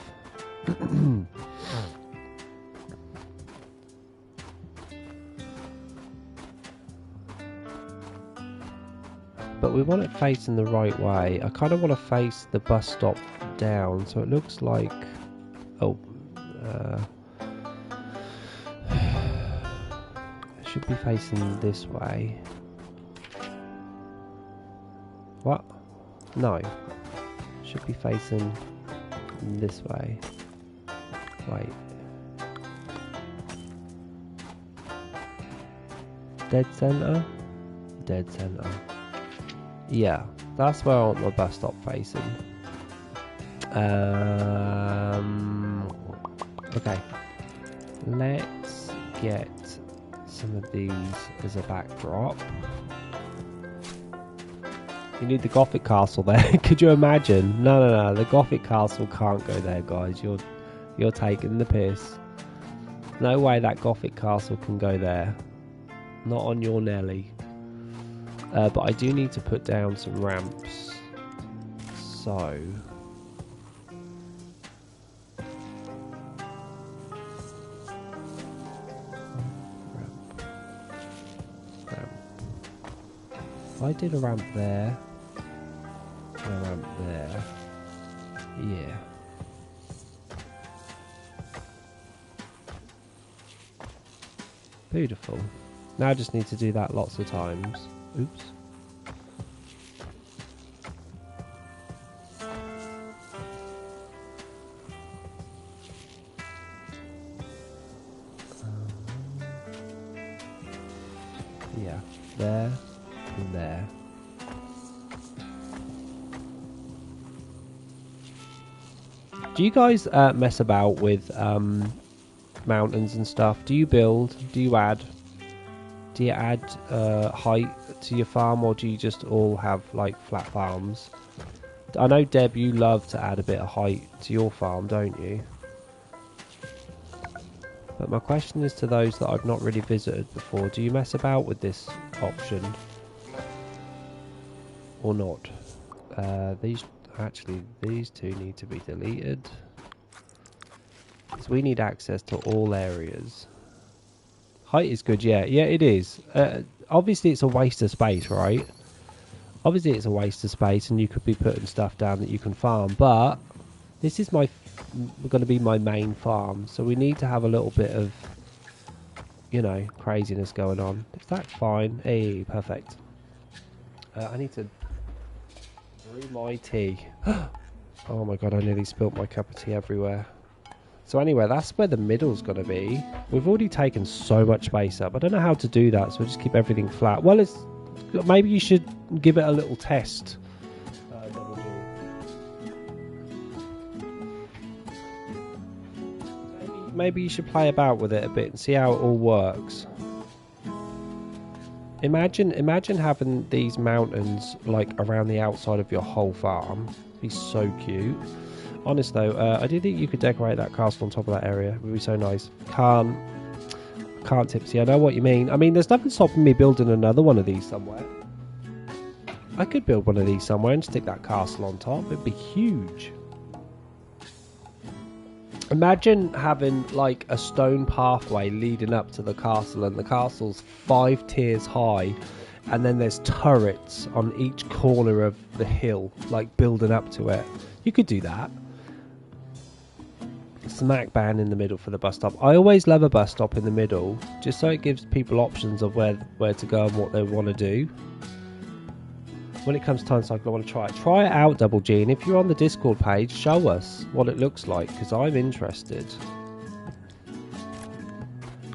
A: But we want it facing the right way. I kind of want to face the bus stop down, so it looks like... Oh, it should be facing this way. What? No. Should be facing this way. Wait. Dead center? Dead center. Yeah, that's where I want my bus stop facing. Okay. Let's get some of these as a backdrop. You need the Gothic castle there. Could you imagine? No. The Gothic castle can't go there, guys. You're taking the piss. No way that Gothic castle can go there. Not on your Nelly. But I do need to put down some ramps. So... If I did a ramp there, and a ramp there, yeah. Beautiful. Now I just need to do that lots of times. Oops. Yeah, there and there. Do you guys mess about with mountains and stuff? Do you build? Do you add? Do you add height to your farm, or do you just all have like flat farms? I know, Deb, you love to add a bit of height to your farm, don't you? But my question is to those that I've not really visited before, do you mess about with this option? Or not? These two need to be deleted. Because we need access to all areas. Height is good, yeah. Yeah, it is. Obviously, it's a waste of space, right? Obviously, it's a waste of space, and you could be putting stuff down that you can farm. But this is going to be my main farm, so we need to have a little bit of, you know, craziness going on. Is that fine? Hey, perfect. I need to brew my tea. Oh my god, I nearly spilt my cup of tea everywhere. So anyway, that's where the middle's going to be. We've already taken so much space up. I don't know how to do that, so we'll just keep everything flat. Well, it's maybe you should give it a little test. Maybe you should play about with it a bit and see how it all works. Imagine having these mountains like around the outside of your whole farm. It'd be so cute. Honest though, I do think you could decorate that castle on top of that area. It would be so nice. Can't Tipsy. I know what you mean. I mean, there's nothing stopping me building another one of these somewhere. I could build one of these somewhere and stick that castle on top. It'd be huge. Imagine having like a stone pathway leading up to the castle, and the castle's 5 tiers high, and then there's turrets on each corner of the hill, like building up to it. You could do that. Smack bang in the middle for the bus stop. I always love a bus stop in the middle, just so it gives people options of where to go and what they want to do. When it comes time cycle, I want to try it. Try it out, Double G, and if you're on the Discord page, show us what it looks like, because I'm interested.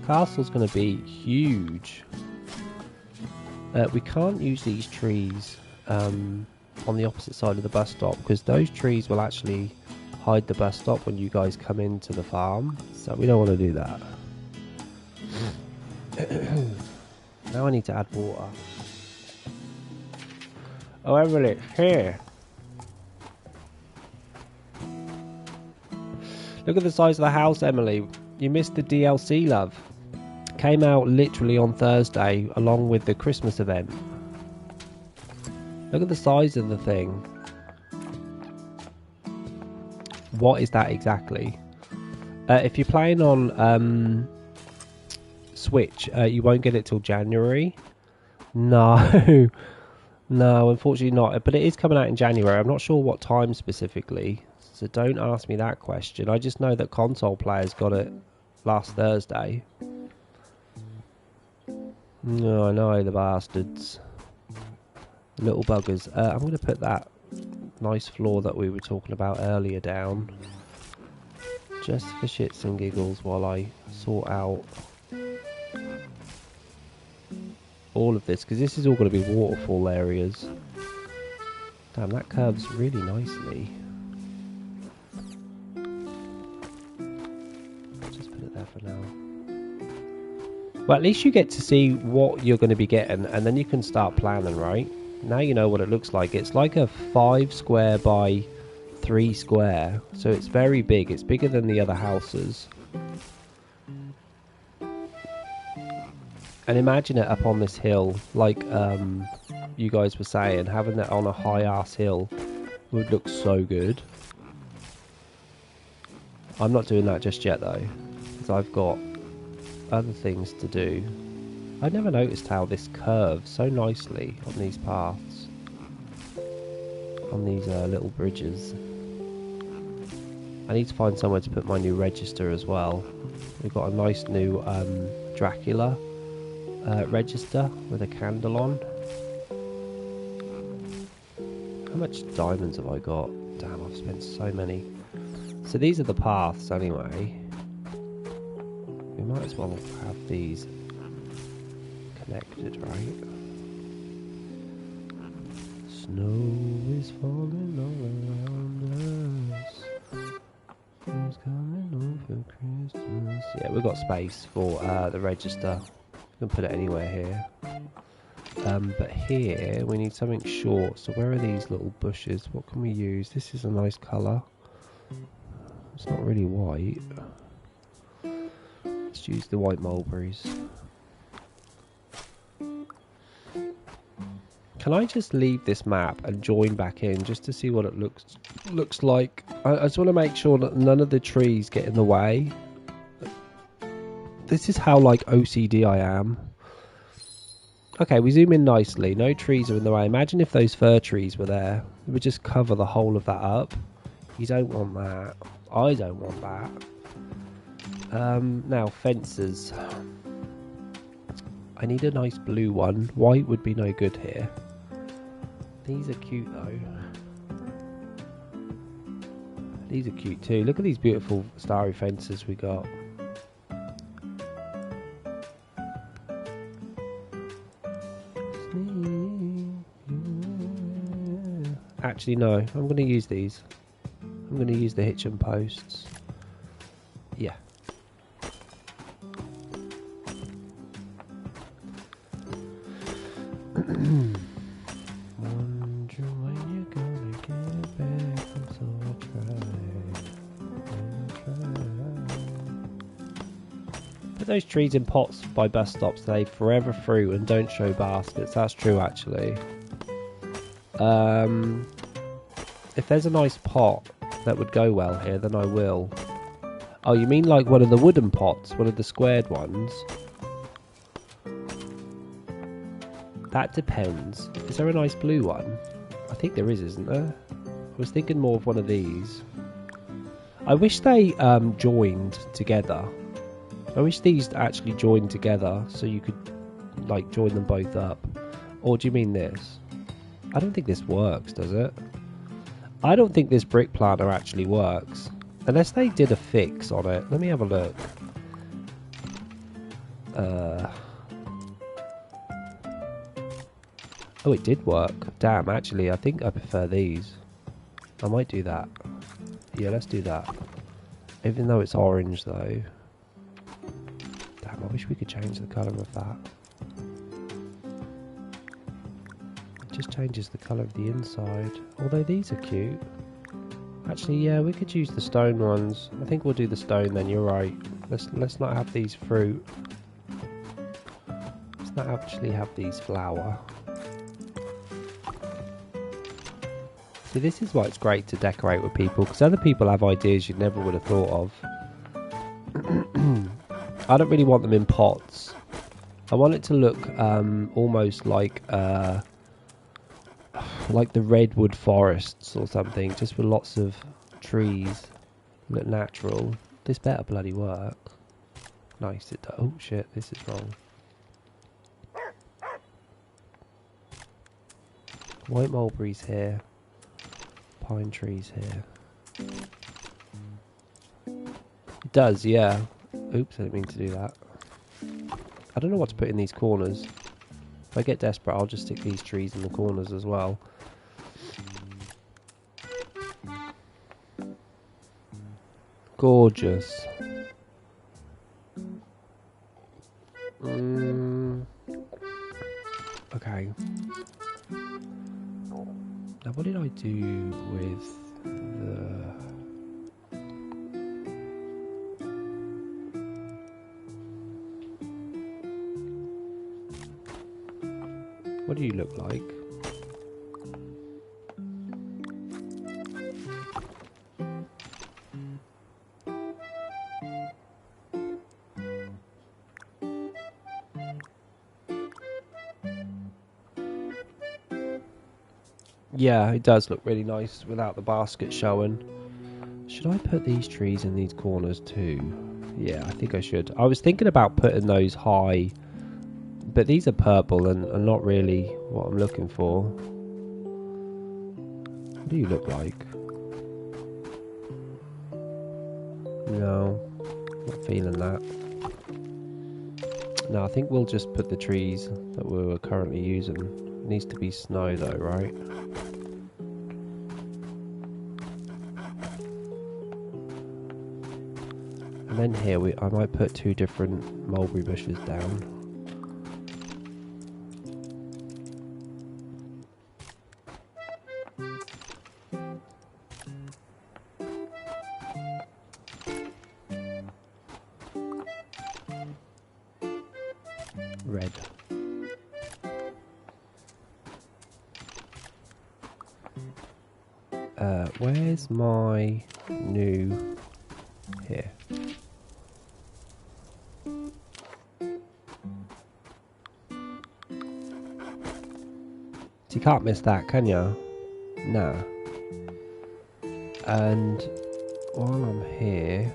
A: Castle's going to be huge. We can't use these trees on the opposite side of the bus stop, because those trees will actually hide the bus stop when you guys come into the farm, so we don't want to do that. Now I need to add water. Oh, Emily, it's here. Look at the size of the house, Emily. You missed the DLC, love. Came out literally on Thursday, along with the Christmas event. Look at the size of the thing. What is that exactly? If you're playing on Switch, you won't get it till January. No. No, unfortunately not. But it is coming out in January. I'm not sure what time specifically, so don't ask me that question. I just know that console players got it last Thursday. No, I know, the bastards. Little buggers. I'm going to put that nice floor that we were talking about earlier down. Just for shits and giggles while I sort out all of this, because this is all going to be waterfall areas. Damn, that curves really nicely. I'll just put it there for now. Well, at least you get to see what you're going to be getting, and then you can start planning, right? Now you know what it looks like. It's like a 5 square by 3 square, so it's very big. It's bigger than the other houses. And imagine it up on this hill, like you guys were saying, having it on a high-ass hill would look so good. I'm not doing that just yet, though, because I've got other things to do. I never noticed how this curves so nicely on these paths, on these little bridges. I need to find somewhere to put my new register as well. We've got a nice new Dracula register with a candle on. How much diamonds have I got? Damn, I've spent so many. So these are the paths anyway. We might as well have these connected, right? Snow is falling all around us. Who's coming home for Christmas? Yeah, we've got space for the register. We can put it anywhere here. But here we need something short. So where are these little bushes? What can we use? This is a nice colour. It's not really white. Let's use the white mulberries. Can I just leave this map and join back in just to see what it looks like? I just want to make sure that none of the trees get in the way. This is how like OCD I am. Okay, we zoom in nicely. No trees are in the way. Imagine if those fir trees were there. It would just cover the whole of that up. You don't want that. I don't want that. Now, fences. I need a nice blue one. White would be no good here. These are cute though. These are cute too. Look at these beautiful starry fences we got. Actually, no. I'm going to use these. I'm going to use the hitching posts. Yeah. Put those trees in pots by bus stops. They forever fruit and don't show baskets. That's true, actually. If there's a nice pot that would go well here, then I will. Oh, you mean like one of the wooden pots? One of the squared ones? That depends. Is there a nice blue one? I think there is, isn't there? I was thinking more of one of these. I wish they joined together. I wish these actually joined together so you could like join them both up. Or do you mean this? I don't think this works, does it? I don't think this brick planter actually works. Unless they did a fix on it. Let me have a look. Oh, it did work. Damn, actually, I think I prefer these. I might do that. Yeah, let's do that. Even though it's orange, though. Damn, I wish we could change the colour of that. It just changes the colour of the inside. Although these are cute. Actually, yeah, we could use the stone ones. I think we'll do the stone then, you're right. Let's not have these fruit. Let's not actually have these flower. See, this is why it's great to decorate with people, because other people have ideas you never would have thought of. I don't really want them in pots. I want it to look almost like the redwood forests or something, just with lots of trees. Look natural. This better bloody work. Nice, it does. Oh shit, this is wrong. White mulberries here. Pine trees here. It does, yeah. Oops, I didn't mean to do that. I don't know what to put in these corners. If I get desperate, I'll just stick these trees in the corners as well. Gorgeous. Okay. Now, what did I do with the... What do you look like? Yeah, it does look really nice without the basket showing. Should I put these trees in these corners too? Yeah, I think I should. I was thinking about putting those high, but these are purple and not really what I'm looking for. What do you look like? No, not feeling that. No, I think we'll just put the trees that we were currently using. It needs to be snow though, right? And then here I might put 2 different mulberry bushes down. Red. Where's my new... Here. You can't miss that, can you? Nah. And while I'm here,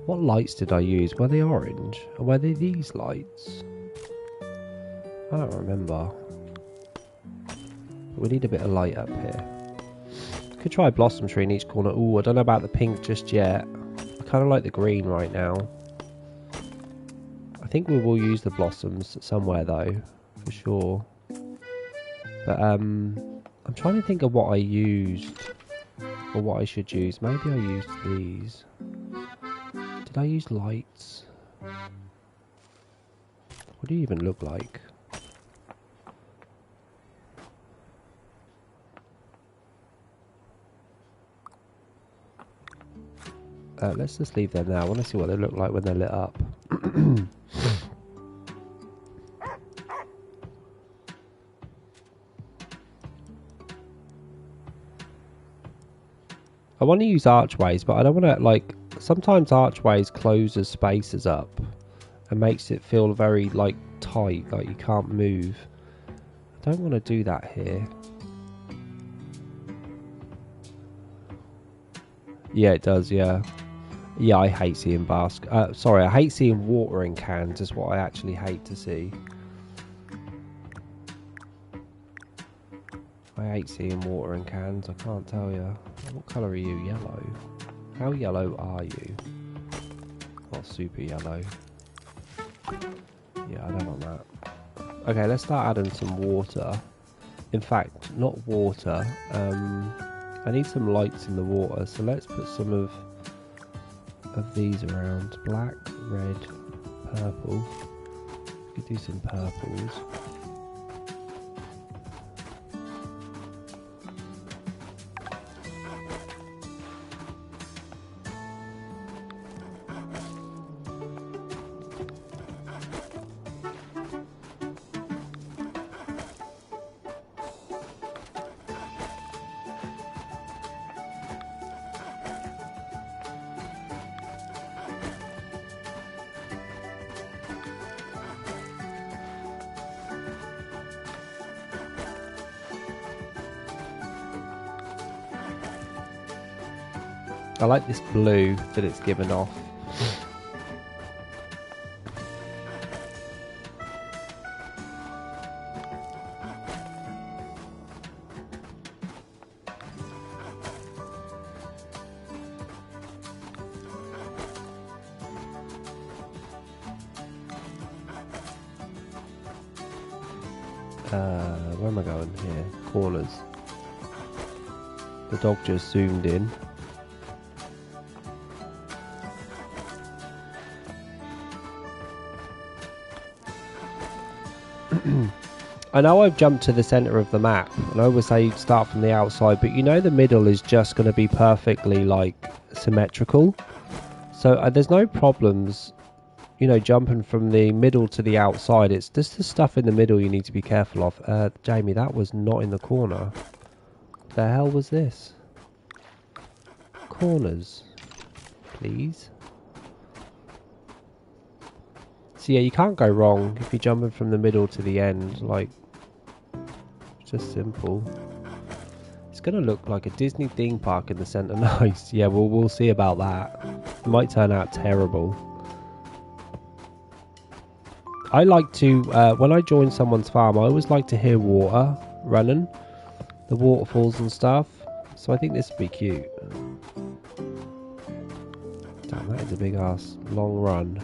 A: what lights did I use? Were they orange? Or were they these lights? I don't remember. We need a bit of light up here. Could try a blossom tree in each corner. Ooh, I don't know about the pink just yet. I kind of like the green right now. I think we will use the blossoms somewhere though, for sure. But I'm trying to think of what I used, or what I should use. Maybe I used these. Did I use lights? What do you even look like? Let's just leave them now. I want to see what they look like when they're lit up. I want to use archways, but I don't want to, like, sometimes archways closes spaces up and makes it feel very, like, tight, like you can't move. I don't want to do that here. Yeah, it does, yeah. Yeah, I hate seeing sorry, I hate seeing water in cans is what I actually hate to see. I hate seeing water in cans, I can't tell you. What colour are you? Yellow. How yellow are you? Not super yellow. Yeah, I don't want that. Okay, let's start adding some water. In fact, not water. I need some lights in the water, so let's put some of these around. Black, red, purple. We could do some purples. I like this blue that it's given off. Where am I going here? Corners. The dog just zoomed in. I know I've jumped to the centre of the map, and I always say you'd start from the outside, but you know the middle is just going to be perfectly, like, symmetrical. So there's no problems, you know, jumping from the middle to the outside. It's just the stuff in the middle you need to be careful of. Jamie, that was not in the corner. The hell was this? Corners, please. So yeah, you can't go wrong if you're jumping from the middle to the end, like, it's just simple. It's gonna look like a Disney theme park in the centre. Nice. Yeah, we'll see about that. It might turn out terrible. I like to, when I join someone's farm, I always like to hear water running, the waterfalls and stuff. So I think this would be cute. Damn, that is a big ass long run.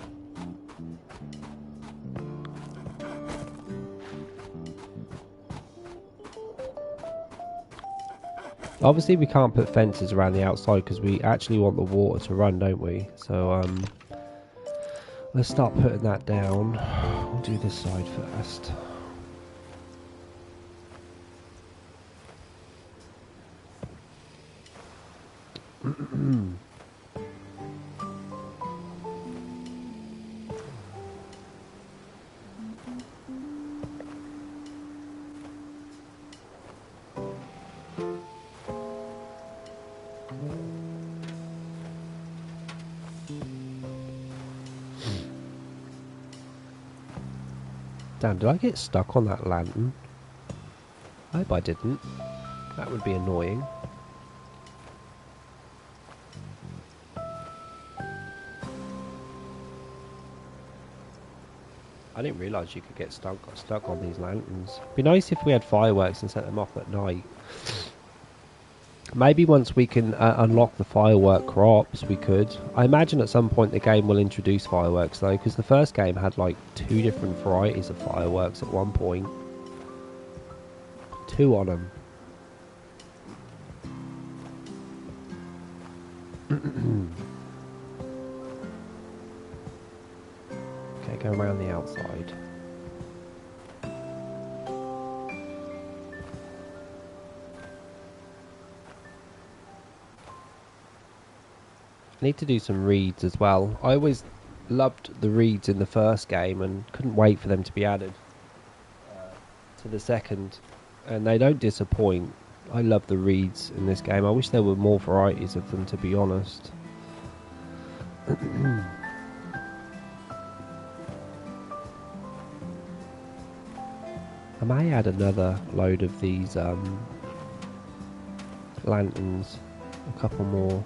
A: Obviously we can't put fences around the outside because we actually want the water to run, don't we? So let's start putting that down. We'll do this side first. Damn, did I get stuck on that lantern? I hope I didn't. That would be annoying. I didn't realise you could get stuck on these lanterns. Be nice if we had fireworks and set them off at night. Maybe once we can unlock the firework crops, we could. I imagine at some point the game will introduce fireworks though, because the first game had like 2 different varieties of fireworks at one point. 2 on them. Okay, go around the outside. Need to do some reeds as well. I always loved the reeds in the first game and couldn't wait for them to be added to the second, and they don't disappoint. I love the reeds in this game. I wish there were more varieties of them, to be honest. I may add another load of these lanterns, a couple more.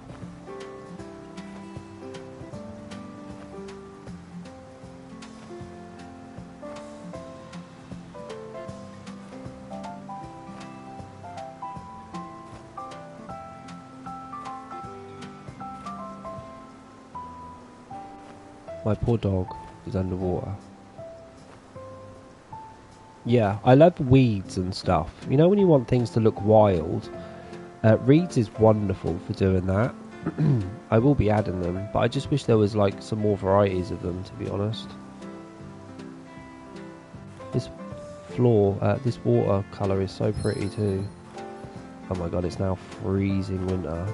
A: My poor dog is underwater. Yeah, I love weeds and stuff. You know when you want things to look wild? Reeds is wonderful for doing that. I will be adding them, but I just wish there was like some more varieties of them, to be honest. This this water colour is so pretty too. Oh my god, it's now freezing winter.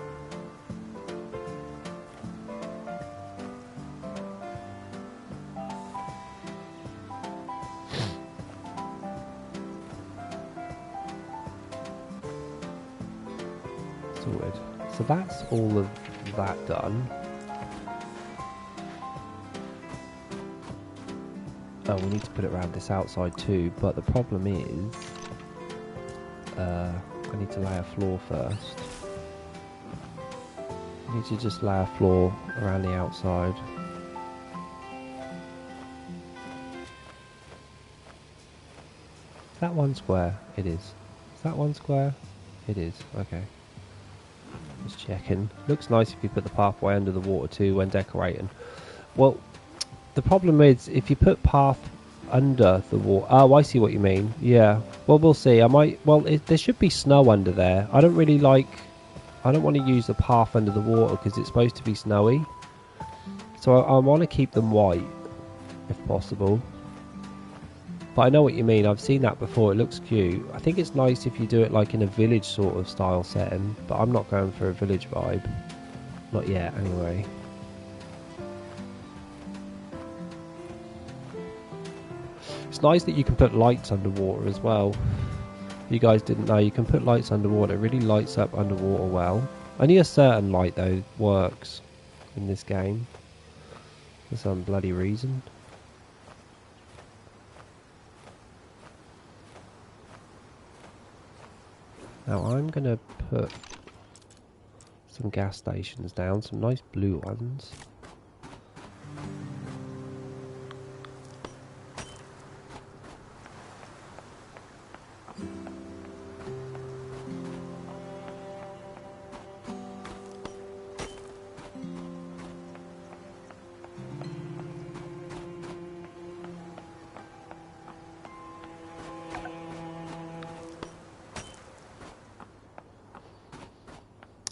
A: So that's all of that done. Oh, we need to put it around this outside too, but the problem is I need to lay a floor first. I need to just lay a floor around the outside. Is that one square? It is. Is that one square? It is. Okay. Just checking. Looks nice if you put the pathway under the water too when decorating. Well, the problem is if you put path under the water. Oh, I see what you mean. Yeah. Well, we'll see. I might. Well, there should be snow under there. I don't really like. I don't want to use the path under the water because it's supposed to be snowy. So I want to keep them white, if possible. But I know what you mean. I've seen that before. It looks cute. I think it's nice if you do it like in a village sort of style setting. But I'm not going for a village vibe. Not yet, anyway. It's nice that you can put lights underwater as well. If you guys didn't know, you can put lights underwater. It really lights up underwater well. Only a certain light, though, works in this game. For some bloody reason. Now I'm going to put some gas stations down, some nice blue ones.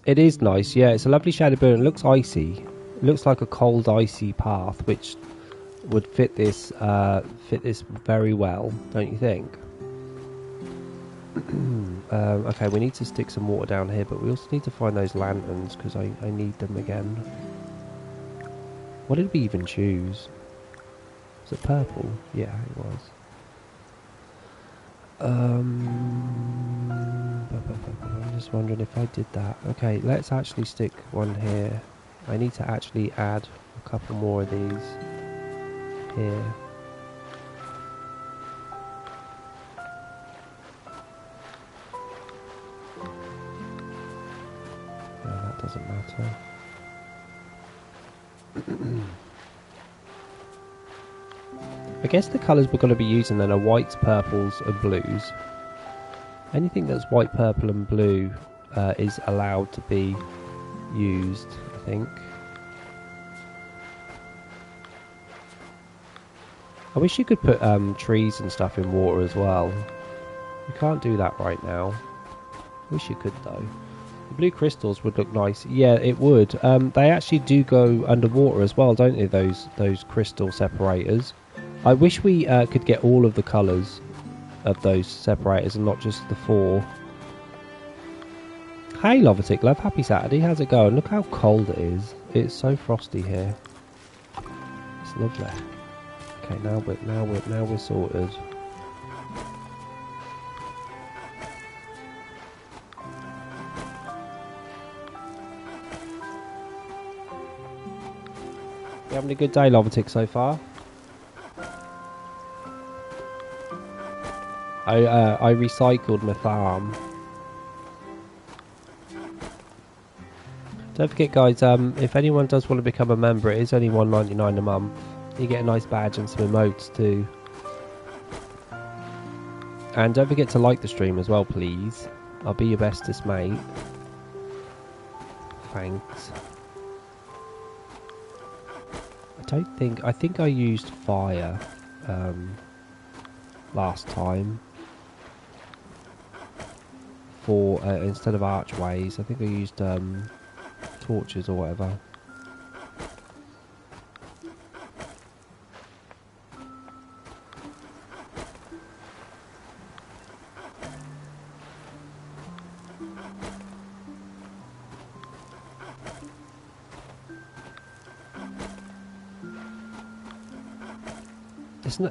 A: It is nice, yeah. It's a lovely shaded building. It looks icy. It looks like a cold, icy path, which would fit this very well, don't you think? Okay, we need to stick some water down here, but we also need to find those lanterns because I need them again. What did we even choose? Was it purple? Yeah, it was. I'm just wondering if I did that. Okay, let's actually stick one here. I need to actually add a couple more of these here. No, that doesn't matter. I guess the colours we're going to be using then are whites, purples and blues. Anything that's white, purple and blue is allowed to be used, I think. I wish you could put trees and stuff in water as well. You can't do that right now. Wish you could though. The blue crystals would look nice. Yeah, it would. They actually do go underwater as well, don't they? Those crystal separators. I wish we could get all of the colours of those separators and not just the 4. Hey Lovatic Love, happy Saturday. How's it going? Look how cold it is. It's so frosty here. It's lovely. Okay, now we're sorted. You having a good day, Lovatic, so far? I recycled my farm. Don't forget, guys. If anyone does want to become a member, it is only $1.99 a month. You get a nice badge and some emotes too. And don't forget to like the stream as well, please. I'll be your bestest mate. Thanks. I think I used fire last time for instead of archways. I think I used torches or whatever.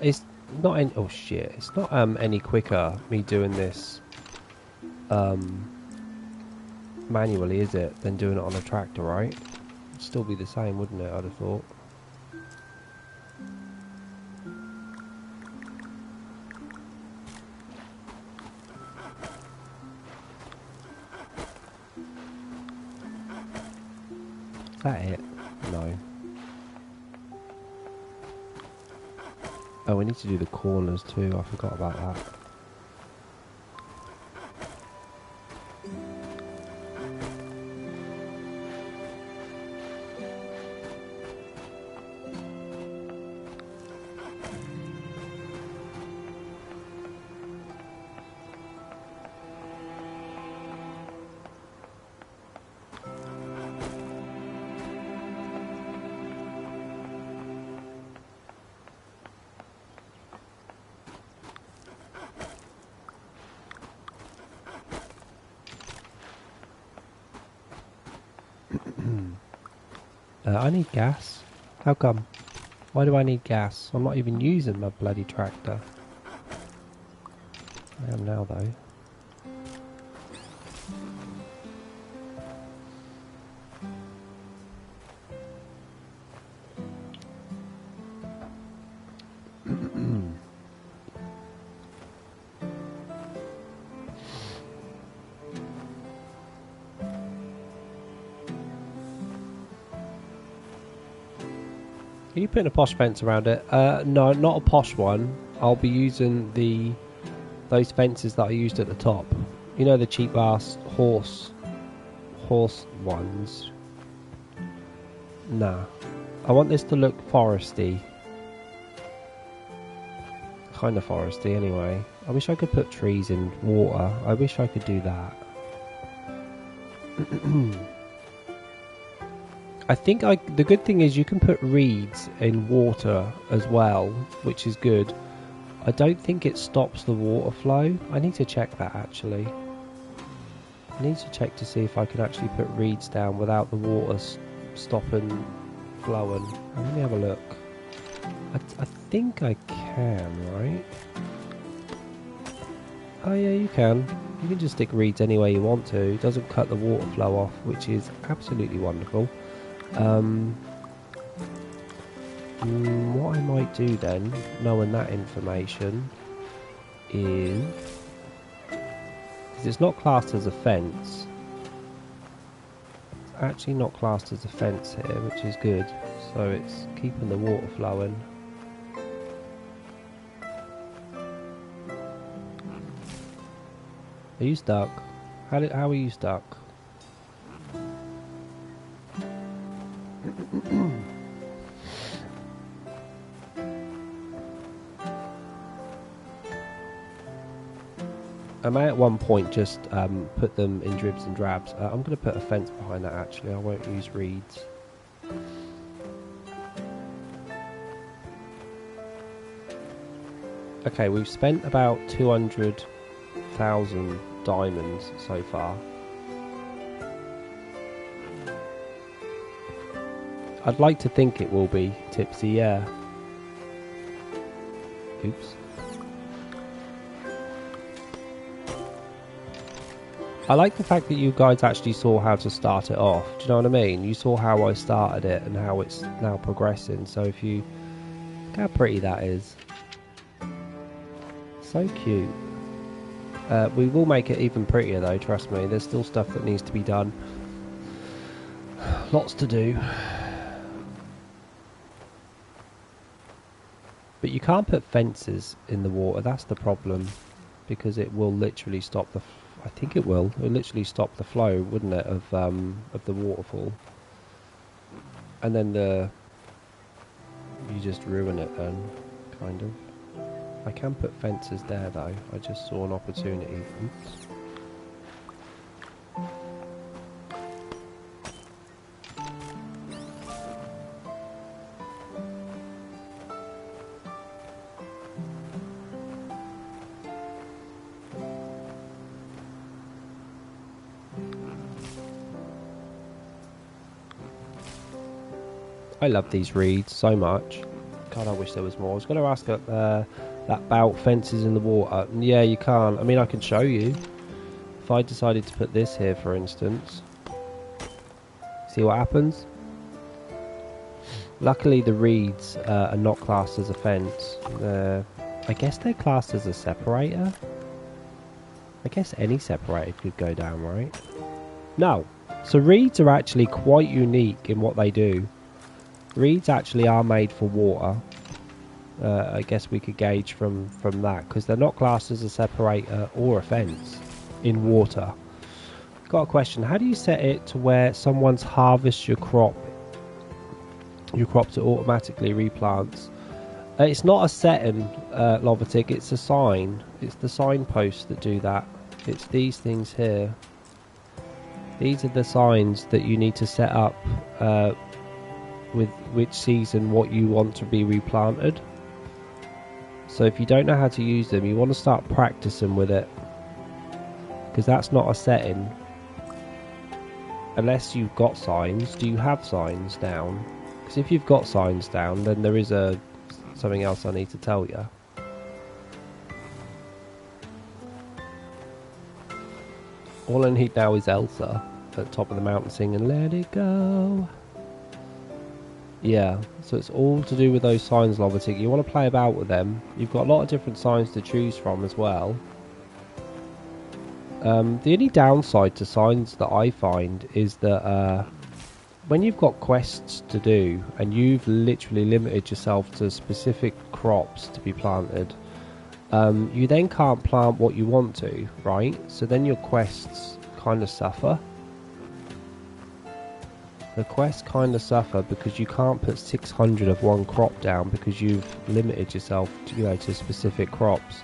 A: It's not any, oh shit, it's not any quicker me doing this manually, is it, than doing it on a tractor, right? It'd still be the same, wouldn't it, I'd have thought. Is that it? No. Oh, we need to do the corners too, I forgot about that. I need gas. How come? Why do I need gas? I'm not even using my bloody tractor. I am now though. Are you putting a posh fence around it? No, not a posh one. I'll be using those fences that I used at the top. You know, the cheap ass horse ones. Nah. I want this to look foresty. Kind of foresty anyway. I wish I could put trees in water. I wish I could do that. I think the good thing is you can put reeds in water as well, which is good. I don't think it stops the water flow. I need to check that actually. I need to check to see if I can actually put reeds down without the water stopping flowing. Let me have a look. I think I can, right? Oh yeah, you can. You can just stick reeds anywhere you want to. It doesn't cut the water flow off, which is absolutely wonderful. What I might do then, knowing that information, is because it's not classed as a fence. It's actually not classed as a fence here, which is good. So it's keeping the water flowing. Are you stuck? How are you stuck? I may at one point just put them in dribs and drabs. I'm going to put a fence behind that actually. I won't use reeds. Okay, we've spent about 200,000 diamonds so far. I'd like to think it will be, Tipsy, yeah. Oops. I like the fact that you guys actually saw how to start it off. Do you know what I mean? You saw how I started it and how it's now progressing. So if you... Look how pretty that is. So cute. We will make it even prettier though, trust me. There's still stuff that needs to be done. Lots to do. But you can't put fences in the water, that's the problem. Because it will literally stop the... I think it will. It will literally stop the flow, wouldn't it, of the waterfall. And then you just ruin it then, kind of. I can put fences there though. I just saw an opportunity. Oops. I love these reeds so much. God, I wish there was more. I was going to ask that about fences in the water. Yeah, you can't. I mean, I can show you. If I decided to put this here, for instance. See what happens? Luckily, the reeds are not classed as a fence. I guess they're classed as a separator. I guess any separator could go down, right? No. So reeds are actually quite unique in what they do. Reeds actually are made for water. I guess we could gauge from that, because they're not classed as a separator or a fence in water. Got a question. How do you set it to where someone's harvests your crop to automatically replants? It's not a setting, Lovatic, it's a sign. It's the signposts that do that. It's these things here. These are the signs that you need to set up with which season what you want to be replanted. So if you don't know how to use them, you want to start practicing with it, because that's not a setting unless you've got signs. Do you have signs down? Because if you've got signs down, then there is something else I need to tell you. All I need now is Elsa at the top of the mountain singing "Let It Go." Yeah, so it's all to do with those signs, Lovatic. You want to play about with them. You've got a lot of different signs to choose from as well. The only downside to signs that I find is that when you've got quests to do and you've literally limited yourself to specific crops to be planted, you then can't plant what you want to, right? So then your quests kind of suffer. The quests kind of suffer because you can't put 600 of one crop down because you've limited yourself to, to specific crops.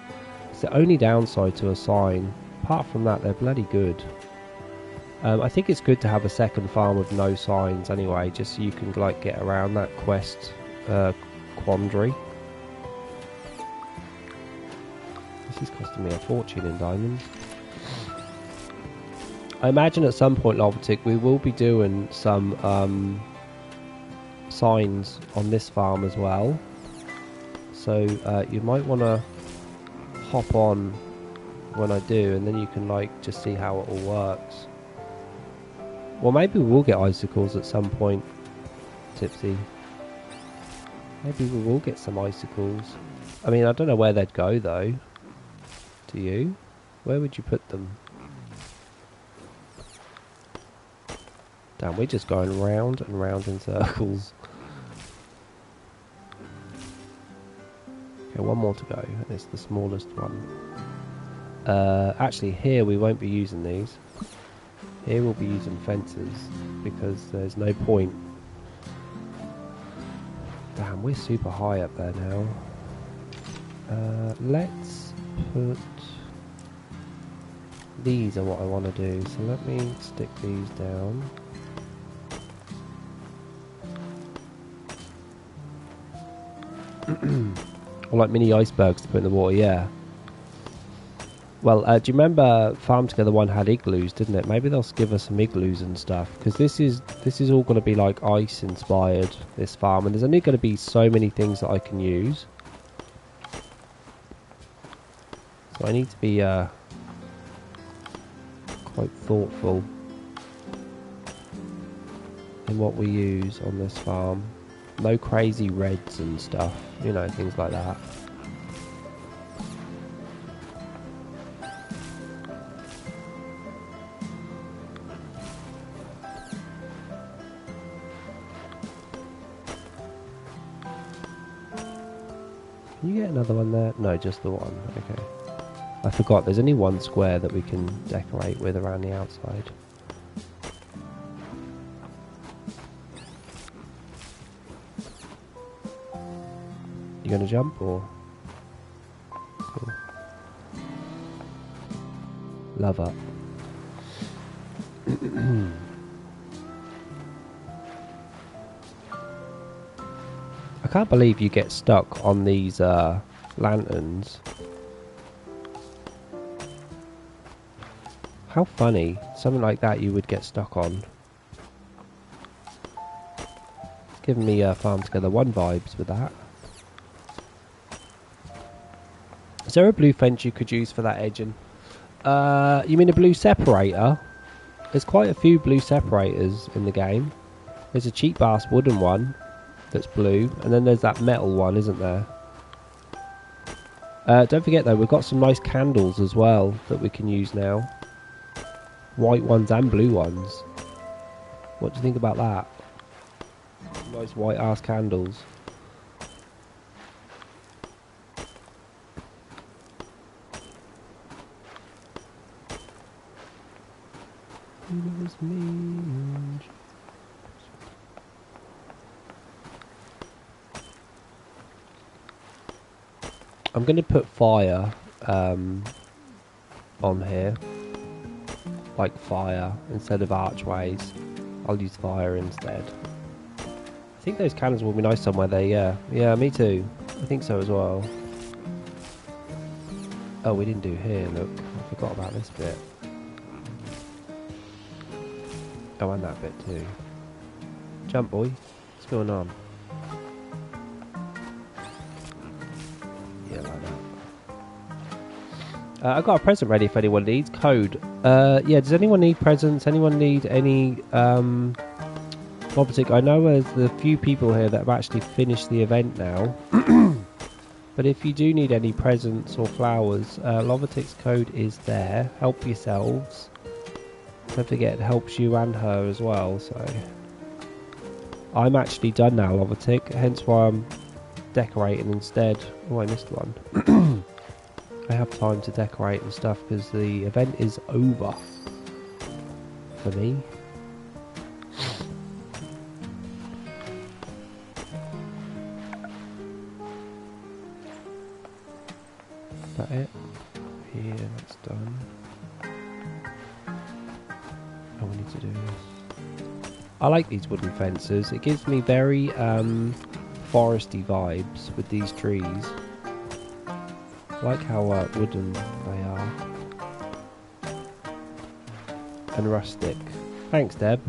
A: It's the only downside to a sign. Apart from that, they're bloody good. I think it's good to have a second farm with no signs anyway, just so you can like get around that quest quandary. This is costing me a fortune in diamonds. I imagine at some point, Lovatic, we will be doing some signs on this farm as well. So you might want to hop on when I do, and then you can like just see how it all works. Well, maybe we'll get icicles at some point, Tipsy. Maybe we will get some icicles. I mean, I don't know where they'd go though. Do you? Where would you put them? Damn, we're just going round and round in circles. Okay, one more to go, and it's the smallest one. Actually, here we won't be using these. Here we'll be using fences because there's no point. Damn, we're super high up there now. Let's put... These are what I want to do, so let me stick these down. Or like mini icebergs to put in the water, yeah. Well, do you remember Farm Together 1 had igloos, didn't it? Maybe they'll give us some igloos and stuff, because this is all going to be like ice inspired, this farm, and there's only going to be so many things that I can use. So I need to be quite thoughtful in what we use on this farm. No crazy reds and stuff, you know, things like that. Can you get another one there? No, just the one. Okay. I forgot, there's only one square that we can decorate with around the outside. You gonna jump or? Cool. Love up. I can't believe you get stuck on these lanterns. How funny. Something like that you would get stuck on. It's giving me Farm Together 1 vibes with that. Is there a blue fence you could use for that edging? You mean a blue separator? There's quite a few blue separators in the game. There's a cheap ass wooden one that's blue, and then there's that metal one, isn't there? Don't forget though, we've got some nice candles as well that we can use now. White ones and blue ones. What do you think about that? Nice white ass candles. I'm going to put fire on here, like fire instead of archways. I'll use fire instead. I think those cannons will be nice somewhere there. Yeah, me too. I think so as well. Oh, we didn't do here. Look, I forgot about this bit. Oh, and that bit too. Jump, boy. What's going on? Yeah, like that. I've got a present ready if anyone needs. Code. Yeah, does anyone need presents? Anyone need any Lobotic? I know there's a few people here that have actually finished the event now. But if you do need any presents or flowers, Lobotic's code is there. Help yourselves. Don't forget, it helps you and her as well. So I'm actually done now, Lobotic. Hence why I'm decorating instead. Oh, I missed one. I have time to decorate and stuff because the event is over for me. Is that it? Yeah, that's done. Oh, we need to do this. I like these wooden fences. It gives me very foresty vibes with these trees. I like how wooden they are. And rustic. Thanks, Deb.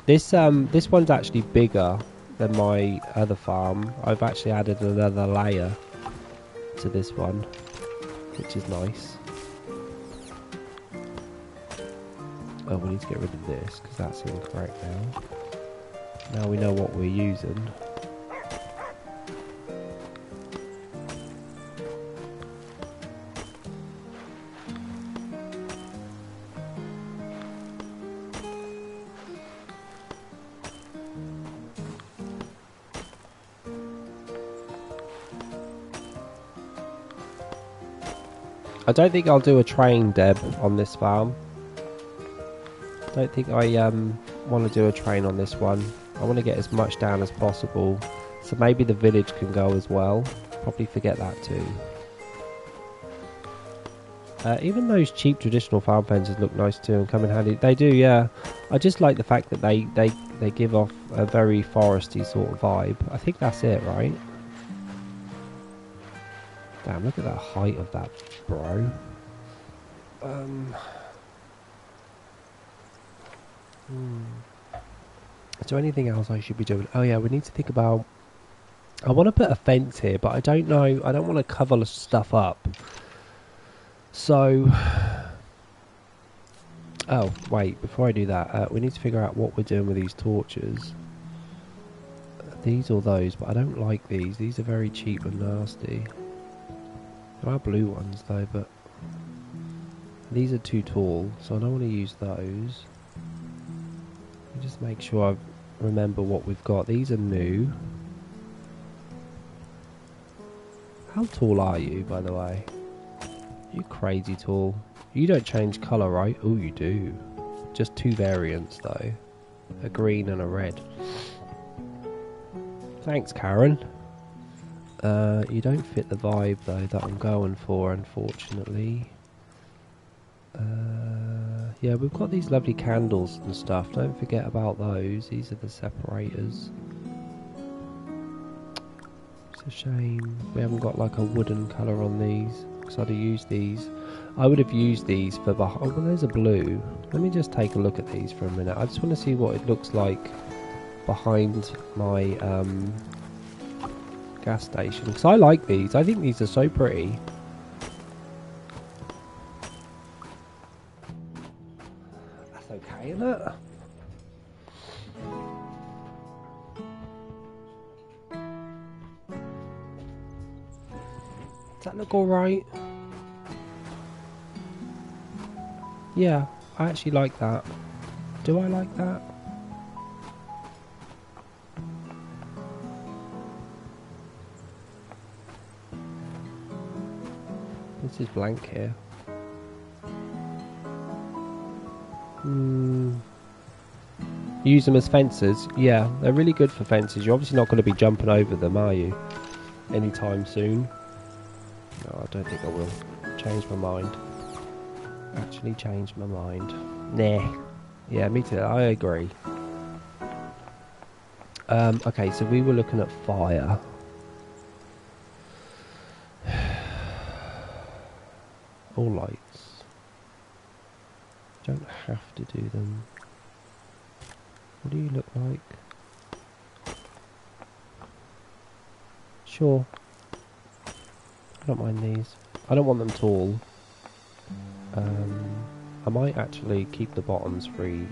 A: This one's actually bigger than my other farm. I've actually added another layer to this one, which is nice. Oh, we need to get rid of this because that's incorrect now. Now we know what we're using. I don't think I'll do a train, Deb, on this farm. Don't think I want to do a train on this one. I want to get as much down as possible. So maybe the village can go as well. Probably forget that too. Even those cheap traditional farm fences look nice too and come in handy. They do, yeah. I just like the fact that they give off a very foresty sort of vibe. I think that's it, right? Damn, look at that height of that, bro. Is there anything else I should be doing? Oh yeah, we need to think about... I want to put a fence here, but I don't know. I don't want to cover the stuff up. So... Oh, wait, before I do that, we need to figure out what we're doing with these torches. These or those, but I don't like these. These are very cheap and nasty. There are blue ones though, but these are too tall, so I don't want to use those. Just make sure I remember what we've got. These are new. How tall are you, by the way? You crazy tall. You don't change colour, right? Oh, you do. Just two variants, though. A green and a red. Thanks, Karen. You don't fit the vibe, though, that I'm going for, unfortunately. Yeah, we've got these lovely candles and stuff. Don't forget about those. These are the separators. It's a shame we haven't got like a wooden colour on these. Because I'd have used these. I would have used these for the... Oh, well, there's a blue. Let me just take a look at these for a minute. I just want to see what it looks like behind my gas station. Because I like these. I think these are so pretty. That's okay, isn't it? Does that look alright? Yeah, I actually like that. Do I like that? This is blank here. Use them as fences. Yeah, they're really good for fences. You're obviously not going to be jumping over them, are you? Anytime soon. No, I don't think I will. Change my mind. Actually changed my mind. Nah. Yeah, me too. I agree. Okay, so we were looking at fire. All lights. Don't have to do them. What do you look like? Sure. I don't mind these. I don't want them tall. I might actually keep the bottoms free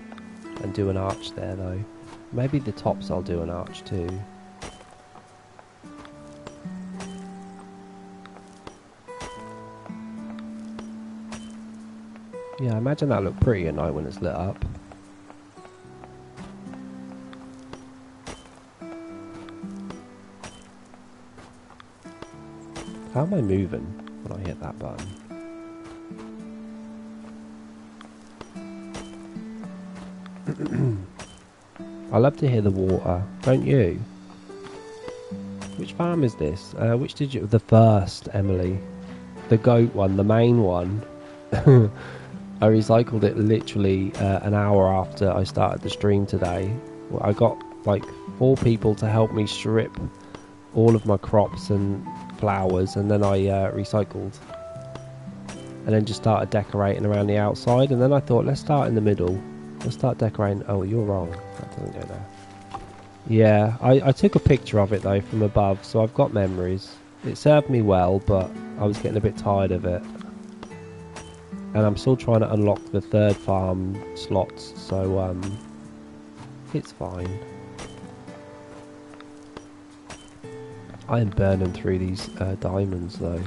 A: and do an arch there though. Maybe the tops I'll do an arch too. Yeah, I imagine that look pretty at night when it's lit up. How am I moving when I hit that button? I love to hear the water, don't you? Which farm is this? Which did you... The first, Emily. The goat one, the main one. I recycled it literally an hour after I started the stream today. Well, I got like 4 people to help me strip all of my crops and flowers, and then I recycled. And then just started decorating around the outside, and then I thought, let's start in the middle. Let's start decorating. Oh, you're wrong. That doesn't go there. Yeah, I took a picture of it though from above, so I've got memories. It served me well, but I was getting a bit tired of it. And I'm still trying to unlock the 3rd farm slots, so it's fine. I am burning through these diamonds though.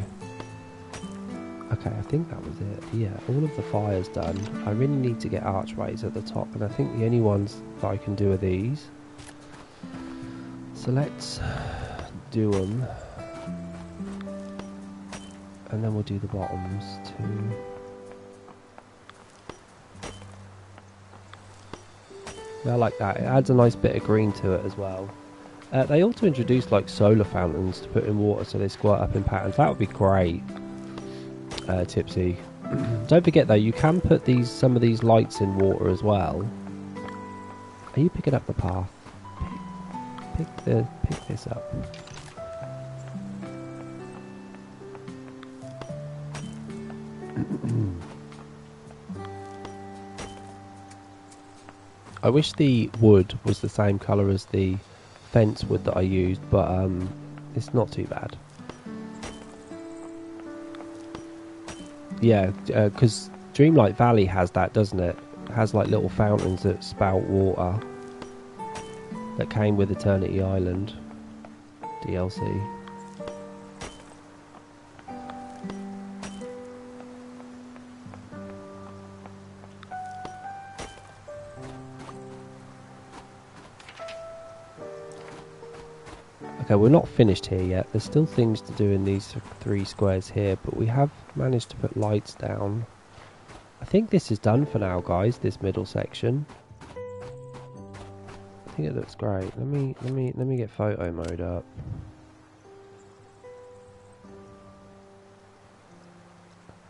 A: Okay, I think that was it. Yeah, all of the fire's done. I really need to get archways at the top, and I think the only ones that I can do are these. So let's do them. And then we'll do the bottoms too. Yeah, I like that. It adds a nice bit of green to it as well. They also introduced like solar fountains to put in water so they squirt up in patterns. That would be great, Tipsy. Don't forget though, you can put some of these lights in water as well. Are you picking up the path? Pick this up. I wish the wood was the same colour as the fence wood that I used, but it's not too bad. Yeah, because Dreamlight Valley has that, doesn't it? It has like little fountains that spout water that came with Eternity Island DLC. Okay, we're not finished here yet. There's still things to do in these 3 squares here, but we have managed to put lights down. I think this is done for now, guys, this middle section. I think it looks great. Let me get photo mode up.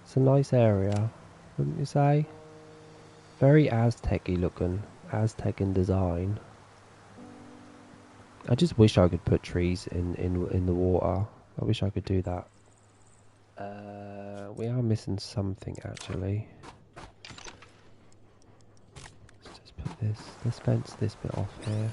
A: It's a nice area, wouldn't you say? Very Aztec-y looking, Aztec in design. I just wish I could put trees in the water. I wish I could do that. We are missing something actually. Let's just put this. Let's fence this bit off here.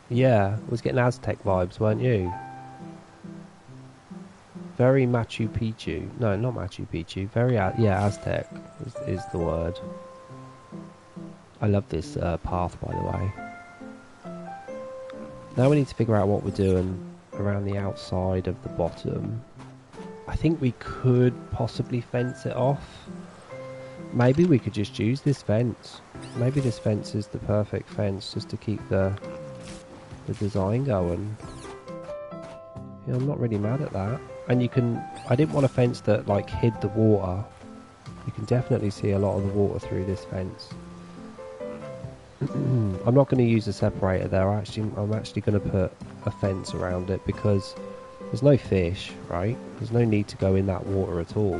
A: Yeah, was getting Aztec vibes, weren't you? Very Machu Picchu. No, not Machu Picchu. Very, yeah, Aztec is the word. I love this path, by the way. Now we need to figure out what we're doing around the outside of the bottom. I think we could possibly fence it off. Maybe we could just use this fence. Maybe this fence is the perfect fence just to keep the design going. Yeah, I'm not really mad at that. And you can, I didn't want a fence that like hid the water. You can definitely see a lot of the water through this fence. I'm not going to use a separator there. I'm actually going to put a fence around it because there's no fish, right? There's no need to go in that water at all.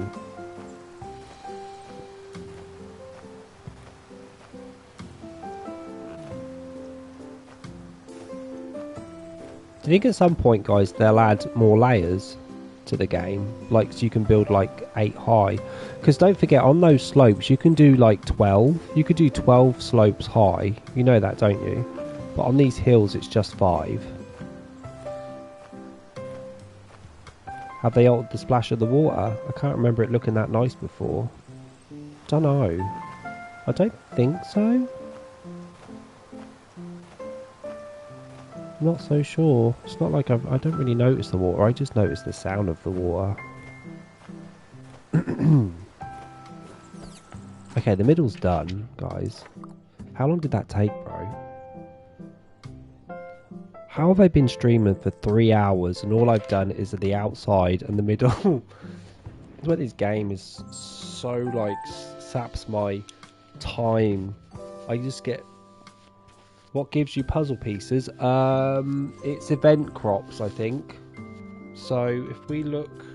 A: Do you think at some point, guys, they'll add more layers to the game? Like, so you can build like 8 high? Because don't forget, on those slopes, you can do like 12. You could do 12 slopes high. You know that, don't you? But on these hills, it's just 5. Have they altered the splash of the water? I can't remember it looking that nice before. Don't know. I don't think so. Not so sure. It's not like I don't really notice the water. I just notice the sound of the water. Okay, the middle's done, guys. How long did that take, bro? How have I been streaming for 3 hours and all I've done is the outside and the middle? That's why this game is so like saps my time. I just get. What gives you puzzle pieces? It's event crops, I think. So if we look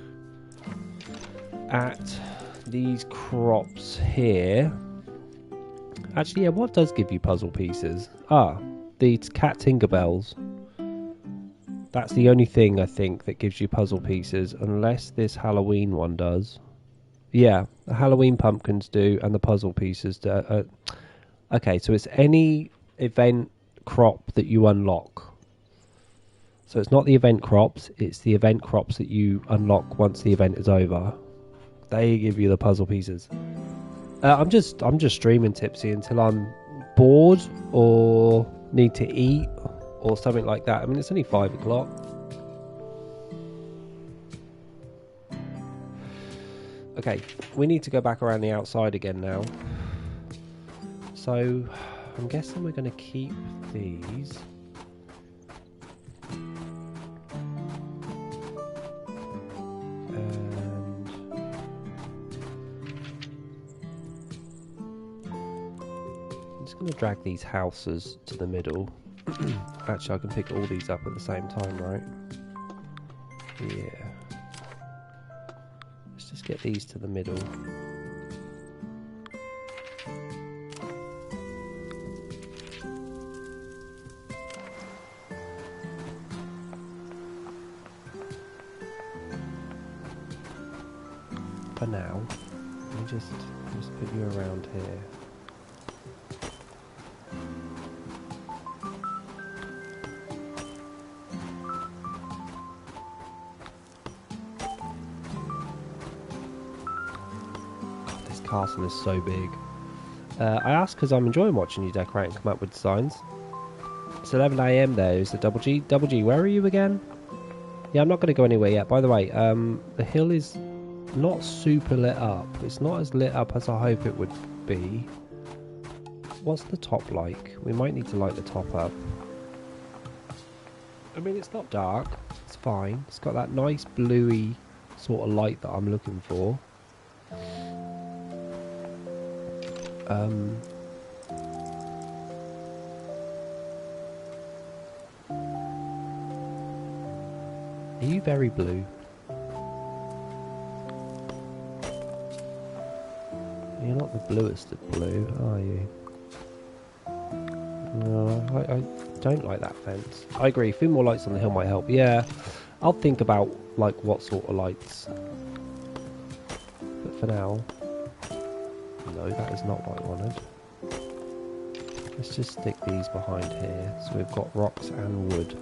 A: at these crops here, actually, yeah, what does give you puzzle pieces? These cat Tinkerbells. That's the only thing I think that gives you puzzle pieces, unless this Halloween one does. Yeah, the Halloween pumpkins do, and the puzzle pieces do. Okay, so it's any event crop that you unlock. So it's not the event crops, it's the event crops that you unlock once the event is over. They give you the puzzle pieces. I'm just streaming Tipsy until I'm bored or need to eat or something like that. I mean, it's only 5 o'clock. Okay, we need to go back around the outside again now. So I'm guessing we're going to keep these. And I'm just going to drag these houses to the middle. Actually, I can pick all these up at the same time, right? Yeah. Let's just get these to the middle. For now, let me just put you around here. God, this castle is so big. I asked because I'm enjoying watching you decorate and come up with designs. It's 11 AM there. Is the Double G? Double G, where are you again? Yeah, I'm not going to go anywhere yet. By the way, the hill is not super lit up. It's not as lit up as I hope it would be. What's the top like? We might need to light the top up. I mean, it's not dark. It's fine. It's got that nice bluey sort of light that I'm looking for. Are you very blue? You're not the bluest of blue, are you? No, I don't like that fence. I agree, a few more lights on the hill might help. Yeah, I'll think about like what sort of lights. But for now, no, that is not what I wanted. Let's just stick these behind here. So we've got rocks and wood.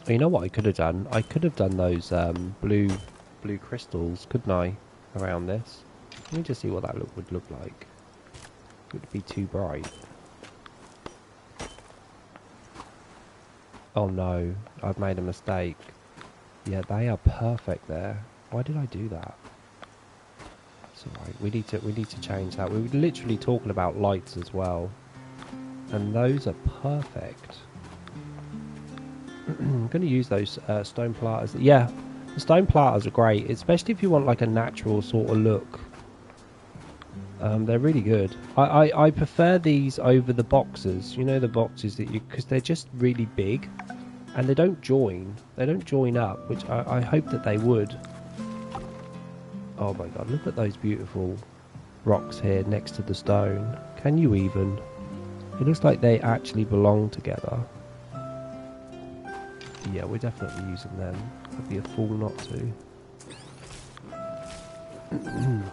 A: You know what I could have done? I could have done those blue crystals, couldn't I? Around this. Let me just see what that would look like. Would it be too bright? Oh no, I've made a mistake. Yeah, they are perfect there. Why did I do that? It's alright. We need to change that. We were literally talking about lights as well, and those are perfect. I'm going to use those stone platters. Yeah, the stone platters are great, especially if you want like a natural sort of look. They're really good. I prefer these over the boxes. You know, the boxes that you, because they're just really big and they don't join. They don't join up, which I hope that they would. Oh my god, look at those beautiful rocks here next to the stone. Can you even? It looks like they actually belong together. Yeah, we're definitely using them. I'd be a fool not to.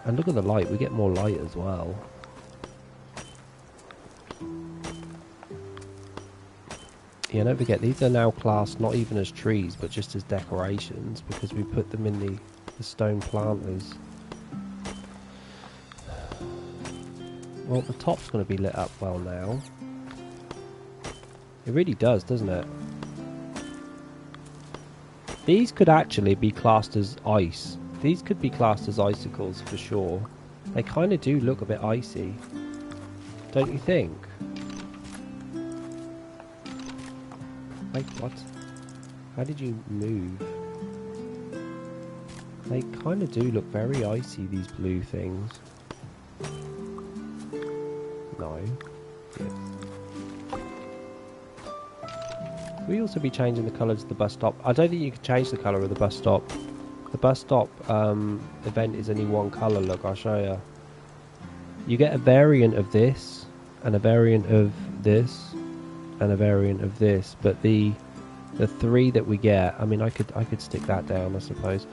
A: And look at the light, we get more light as well. Yeah, don't forget, these are now classed not even as trees, but just as decorations, because we put them in the stone planters. Well, the top's going to be lit up well now. It really does, doesn't it? These could actually be classed as ice. These could be classed as icicles for sure. They kind of do look a bit icy. Don't you think? Wait, what? How did you move? They kind of do look very icy, these blue things. No. Yes. We also be changing the colours of the bus stop. I don't think you can change the colour of the bus stop. The bus stop event is only one colour. Look, I'll show you. You get a variant of this, and a variant of this, and a variant of this. But the three that we get, I mean, I could stick that down, I suppose.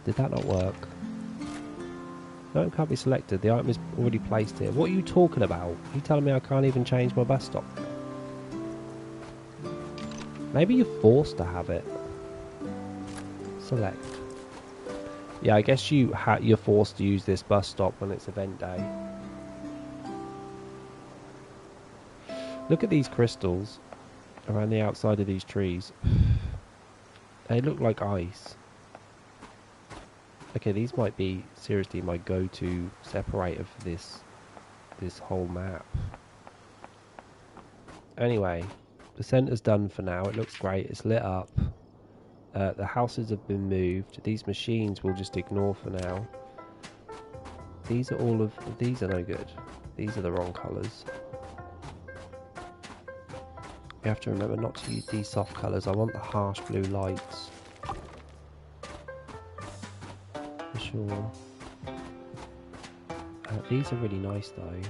A: Did that not work? No, it can't be selected. The item is already placed here. What are you talking about? Are you telling me I can't even change my bus stop? Maybe you're forced to have it. Select. Yeah, I guess you're forced to use this bus stop when it's event day. Look at these crystals around the outside of these trees. They look like ice. Okay, these might be seriously my go-to separator for this whole map. Anyway, the centre's done for now. It looks great. It's lit up. The houses have been moved. These machines we'll just ignore for now. These are no good. These are the wrong colours. You have to remember not to use these soft colours. I want the harsh blue lights. For sure. These are really nice though.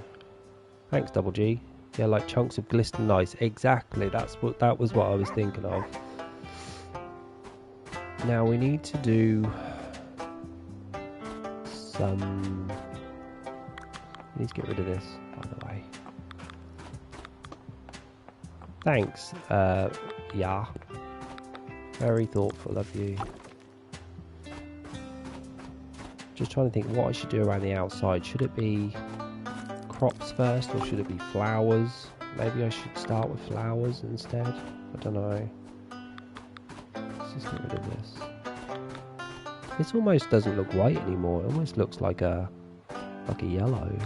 A: Thanks, Double G. Yeah, like chunks of glistening ice. Exactly. That was what I was thinking of. Now we need to do some. We need to get rid of this, by the way. Thanks. Yeah. Very thoughtful of you. Just trying to think what I should do around the outside. Should it be crops first or should it be flowers? Maybe I should start with flowers instead. I don't know. Let's just get rid of this. This almost doesn't look white anymore. It almost looks like a yellow.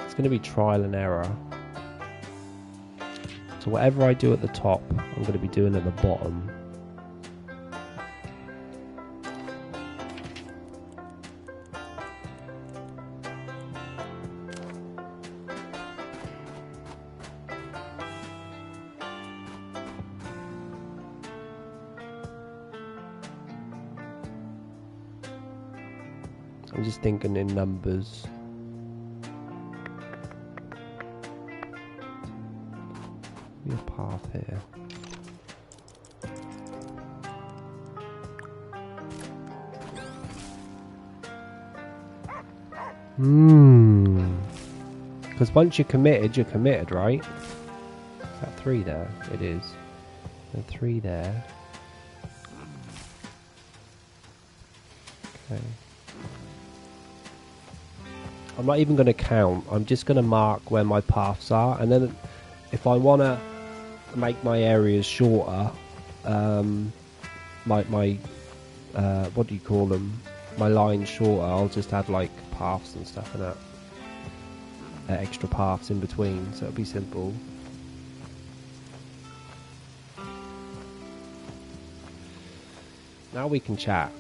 A: It's going to be trial and error. So whatever I do at the top, I'm going to be doing at the bottom. I'm just thinking in numbers. Be a path here. Because once you're committed, right? Is that 3 there? It is. And 3 there. Okay. I'm not even going to count. I'm just going to mark where my paths are, and then if I want to make my areas shorter, my what do you call them? My lines shorter. I'll just add like paths and stuff and that. Extra paths in between, so it'll be simple. Now we can chat.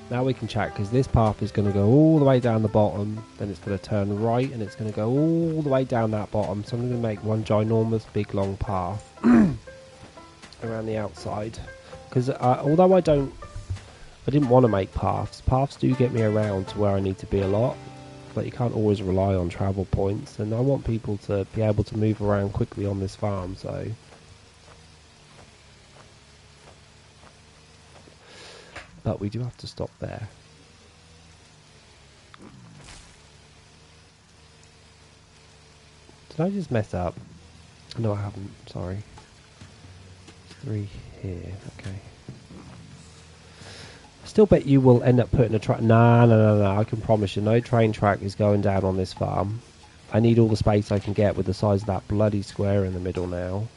A: Now we can chat, because this path is going to go all the way down the bottom, then it's going to turn right, and it's going to go all the way down that bottom. So I'm going to make one ginormous, big, long path around the outside. Because although I didn't want to make paths. Paths do get me around to where I need to be a lot, but you can't always rely on travel points. And I want people to be able to move around quickly on this farm, so. But we do have to stop there. Did I just mess up? No, I haven't. Sorry. 3 here. Okay. Still bet you will end up putting a track. Nah, no. I can promise you, no train track is going down on this farm. I need all the space I can get with the size of that bloody square in the middle now.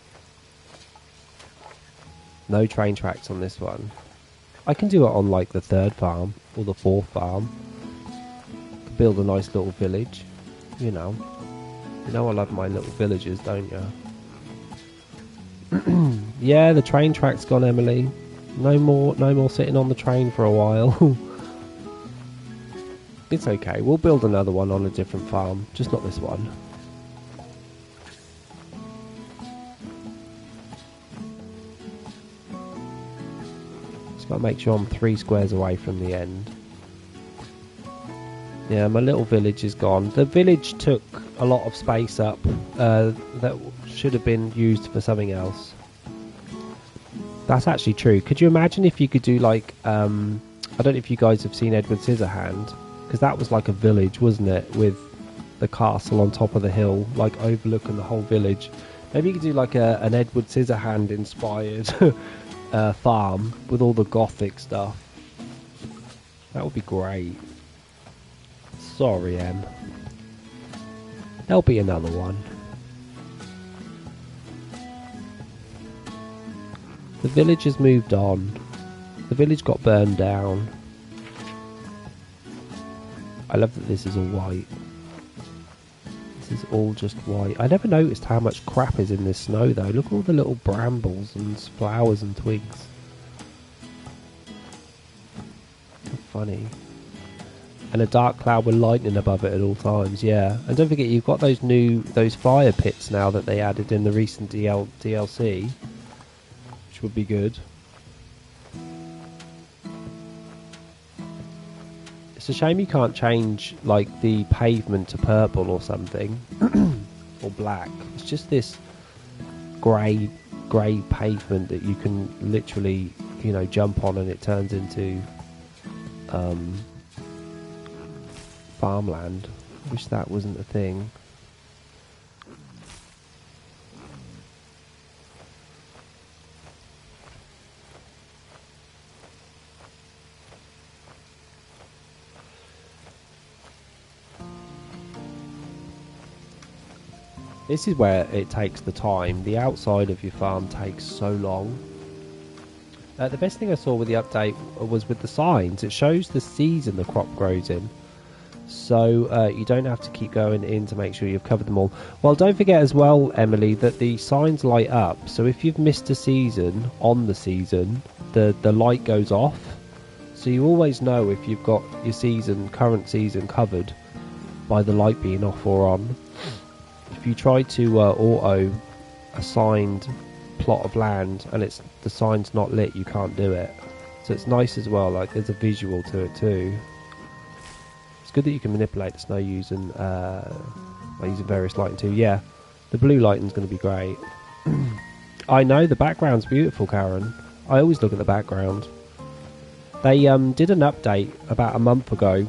A: No train tracks on this one. I can do it on like the 3rd farm or the 4th farm. Could build a nice little village, you know. You know I love my little villages, don't you? Yeah, the train track's gone, Emily. No more sitting on the train for a while. It's okay. We'll build another one on a different farm, just not this one. Got to make sure I'm 3 squares away from the end. Yeah, my little village is gone. The village took a lot of space up that should have been used for something else. That's actually true. Could you imagine if you could do like, I don't know if you guys have seen Edward Scissorhand, because that was like a village, wasn't it? With the castle on top of the hill, like overlooking the whole village. Maybe you could do like an Edward Scissorhand inspired farm with all the gothic stuff. That would be great. Sorry, Em. There'll be another one. The village has moved on. The village got burned down. I love that this is all white. This is all just white. I never noticed how much crap is in this snow though. Look at all the little brambles and flowers and twigs. How funny. And a dark cloud with lightning above it at all times, yeah. And don't forget, you've got those fire pits now that they added in the recent DLC, which would be good. It's a shame you can't change like the pavement to purple or something, or black. It's just this grey pavement that you can literally, you know, jump on and it turns into farmland. I wish that wasn't a thing. This is where it takes the time. The outside of your farm takes so long. The best thing I saw with the update was with the signs. It shows the season the crop grows in. So you don't have to keep going in to make sure you've covered them all. Well, don't forget as well, Emily, that the signs light up. So if you've missed a season on the season, the light goes off. So you always know if you've got your current season covered by the light being off or on. If you try to auto a signed plot of land and the sign's not lit, you can't do it. So it's nice as well, like there's a visual to it too. It's good that you can manipulate the snow using various lighting too. Yeah, the blue lighting's going to be great. I know, the background's beautiful, Karen. I always look at the background. They did an update about a month ago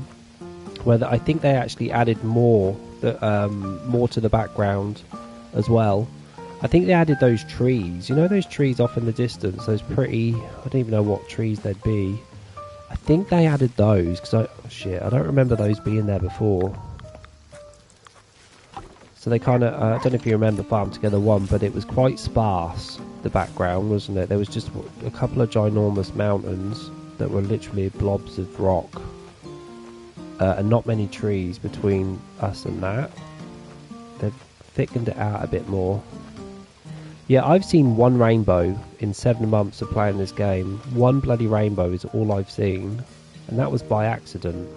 A: where I think they actually added more to the background as well. I think they added those trees. You know those trees off in the distance? Those pretty... I don't even know what trees they'd be. I think they added those because I don't remember those being there before. So they kind of... I don't know if you remember Farm Together 1, but it was quite sparse, the background, wasn't it? There was just a couple of ginormous mountains that were literally blobs of rock. And not many trees between us and that. They've thickened it out a bit more. Yeah, I've seen one rainbow in 7 months of playing this game. One bloody rainbow is all I've seen. And that was by accident.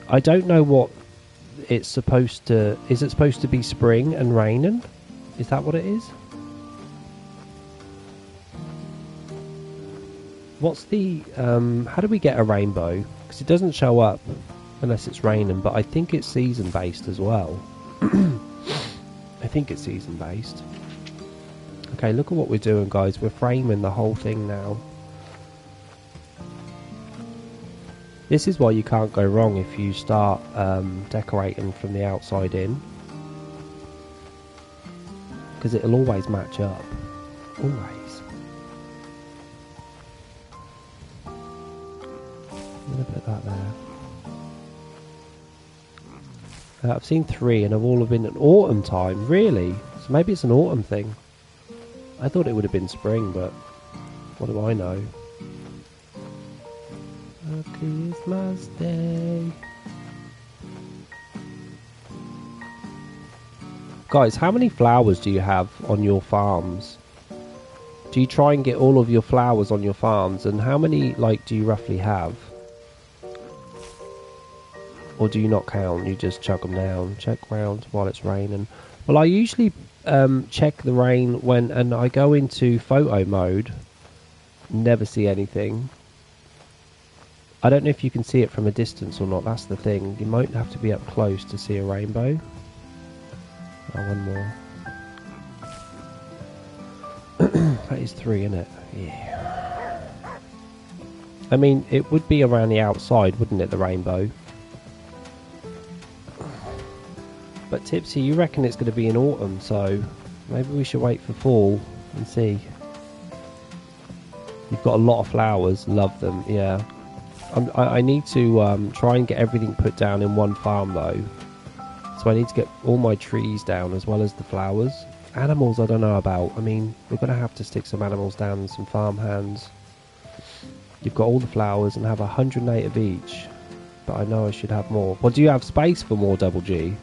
A: I don't know what it's supposed to... Is it supposed to be spring and raining? Is that what it is? What's the... how do we get a rainbow? Because it doesn't show up unless it's raining, but I think it's season based as well. I think it's season based. Okay, look at what we're doing, guys. We're framing the whole thing now. This is why you can't go wrong if you start decorating from the outside in, because it'll always match up. Always. I'm going to put that there. I've seen 3 and have all been in autumn time. Really? So maybe it's an autumn thing. I thought it would have been spring, but what do I know? A Christmas Day. Guys, how many flowers do you have on your farms? Do you try and get all of your flowers on your farms? And how many, do you roughly have? Or do you not count? You just chuck them down. Check round while it's raining. Well, I usually check the rain and I go into photo mode. Never see anything. I don't know if you can see it from a distance or not. That's the thing. You might have to be up close to see a rainbow. Oh, one more. That is 3, isn't it? Yeah. I mean, it would be around the outside, wouldn't it, the rainbow? But Tipsy, you reckon it's going to be in autumn, so maybe we should wait for fall and see. You've got a lot of flowers, love them, yeah. I need to try and get everything put down in one farm though. So I need to get all my trees down as well as the flowers. Animals I don't know about. I mean, we're going to have to stick some animals down and some farm hands. You've got all the flowers and have 108 of each. But I know I should have more. Well, do you have space for more double G?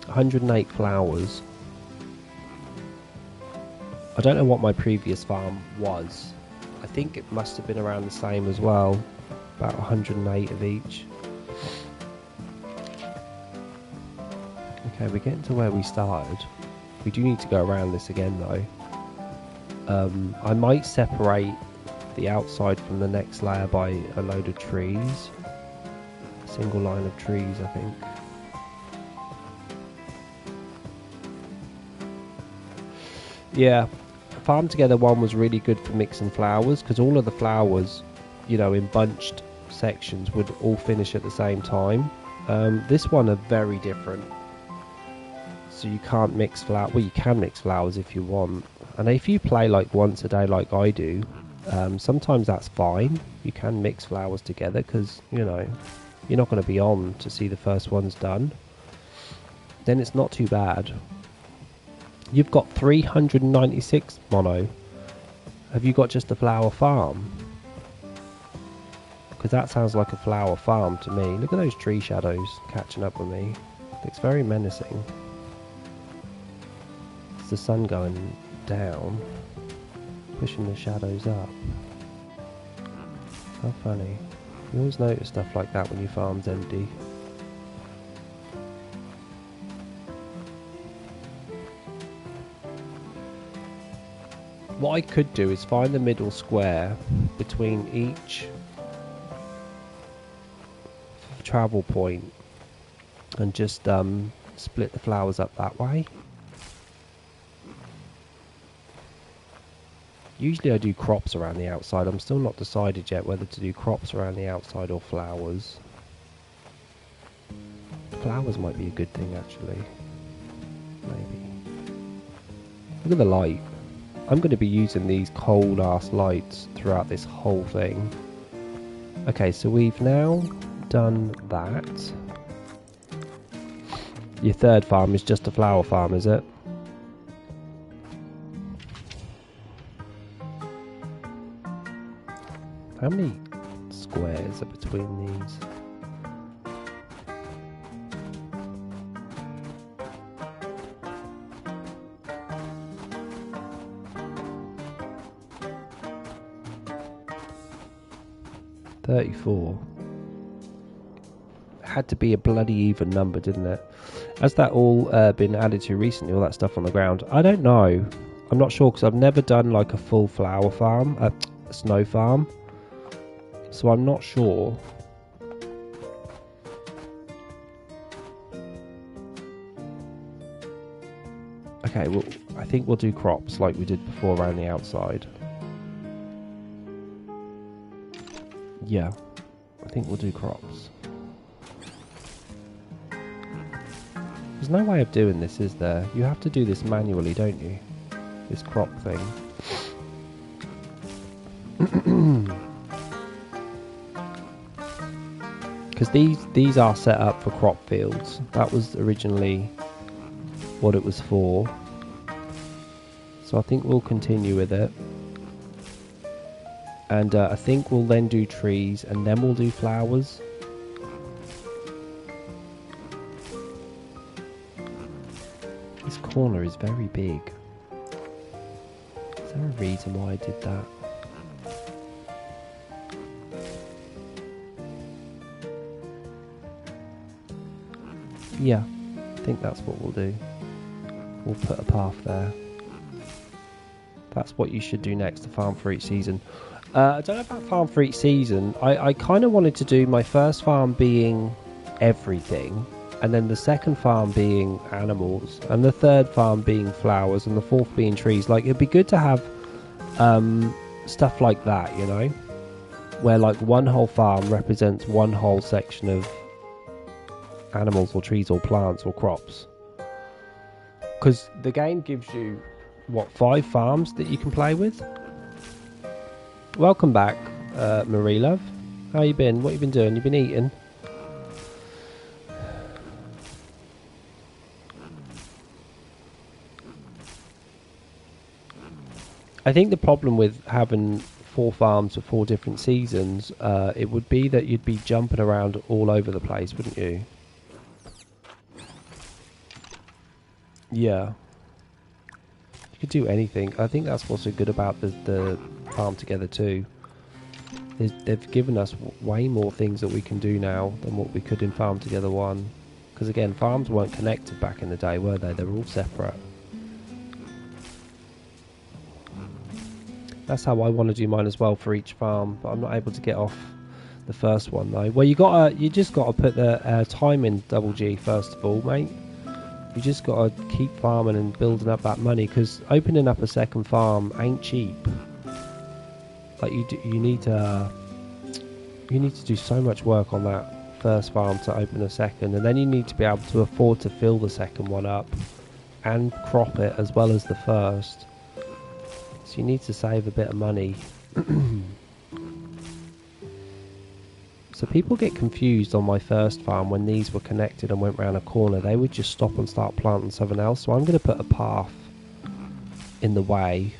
A: 108 flowers. I don't know what my previous farm was. I think it must have been around the same as well. About 108 of each. Okay, we're getting to where we started. We do need to go around this again though. I might separate the outside from the next layer by a load of trees. A single line of trees, I think. Yeah, Farm Together one was really good for mixing flowers because all of the flowers, you know, in bunched sections would all finish at the same time. This one are very different. So you can't mix flowers. Well, you can mix flowers if you want. And if you play like once a day like I do, sometimes that's fine. You can mix flowers together because, you know, you're not going to be on to see the first one's done. Then it's not too bad. You've got 396 mono. Have you got just a flower farm? Because that sounds like a flower farm to me. Look at those tree shadows catching up with me. Looks very menacing. It's the sun going down, pushing the shadows up. How funny. You always notice stuff like that when your farm's empty. What I could do is find the middle square between each travel point and just split the flowers up that way. Usually I do crops around the outside. I'm still not decided yet whether to do crops around the outside or flowers. Flowers might be a good thing actually. Maybe. Look at the light. I'm going to be using these cold ass lights throughout this whole thing. Okay, so we've now done that. Your third farm is just a flower farm, is it? How many squares are between these? $34. Had to be a bloody even number, didn't it? Has that all been added to recently, all that stuff on the ground? I don't know. I'm not sure because I've never done like a full flower farm, a snow farm. So I'm not sure. Okay, well, I think we'll do crops like we did before around the outside. Yeah, I think we'll do crops. There's no way of doing this, is there? You have to do this manually, don't you? This crop thing. Because these are set up for crop fields. That was originally what it was for. So I think we'll continue with it. And I think we'll then do trees and then we'll do flowers. This corner is very big. Is there a reason why I did that? Yeah, I think that's what we'll do. We'll put a path there. That's what you should do next to farm for each season. I don't know about farm for each season. I kind of wanted to do my first farm being everything. and then the second farm being animals, and the third farm being flowers, and the fourth being trees. Like, it'd be good to have stuff like that, you know, where like one whole farm represents one whole section of animals or trees or plants or crops. Because the game gives you, what, 5 farms that you can play with? Welcome back, Marie Love. How you been? What you been doing? You been eating? I think the problem with having 4 farms for 4 different seasons, it would be that you'd be jumping around all over the place, wouldn't you? Yeah. You could do anything. I think that's what's so good about the farm together too. They've given us way more things that we can do now than what we could in Farm Together 1. Because again, farms weren't connected back in the day, were they? They were all separate. That's how I want to do mine as well for each farm, but I'm not able to get off the first one though. Well, you just gotta put the time in, Double G, first of all, mate. You just gotta keep farming and building up that money, because opening up a second farm ain't cheap. Like you need to do so much work on that first farm to open a second, and then you need to be able to afford to fill the second one up and crop it as well as the first. So you need to save a bit of money. So people get confused on my first farm when these were connected and went round a corner. They would just stop and start planting something else. So I'm going to put a path in the way,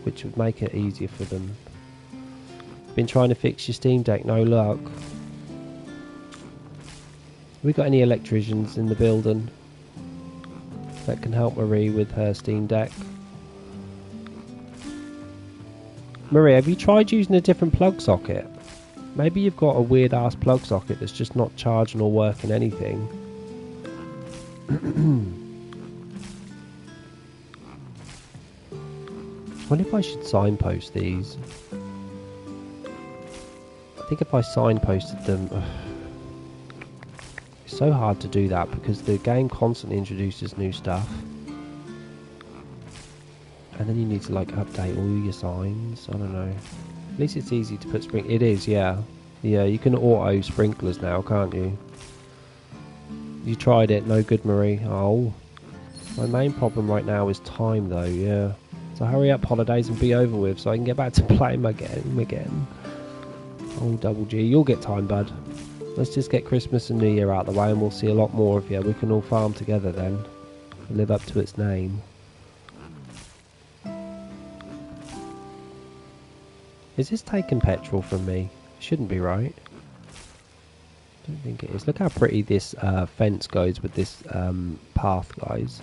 A: which would make it easier for them. Been trying to fix your Steam Deck, no luck. Have we got any electricians in the building that can help Marie with her Steam Deck? Marie, have you tried using a different plug socket? Maybe you've got a weird ass plug socket that's just not charging or working anything. I wonder if I should signpost these. I think if I signposted them... It's so hard to do that because the game constantly introduces new stuff. And then you need to like update all your signs. I don't know. At least it's easy to put spring. It is, yeah. Yeah, you can auto sprinklers now, can't you? You tried it, no good, Marie. Oh. My main problem right now is time though, yeah. So hurry up, holidays, and be over with so I can get back to playing my game again. Oh, Double G, you'll get time, bud. Let's just get Christmas and New Year out of the way and we'll see a lot more of you. We can all farm together then. Live up to its name. Is this taking petrol from me? It shouldn't be, right? I don't think it is. Look how pretty this fence goes with this path, guys.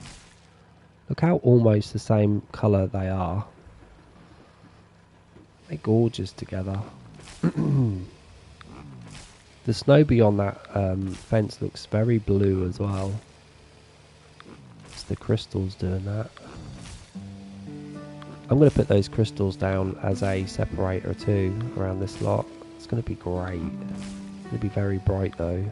A: Look how almost the same colour they are. They're gorgeous together. The snow beyond that fence looks very blue as well. It's the crystals doing that. I'm going to put those crystals down as a separator too around this lot. It's going to be great. It's going to be very bright though.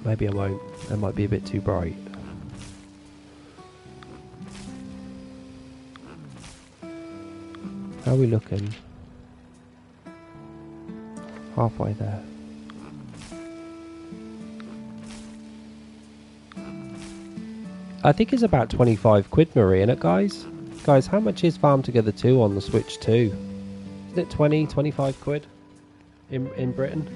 A: Maybe I won't. That might be a bit too bright. How are we looking? Halfway there. I think it's about 25 quid, Marie, isn't it, guys? Guys, how much is Farm Together 2 on the Switch 2? Isn't it 20, 25 quid in Britain?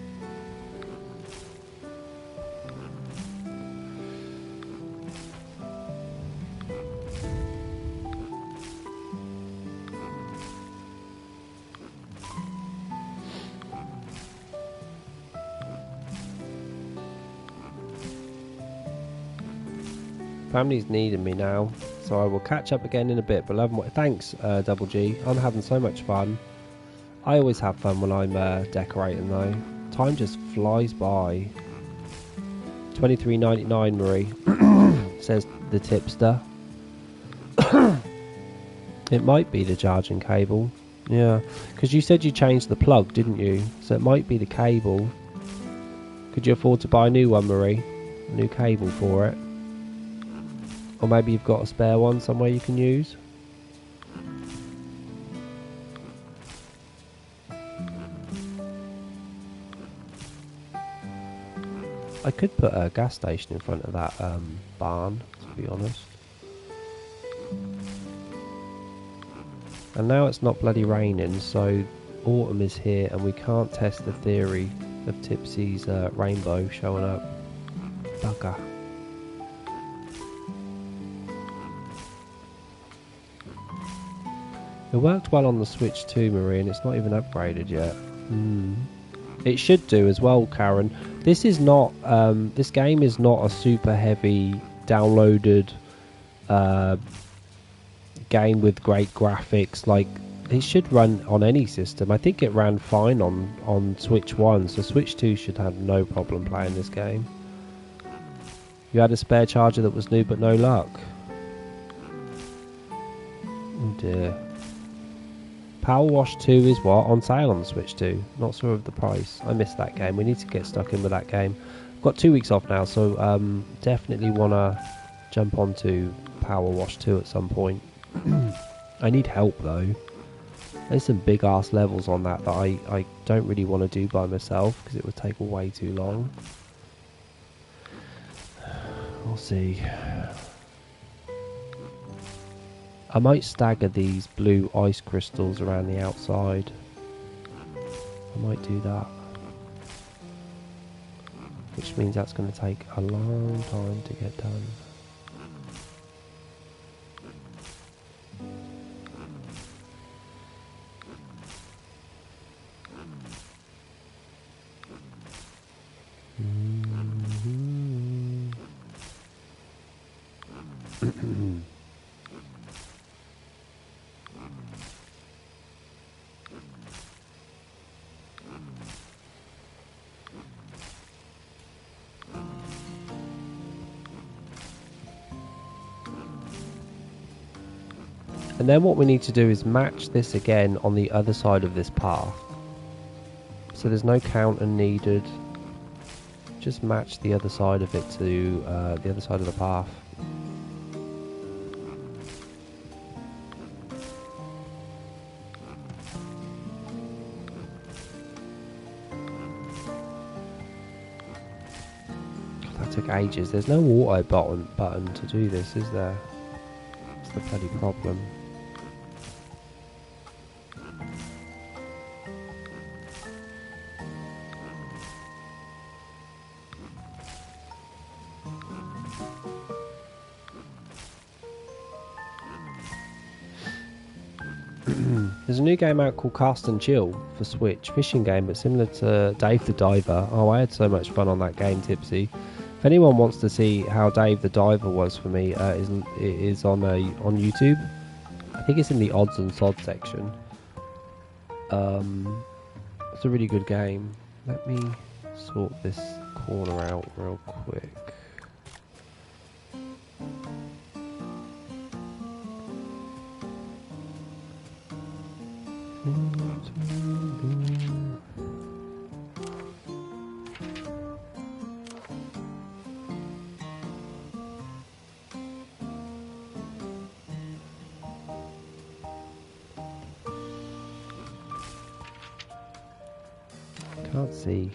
A: Family's needing me now, so I will catch up again in a bit. But thanks, Double G. I'm having so much fun. I always have fun when I'm decorating, though. Time just flies by. $23.99, Marie, says the tipster. It might be the charging cable. Yeah, because you said you changed the plug, didn't you? So it might be the cable. Could you afford to buy a new one, Marie? A new cable for it? Or maybe you've got a spare one somewhere you can use? I could put a gas station in front of that barn, to be honest. And now it's not bloody raining, so autumn is here and we can't test the theory of Tipsy's rainbow showing up. Bugger. It worked well on the Switch too, Marie, and it's not even upgraded yet. It should do as well, Karen. This is not. This game is not a super heavy downloaded game with great graphics. Like, it should run on any system. I think it ran fine on Switch 1, so Switch 2 should have no problem playing this game. You had a spare charger that was new, but no luck. Oh dear. Power Wash 2 is what? On sale on the Switch 2. Not sure of the price. I missed that game. We need to get stuck in with that game. I've got 2 weeks off now, so definitely want to jump onto Power Wash 2 at some point. I need help though. There's some big ass levels on that I don't really want to do by myself because it would take way too long. We'll see. I might stagger these blue ice crystals around the outside. I might do that. Which means that's going to take a long time to get done. And then what we need to do is match this again on the other side of this path. So there's no counter needed. Just match the other side of it to the other side of the path. God, that took ages. There's no auto button to do this, is there? That's the bloody problem. There's a new game out called Cast and Chill for Switch, fishing game, but similar to Dave the Diver. Oh, I had so much fun on that game, Tipsy. If anyone wants to see how Dave the Diver was for me, it is on YouTube. I think it's in the odds and sods section. It's a really good game. Let me sort this corner out real quick. Can't see.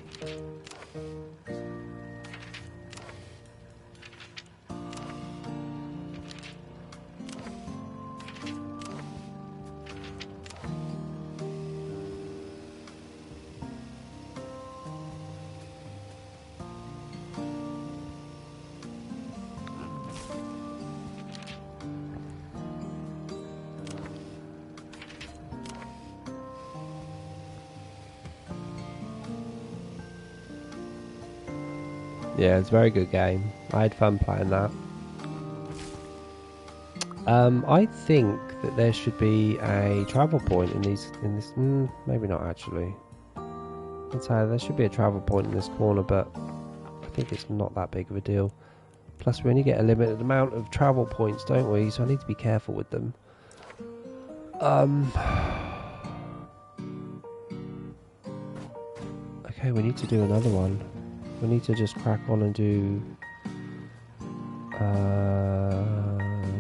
A: Yeah, it's a very good game. I had fun playing that. I think that there should be a travel point in this. Maybe not actually. I'd say there should be a travel point in this corner, but I think it's not that big of a deal. Plus, we only get a limited amount of travel points, don't we? So I need to be careful with them. Okay, we need to do another one. We need to just crack on and do...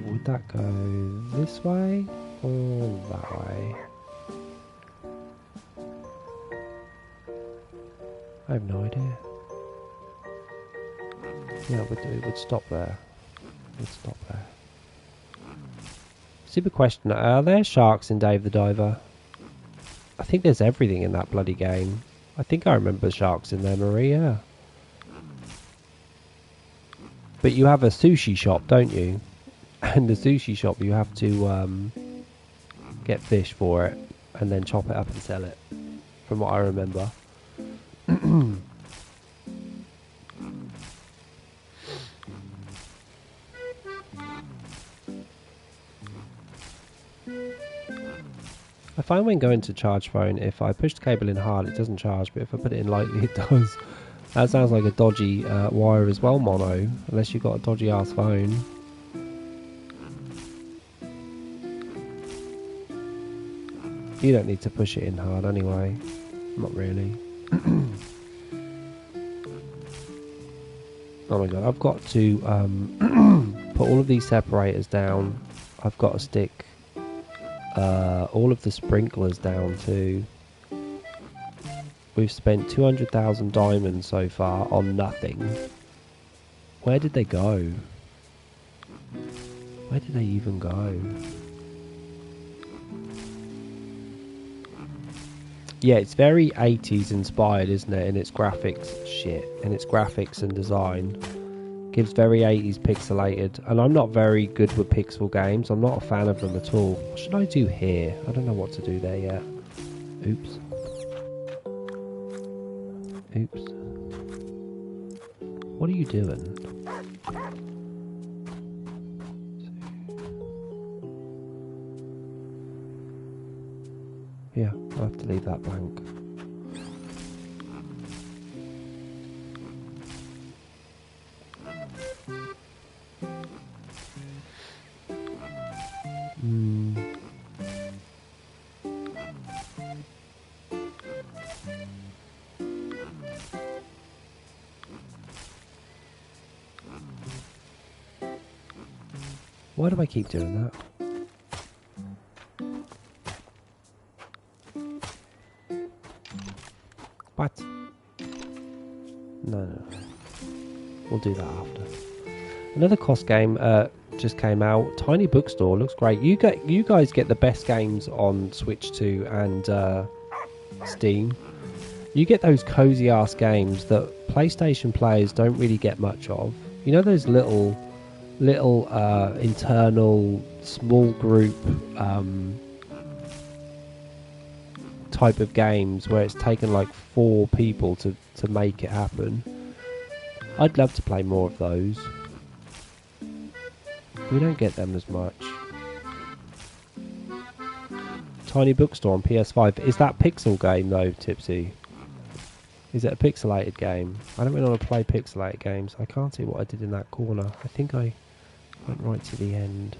A: would that go this way or that way? I have no idea. Yeah, it would stop there. It would stop there. Super question, are there sharks in Dave the Diver? I think there's everything in that bloody game. I think I remember sharks in there, Maria. But you have a sushi shop, don't you? And the sushi shop, you have to get fish for it and then chop it up and sell it, from what I remember. I find when going to charge phone, if I push the cable in hard, it doesn't charge, but if I put it in lightly, it does. That sounds like a dodgy wire as well, Mono, unless you've got a dodgy ass phone. You don't need to push it in hard anyway. Not really. Oh my god, I've got to put all of these separators down. I've got to stick all of the sprinklers down too. We've spent 200,000 diamonds so far on nothing. Where did they go? Where did they even go? Yeah, it's very 80s inspired, isn't it? In its graphics, in its graphics and design. Gives very 80s pixelated. And I'm not very good with pixel games. I'm not a fan of them at all. What should I do here? I don't know what to do there yet. Oops. Oops. What are you doing? Yeah, I'll have to leave that blank. Why do I keep doing that? What? No. We'll do that after. Another cost game just came out. Tiny Bookstore looks great. You guys get the best games on Switch 2 and Steam. You get those cozy ass games that PlayStation players don't really get much of. You know those little internal small group type of games where it's taken like 4 people to make it happen. I'd love to play more of those. We don't get them as much. Tiny Bookstore on PS5. Is that pixel game though, Tipsy? Is it a pixelated game? I don't really want to play pixelated games. I can't see what I did in that corner. I think I went right to the end.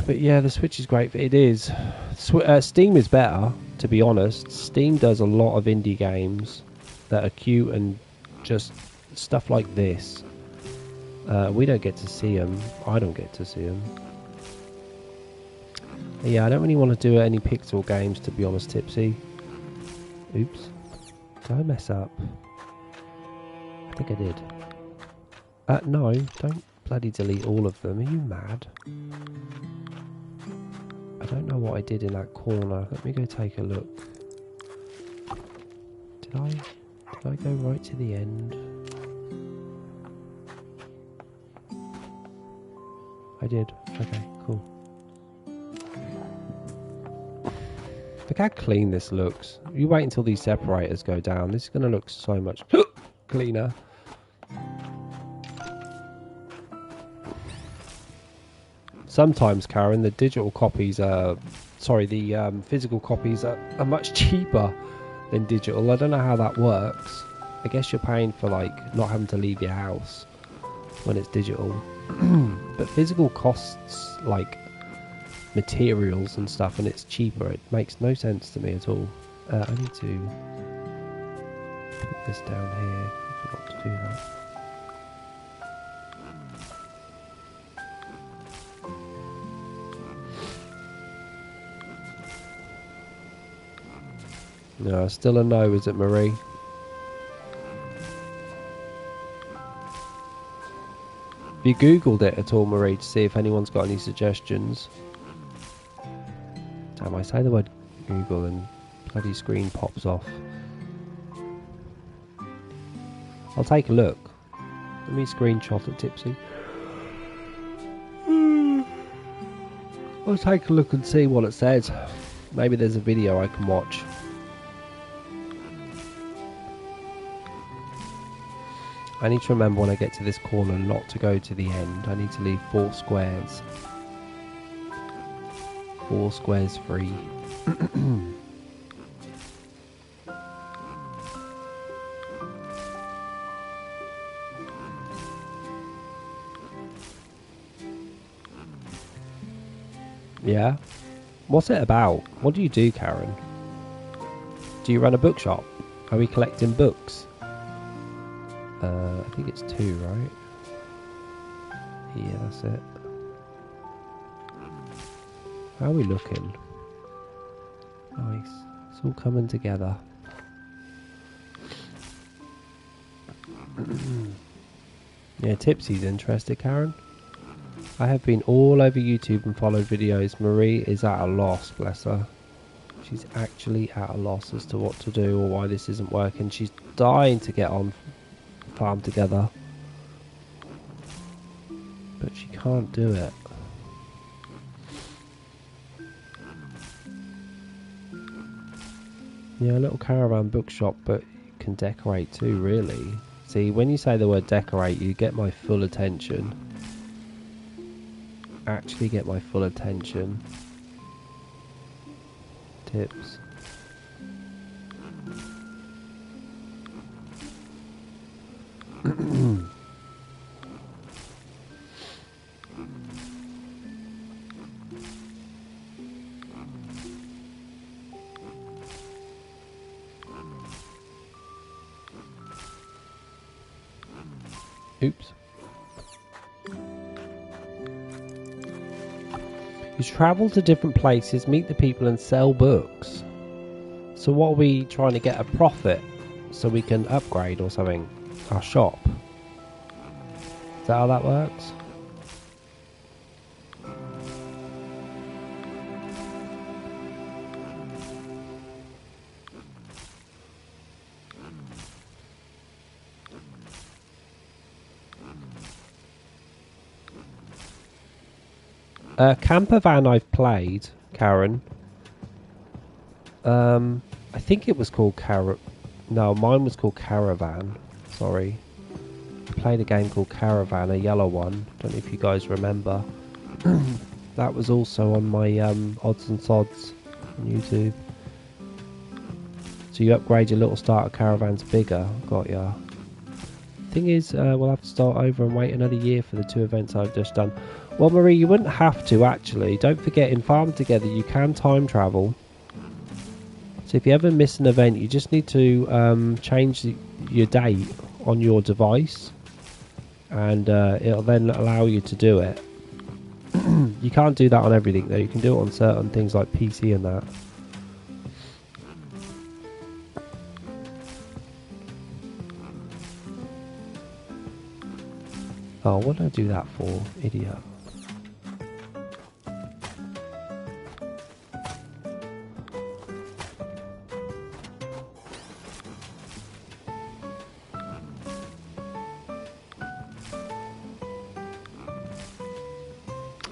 A: But yeah, the Switch is great. It is. Steam is better, to be honest. Steam does a lot of indie games that are cute and just stuff like this. We don't get to see them. I don't get to see them. But yeah, I don't really want to do any pixel games, to be honest, Tipsy. Oops. Did I mess up? I think I did. No, don't bloody delete all of them. Are you mad? I don't know what I did in that corner. Let me go take a look. Did I go right to the end? I did. Okay, cool. Look how clean this looks. You wait until these separators go down. This is going to look so much cleaner. Sometimes, Karen, the digital copies are... Sorry, the physical copies are much cheaper than digital. I don't know how that works. I guess you're paying for, like, not having to leave your house when it's digital. But physical costs, like, materials and stuff, and it's cheaper. It makes no sense to me at all. I need to put this down here. I forgot to do that. No, still a no, is it, Marie? Have you Googled it at all, Marie, to see if anyone's got any suggestions? Damn, I say the word Google and bloody screen pops off. I'll take a look. Let me screenshot it, Tipsy. I'll take a look and see what it says. Maybe there's a video I can watch. I need to remember when I get to this corner not to go to the end. I need to leave 4 squares. 4 squares free. Yeah? What's it about? What do you do, Karen? Do you run a bookshop? Are we collecting books? I think it's 2, right? Yeah, that's it. How are we looking? Nice. It's all coming together. Yeah, Tipsy's interested, Karen. I have been all over YouTube and followed videos. Marie is at a loss, bless her. She's actually at a loss as to what to do or why this isn't working. She's dying to get on Farm Together, but she can't do it. Yeah, a little caravan bookshop, but you can decorate too, really. See, when you say the word decorate, you get my full attention. Actually get my full attention. Tips. Oops. You travel to different places, meet the people and sell books. So what are we trying to get? A profit so we can upgrade or something? Our shop? Is that how that works? Camper van I've played, Karen. I think it was called No, mine was called Caravan. Sorry. I played a game called Caravan, a yellow one. Don't know if you guys remember. That was also on my odds and sods on YouTube. So you upgrade your little starter caravans bigger. Got ya. Thing is, we'll have to start over and wait another year for the 2 events I've just done. Well, Marie, you wouldn't have to, actually. Don't forget, in Farm Together, you can time travel. So if you ever miss an event, you just need to change your date on your device. And it'll then allow you to do it. You can't do that on everything, though. You can do it on certain things like PC and that. Oh, what did I do that for? Idiot.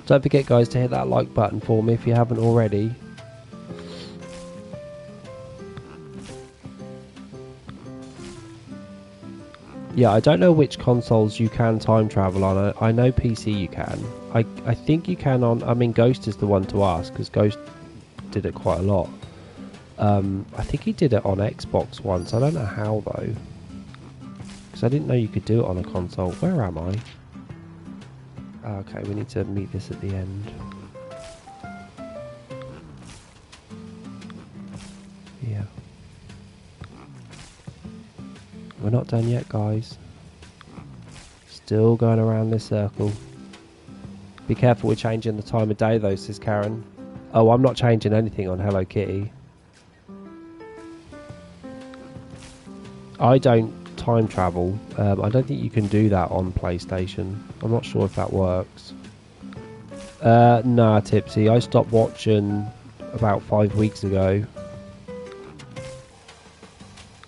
A: Don't forget, guys, to hit that like button for me if you haven't already. Yeah, I don't know which consoles you can time travel on. I know PC you can. I think you can on... I mean, Ghost is the one to ask, because Ghost did it quite a lot. I think he did it on Xbox once. I don't know how, though. Because I didn't know you could do it on a console. Where am I? Okay, we need to meet this at the end. Yeah. We're not done yet, guys. Still going around this circle. Be careful with changing the time of day though, says Karen. Oh, I'm not changing anything on Hello Kitty. I don't time travel. I don't think you can do that on PlayStation. I'm not sure if that works. Nah, Tipsy. I stopped watching about 5 weeks ago.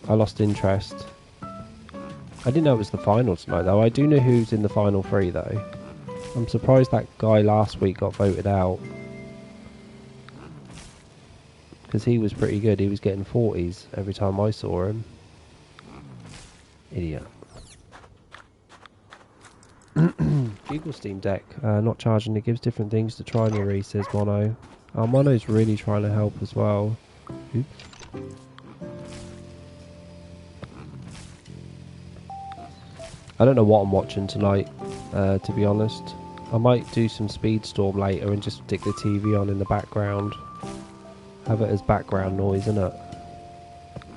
A: I lost interest. I didn't know it was the final tonight though. I do know who's in the final 3 though. I'm surprised that guy last week got voted out. Because he was pretty good. He was getting 40s every time I saw him. Idiot. Google Steam Deck. Not charging. It gives different things to try, Marie, says Mono. Mono's really trying to help as well. Oops. I don't know what I'm watching tonight, to be honest. I might do some Speedstorm later and just stick the TV on in the background. Have it as background noise, innit?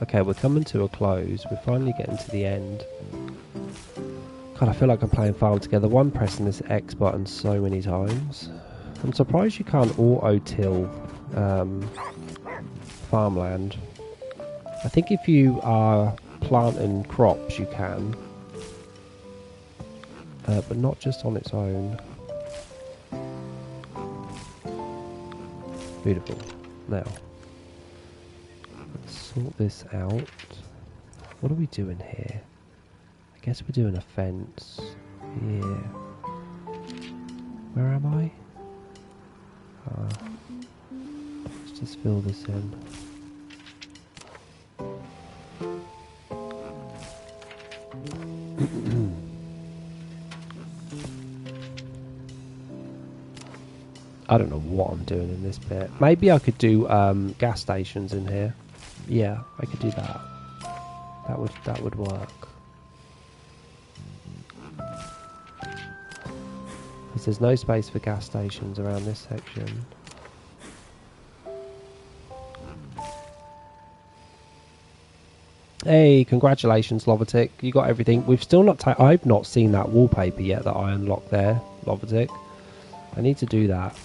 A: Okay, we're coming to a close. We're finally getting to the end. God, I feel like I'm playing Farm Together 1, pressing this X button so many times. I'm surprised you can't auto-till farmland. I think if you are planting crops, you can. But not just on its own. Beautiful. Now, let's sort this out. What are we doing here? I guess we're doing a fence. Yeah. Where am I? Let's just fill this in. I don't know what I'm doing in this bit. Maybe I could do gas stations in here. Yeah, I could do that. That would work. Because there's no space for gas stations around this section. Hey, congratulations, Lovatic. You got everything. We've still not... I've not seen that wallpaper yet that I unlocked there, Lovatic. I need to do that.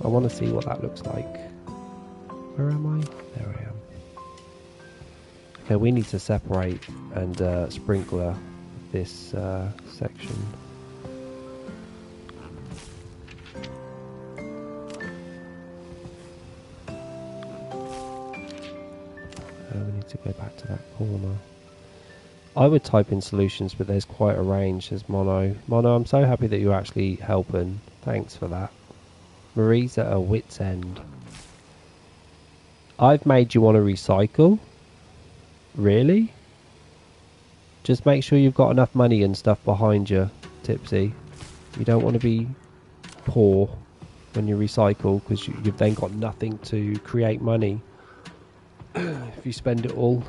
A: I want to see what that looks like. Where am I? There I am. Okay, we need to separate and sprinkler this section. We need to go back to that corner. I would type in solutions, but there's quite a range, says Mono. Mono, I'm so happy that you're actually helping. Thanks for that. Marie's at her wit's end. I've made you want to recycle? Really? Just make sure you've got enough money and stuff behind you, Tipsy. You don't want to be poor when you recycle, because you've then got nothing to create money if you spend it all.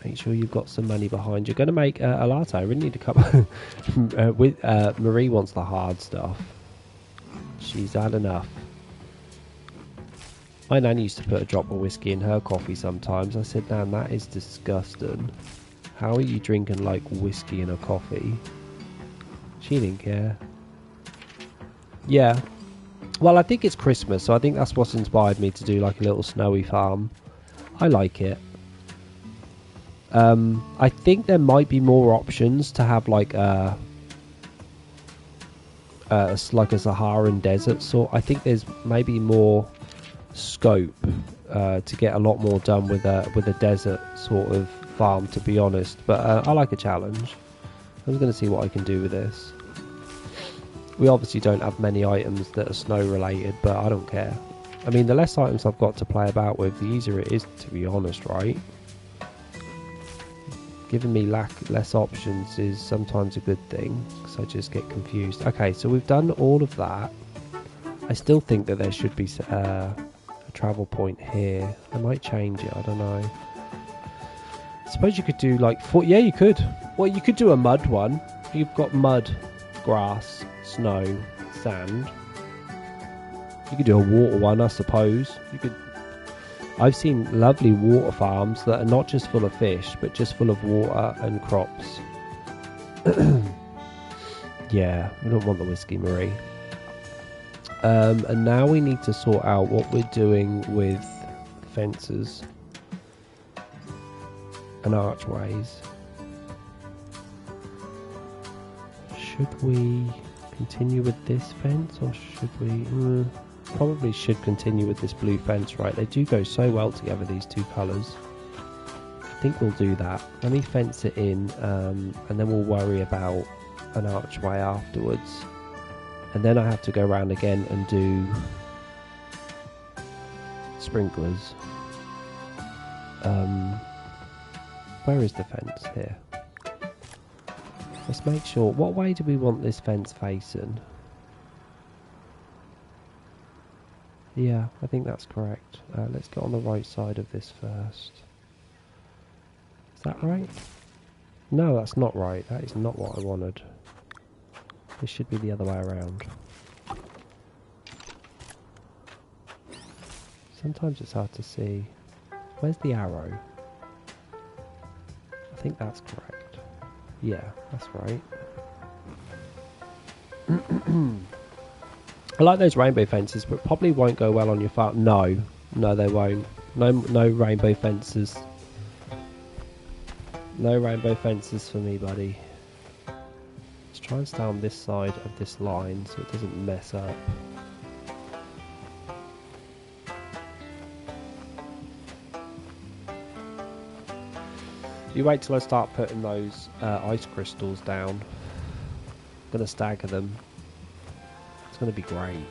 A: Make sure you've got some money behind you. Going to make a latte. I really need a cup. Marie wants the hard stuff. She's had enough. My nan used to put a drop of whiskey in her coffee sometimes. I said, Nan, that is disgusting. How are you drinking like whiskey in a coffee? She didn't care. Yeah. Well, I think it's Christmas, so I think that's what's inspired me to do like a little snowy farm. I like it. I think there might be more options to have like a Saharan desert sort. I think there's maybe more scope to get a lot more done with a desert sort of farm, to be honest. But I like a challenge. I'm going to see what I can do with this. We obviously don't have many items that are snow related, but I don't care. I mean, the less items I've got to play about with, the easier it is, to be honest, right? Giving me less options is sometimes a good thing, so I just get confused. Okay, so we've done all of that. I still think that there should be a travel point here. I might change it, I don't know. I suppose you could do like... yeah, you could. Well, you could do a mud one. You've got mud, grass, snow, sand. You could do a water one, I suppose. You could... I've seen lovely water farms that are not just full of fish, but just full of water and crops. Yeah, we don't want the Whiskey Marie. And now we need to sort out what we're doing with fences and archways. Should we continue with this fence, or should we... probably should continue with this blue fence, right? They do go so well together, these two colours. I think we'll do that. Let me fence it in, and then we'll worry about an archway afterwards. And then I have to go around again and do sprinklers. Where is the fence? Here. Let's make sure. What way do we want this fence facing? Yeah, I think that's correct. Let's get on the right side of this first. Is that right? No, that's not right. That is not what I wanted. This should be the other way around. Sometimes it's hard to see. Where's the arrow? I think that's correct. Yeah, that's right. I like those rainbow fences, but probably won't go well on your farm. No, they won't. No rainbow fences. No rainbow fences for me, buddy. Let's try and stay on this side of this line so it doesn't mess up. You wait till I start putting those ice crystals down. I'm gonna stagger them. It's gonna be great.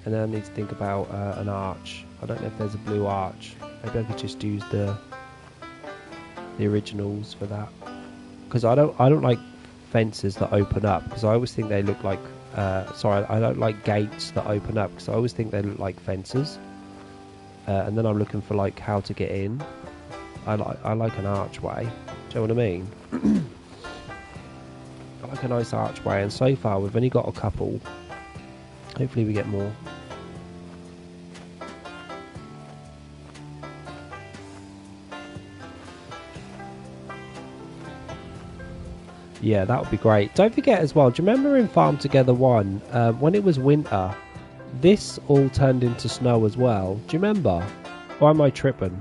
A: And then I need to think about an arch. I don't know if there's a blue arch. Maybe I could just use the originals for that. Because I don't like fences that open up, because I always think they look like I don't like gates that open up, because I always think they look like fences. And then I'm looking for like how to get in. I like an archway. Do you know what I mean? I like a nice archway, and so far we've only got a couple. Hopefully we get more. Yeah, that would be great. Don't forget as well, do you remember in Farm Together 1, when it was winter, this all turned into snow as well? Do you remember? Or am I tripping?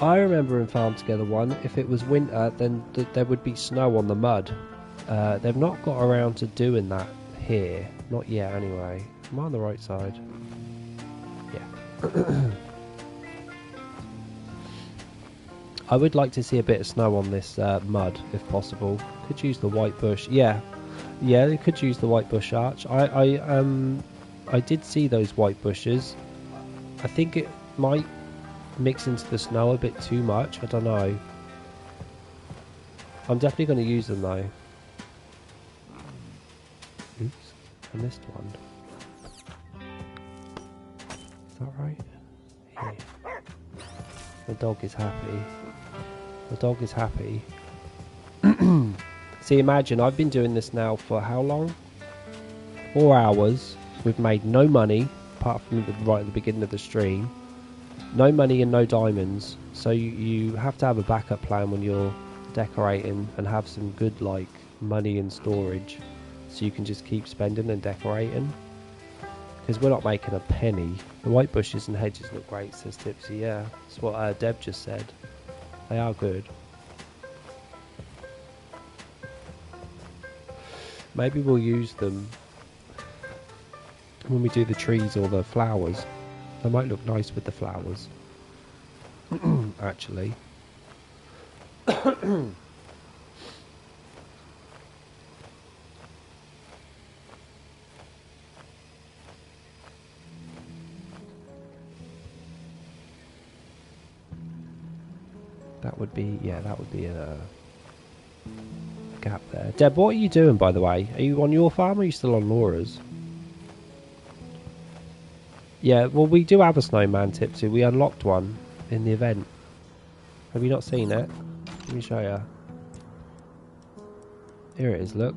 A: I remember in Farm Together 1, if it was winter, then there would be snow on the mud. They've not got around to doing that here. Not yet, anyway. Am I on the right side? Yeah. I would like to see a bit of snow on this mud, if possible. Could use the white bush. Yeah, they could use the white bush arch. I did see those white bushes. I think it might mix into the snow a bit too much. I don't know. I'm definitely going to use them though. Oops, I missed one. Is that right? Here. The dog is happy. The dog is happy. See, imagine, I've been doing this now for how long? 4 hours. We've made no money, apart from right at the beginning of the stream. No money and no diamonds. So you have to have a backup plan when you're decorating, and have some good like money in storage, so you can just keep spending and decorating. Because we're not making a penny. The white bushes and hedges look great, says Tipsy. Yeah, that's what Deb just said. They are good. Maybe we'll use them when we do the trees or the flowers. They might look nice with the flowers. Actually. That would be, yeah, that would be a gap there. Deb, what are you doing, by the way? Are you on your farm, or are you still on Laura's? Yeah, well, we do have a snowman, Tipsy. We unlocked one in the event. Have you not seen it? Let me show you. Here it is, look.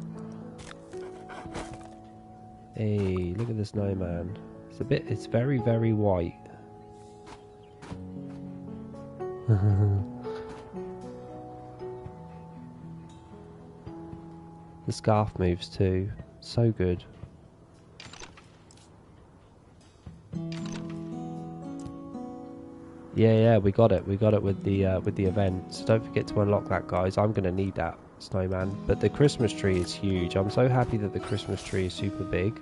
A: Hey, look at the snowman. It's very, very white. The scarf moves too. So good. Yeah, we got it. We got it with the event. So don't forget to unlock that, guys. I'm gonna need that snowman. But the Christmas tree is huge. I'm so happy that the Christmas tree is super big.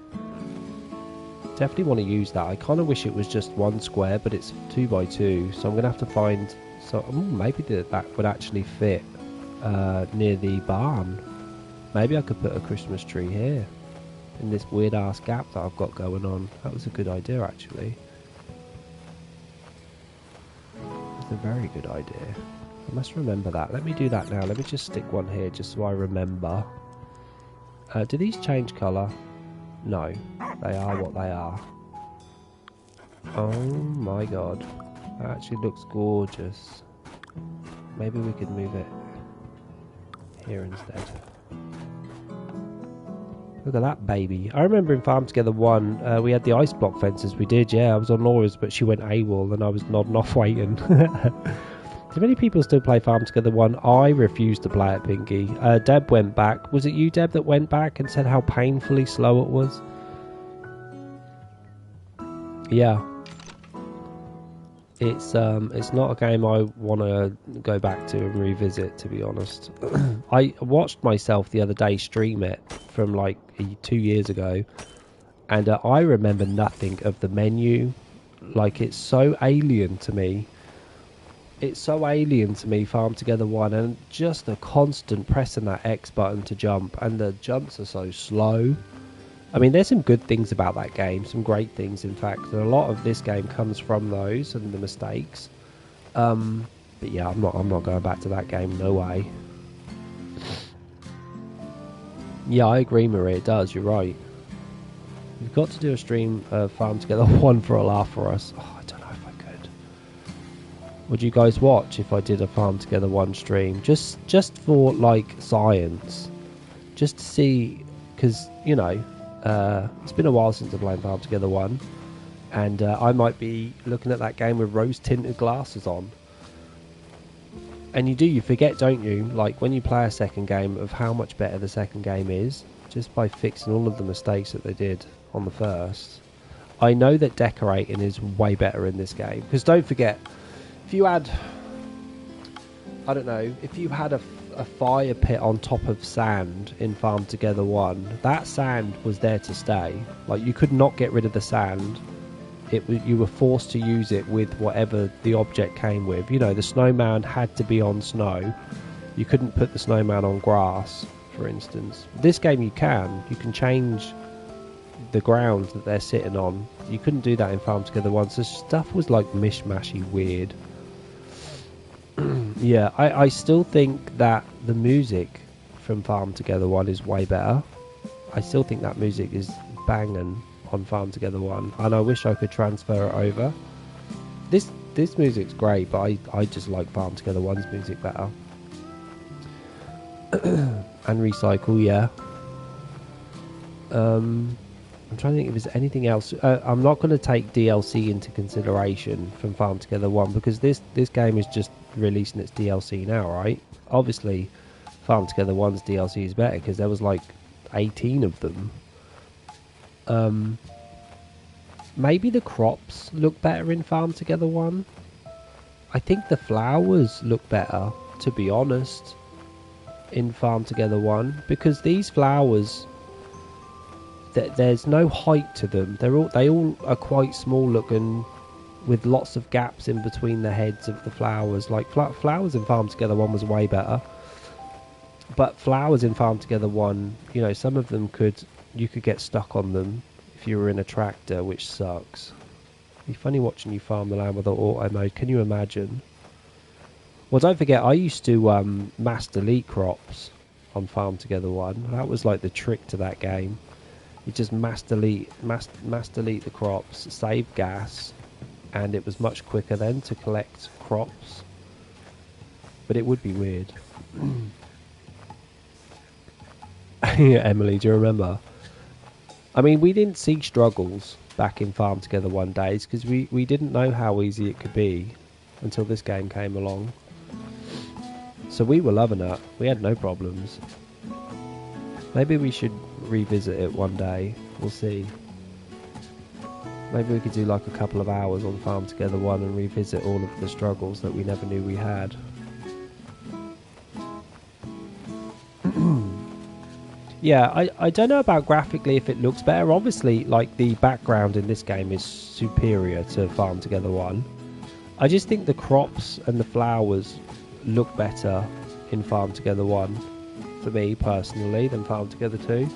A: Definitely want to use that. I kind of wish it was just one square, but it's 2x2. So I'm gonna have to find. So maybe that would actually fit near the barn. Maybe I could put a Christmas tree here in this weird ass gap that I've got going on. That was a good idea, actually. It's a very good idea. I must remember that. Let me do that now. Let me just stick one here just so I remember. Do these change colour? No. They are what they are. Oh my god. That actually looks gorgeous. Maybe we could move it here instead. Look at that baby. I remember in Farm Together 1, we had the ice block fences. We did, yeah. I was on Laura's, but she went AWOL and I was nodding off waiting. Do many people still play Farm Together 1? I refused to play it, Pinky. Deb went back. Was it you, Deb, that went back and said how painfully slow it was? Yeah. It's not a game I want to go back to and revisit, to be honest. I watched myself the other day stream it from like 2 years ago, and I remember nothing of the menu. Like, it's so alien to me. It's so alien to me, Farm Together 1, and just the constant pressing that X button to jump, and the jumps are so slow. I mean, there's some good things about that game, some great things, in fact, and a lot of this game comes from those and the mistakes. But yeah, I'm not going back to that game, no way. Yeah, I agree, Maria, it does, you're right. We've got to do a stream of Farm Together 1 for a laugh for us. Oh, I don't know if I could. Would you guys watch if I did a Farm Together 1 stream? Just for, like, science. Just to see, because, you know, it's been a while since I've played Farm Together 1, and I might be looking at that game with rose-tinted glasses on. And you forget, don't you, like when you play a second game, of how much better the second game is, just by fixing all of the mistakes that they did on the first. I know that decorating is way better in this game, because don't forget, if you had, I don't know, if you had a fire pit on top of sand in Farm Together 1, that sand was there to stay. Like, you could not get rid of the sand. You were forced to use it with whatever the object came with. You know, the snowman had to be on snow. You couldn't put the snowman on grass, for instance. This game you can change the ground that they're sitting on. You couldn't do that in Farm Together 1, so stuff was like mishmashy weird. Yeah, I still think that the music from Farm Together 1 is way better. I still think that music is banging on Farm Together 1, and I wish I could transfer it over. This music's great, but I just like Farm Together 1's music better. And Recycle, yeah. I'm trying to think if there's anything else. I'm not going to take DLC into consideration from Farm Together 1, because this game is just releasing its DLC now, right? Obviously, Farm Together 1's DLC is better, because there was like 18 of them. Maybe the crops look better in Farm Together 1. I think the flowers look better, to be honest, in Farm Together 1, because these flowers, there's no height to them. They all are quite small looking, with lots of gaps in between the heads of the flowers. Like flowers in Farm Together 1 was way better, but flowers in Farm Together 1, you know, some of them you could get stuck on them if you were in a tractor, which sucks. It'd be funny watching you farm the land with an auto mode. Can you imagine? Well, don't forget, I used to mass delete crops on Farm Together 1. That was like the trick to that game. You just mass delete the crops, save gas, and it was much quicker then to collect crops. But it would be weird. Yeah, Emily, do you remember? I mean, we didn't see struggles back in Farm Together 1 days because we didn't know how easy it could be until this game came along. So we were loving it. We had no problems. Maybe we should revisit it one day. We'll see. Maybe we could do like a couple of hours on Farm Together 1 and revisit all of the struggles that we never knew we had. Yeah, I don't know about graphically if it looks better. Obviously, like, the background in this game is superior to Farm Together 1. I just think the crops and the flowers look better in Farm Together 1, for me personally, than Farm Together 2.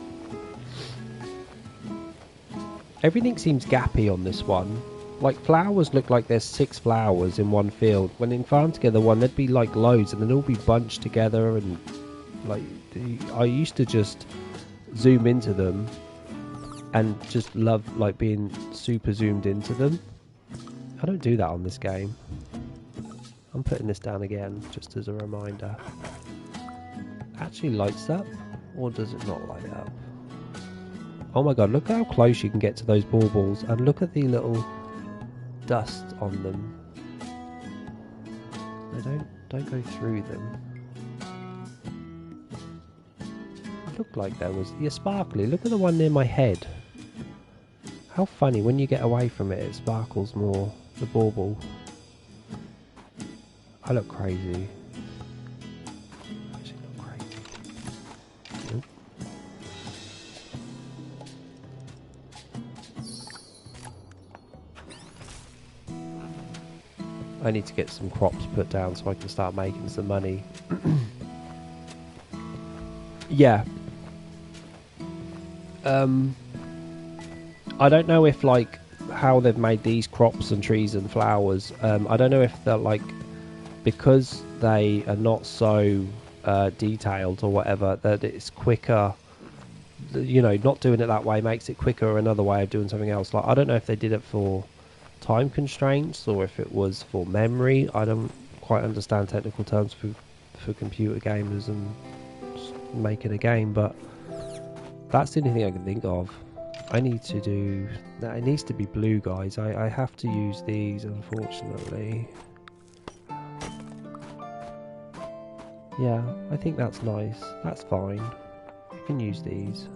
A: Everything seems gappy on this one. Like, flowers look like there's 6 flowers in one field, when in Farm Together 1 there'd be like loads and they'd all be bunched together, and like, I used to just zoom into them and just love like being super zoomed into them. I don't do that on this game. I'm putting this down again just as a reminder. Actually lights up, or does it not light up? Oh my god, look how close you can get to those baubles, and look at the little dust on them. They don't go through them. Looked like there was... Yeah, sparkly. Look at the one near my head. How funny, when you get away from it, it sparkles more. The bauble. I look crazy. Actually not crazy. Nope. I need to get some crops put down so I can start making some money. Yeah. I don't know if, like, how they've made these crops and trees and flowers. I don't know if they're, like, because they are not so detailed or whatever, that it's quicker. You know, not doing it that way makes it quicker, or another way of doing something else. Like, I don't know if they did it for time constraints or if it was for memory. I don't quite understand technical terms for computer gamers and making a game, but that's the only thing I can think of. I need to do... No, it needs to be blue, guys. I have to use these, unfortunately. Yeah, I think that's nice. That's fine. You can use these.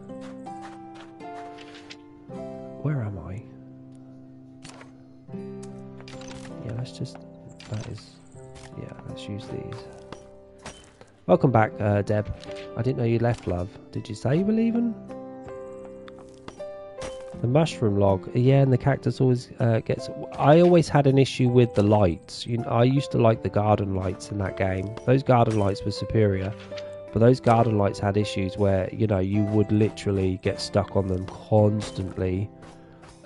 A: Where am I? Yeah, let's just... That is... Yeah, let's use these. Welcome back, Deb. I didn't know you left, love. Did you say you were leaving? The mushroom log. Yeah, and the cactus always gets... I always had an issue with the lights. You know, I used to like the garden lights in that game. Those garden lights were superior. But those garden lights had issues where, you know, you would literally get stuck on them constantly.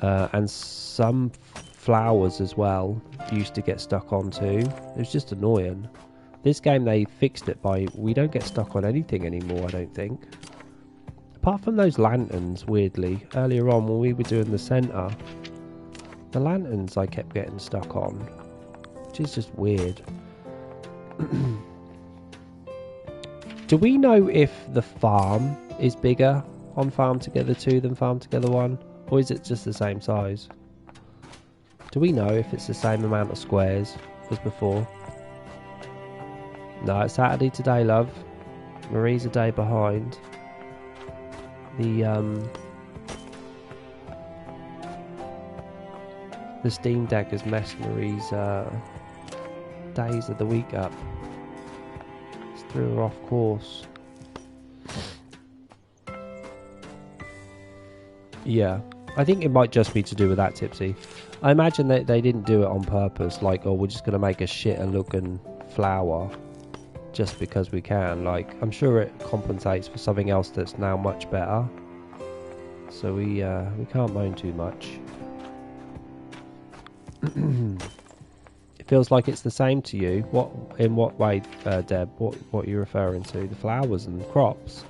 A: And some flowers as well used to get stuck on too. It was just annoying. This game, they fixed it by... We don't get stuck on anything anymore, I don't think. Apart from those lanterns, weirdly. Earlier on, when we were doing the centre, the lanterns I kept getting stuck on. Which is just weird. Do we know if the farm is bigger on Farm Together 2 than Farm Together 1? Or is it just the same size? Do we know if it's the same amount of squares as before? No, it's Saturday today, love. Marie's a day behind. The Steam Deck has messed Marie's days of the week up. It's threw her off course. Yeah, I think it might just be to do with that, Tipsy. I imagine that they didn't do it on purpose, like, oh, we're just going to make a shitter looking flower just because we can. Like, I'm sure it compensates for something else that's now much better. So we can't moan too much. It feels like it's the same to you. What, in what way, Deb? What are you referring to? The flowers and the crops?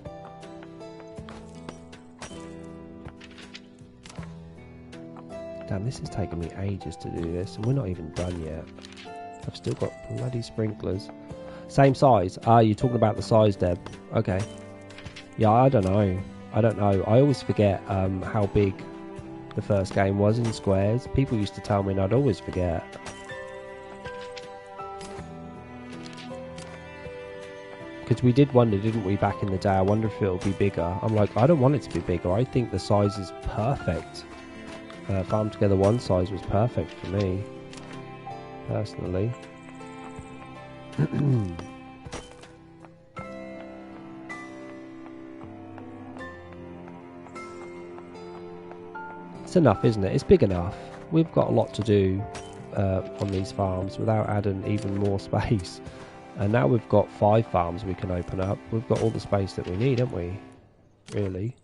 A: Damn, this is taking me ages to do this, and we're not even done yet. I've still got bloody sprinklers. Same size. Ah, you're talking about the size, Deb. Okay. Yeah, I don't know. I don't know. I always forget how big the first game was in squares. People used to tell me and I'd always forget. Because we did wonder, didn't we, back in the day, I wonder if it'll be bigger. I'm like, I don't want it to be bigger. I think the size is perfect. Farm Together 1 size was perfect for me, personally. It's enough, isn't it? It's big enough. We've got a lot to do on these farms without adding even more space. And now we've got 5 farms we can open up. We've got all the space that we need, haven't we? Really.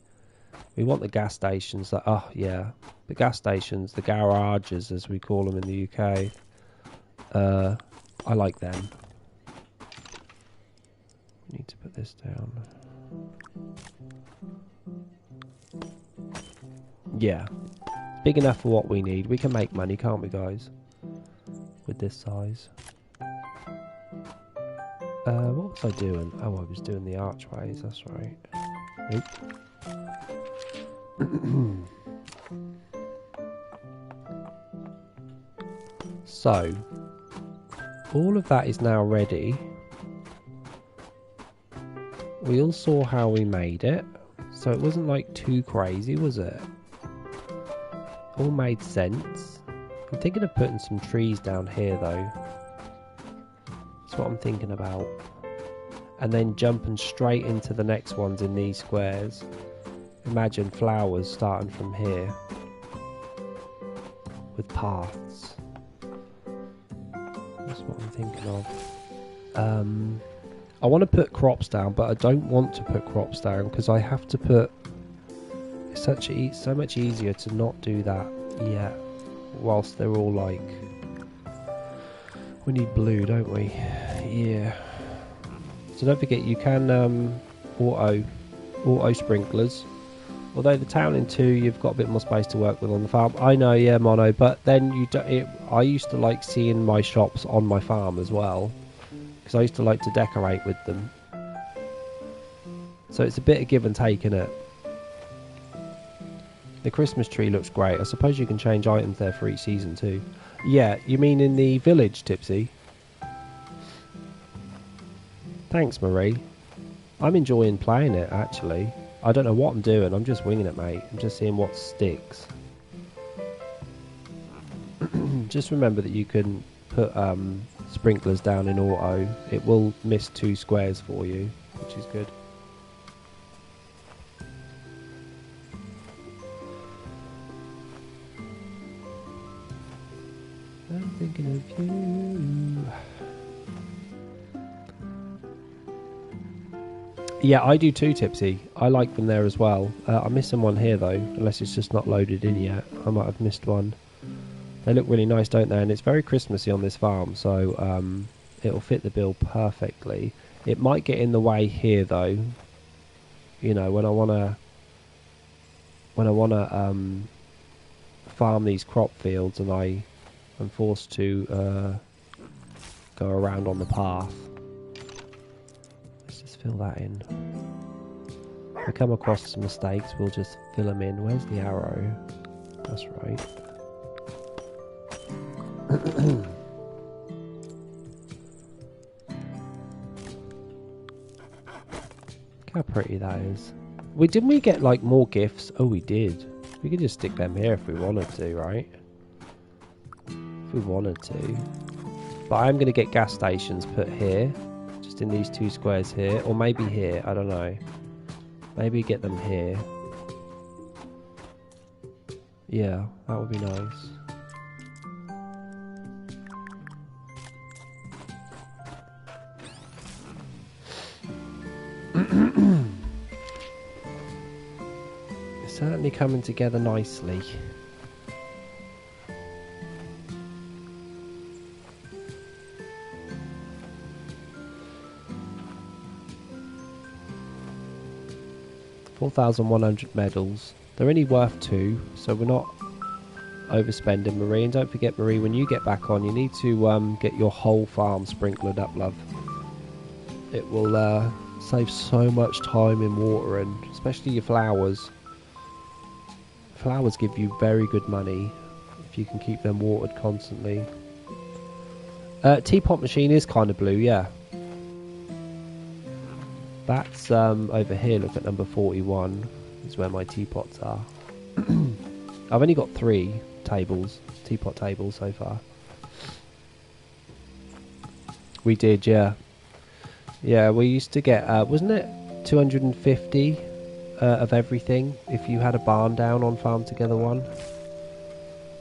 A: We want the gas stations. That, oh, yeah. The gas stations, the garages, as we call them in the UK. I like them. Need to put this down. Yeah. Big enough for what we need. We can make money, can't we, guys? With this size. What was I doing? Oh, I was doing the archways, that's right. Nope. So, all of that is now ready. We all saw how we made it, so it wasn't like too crazy, was it? All made sense. I'm thinking of putting some trees down here though. That's what I'm thinking about. And then jumping straight into the next ones in these squares. Imagine flowers starting from here. With paths. That's what I'm thinking of. I want to put crops down, but I don't want to put crops down because I have to put... It's so much easier to not do that yet. Whilst they're all like... We need blue, don't we? Yeah. So don't forget, you can auto sprinklers. Although the town in 2, you've got a bit more space to work with on the farm. I know, yeah, Mono, but then you don't. I used to like seeing my shops on my farm as well, because I used to like to decorate with them. So it's a bit of give and take, innit? The Christmas tree looks great. I suppose you can change items there for each season too. Yeah, you mean in the village, Tipsy? Thanks, Marie. I'm enjoying playing it, actually. I don't know what I'm doing. I'm just winging it, mate. I'm just seeing what sticks. Just remember that you can put sprinklers down in auto. It will miss 2 squares for you, which is good. I'm thinking of you. Yeah, I do too, Tipsy. I like them there as well. I'm missing one here though, unless it's just not loaded in yet. I might have missed one. They look really nice, don't they? And it's very Christmassy on this farm, so it'll fit the bill perfectly. It might get in the way here though. You know, when I wanna farm these crop fields, and I'm forced to go around on the path. Fill that in. If we come across some mistakes, we'll just fill them in. Where's the arrow? That's right. Look how pretty that is. Didn't we get like more gifts? Oh, we did. We could just stick them here if we wanted to, right? If we wanted to. But I'm going to get gas stations put here. In these 2 squares here, or maybe here, I don't know. Maybe get them here. Yeah, that would be nice. It's certainly coming together nicely. $4,100 medals. They're only worth 2, so we're not overspending, Marie. And don't forget, Marie, when you get back on, you need to get your whole farm sprinklered up, love. It will Saves so much time in watering, especially your flowers. Flowers give you very good money if you can keep them watered constantly. Teapot machine is kind of blue, yeah. That's over here. Look at number 41. Is where my teapots are. I've only got 3 tables, teapot tables so far. We did, yeah. Yeah, we used to get, wasn't it 250 of everything if you had a barn down on Farm Together 1?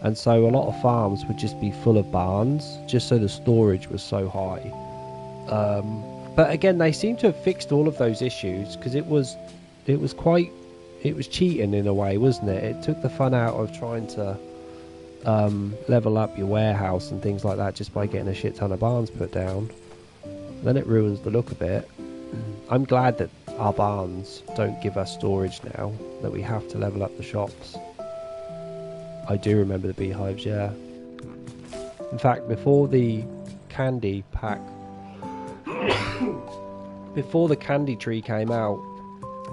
A: And so a lot of farms would just be full of barns, just so the storage was so high. But again, they seem to have fixed all of those issues, because it was cheating in a way, wasn't it? It took the fun out of trying to level up your warehouse and things like that just by getting a shit ton of barns put down. Then it ruins the look of it. I'm glad that our barns don't give us storage now, that we have to level up the shops. I do remember the beehives, yeah. In fact, before the candy pack, before the candy tree came out,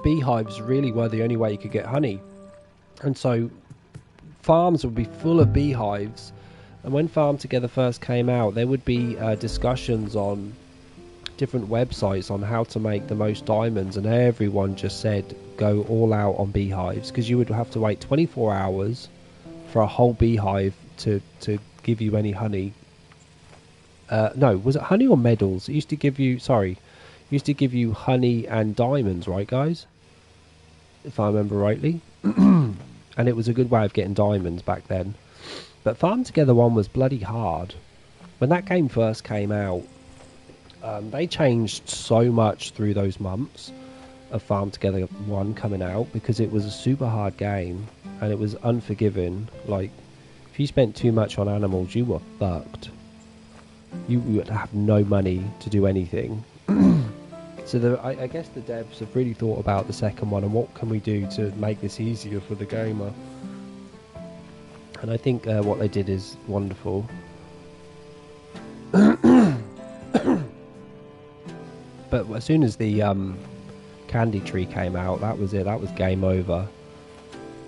A: beehives really were the only way you could get honey. And so farms would be full of beehives. And when Farm Together first came out, there would be discussions on different websites on how to make the most diamonds, and everyone just said go all out on beehives, because you would have to wait 24 hours for a whole beehive to give you any honey. No, was it honey or medals? It used to give you, honey and diamonds, right guys? If I remember rightly. And it was a good way of getting diamonds back then. But Farm Together 1 was bloody hard. When that game first came out, they changed so much through those months of Farm Together 1 coming out, because it was a super hard game and it was unforgiving. Like, if you spent too much on animals, you were fucked. You would have no money to do anything. So I guess the devs have really thought about the second one and what can we do to make this easier for the gamer. And I think what they did is wonderful. But as soon as the candy tree came out, that was it. That was game over.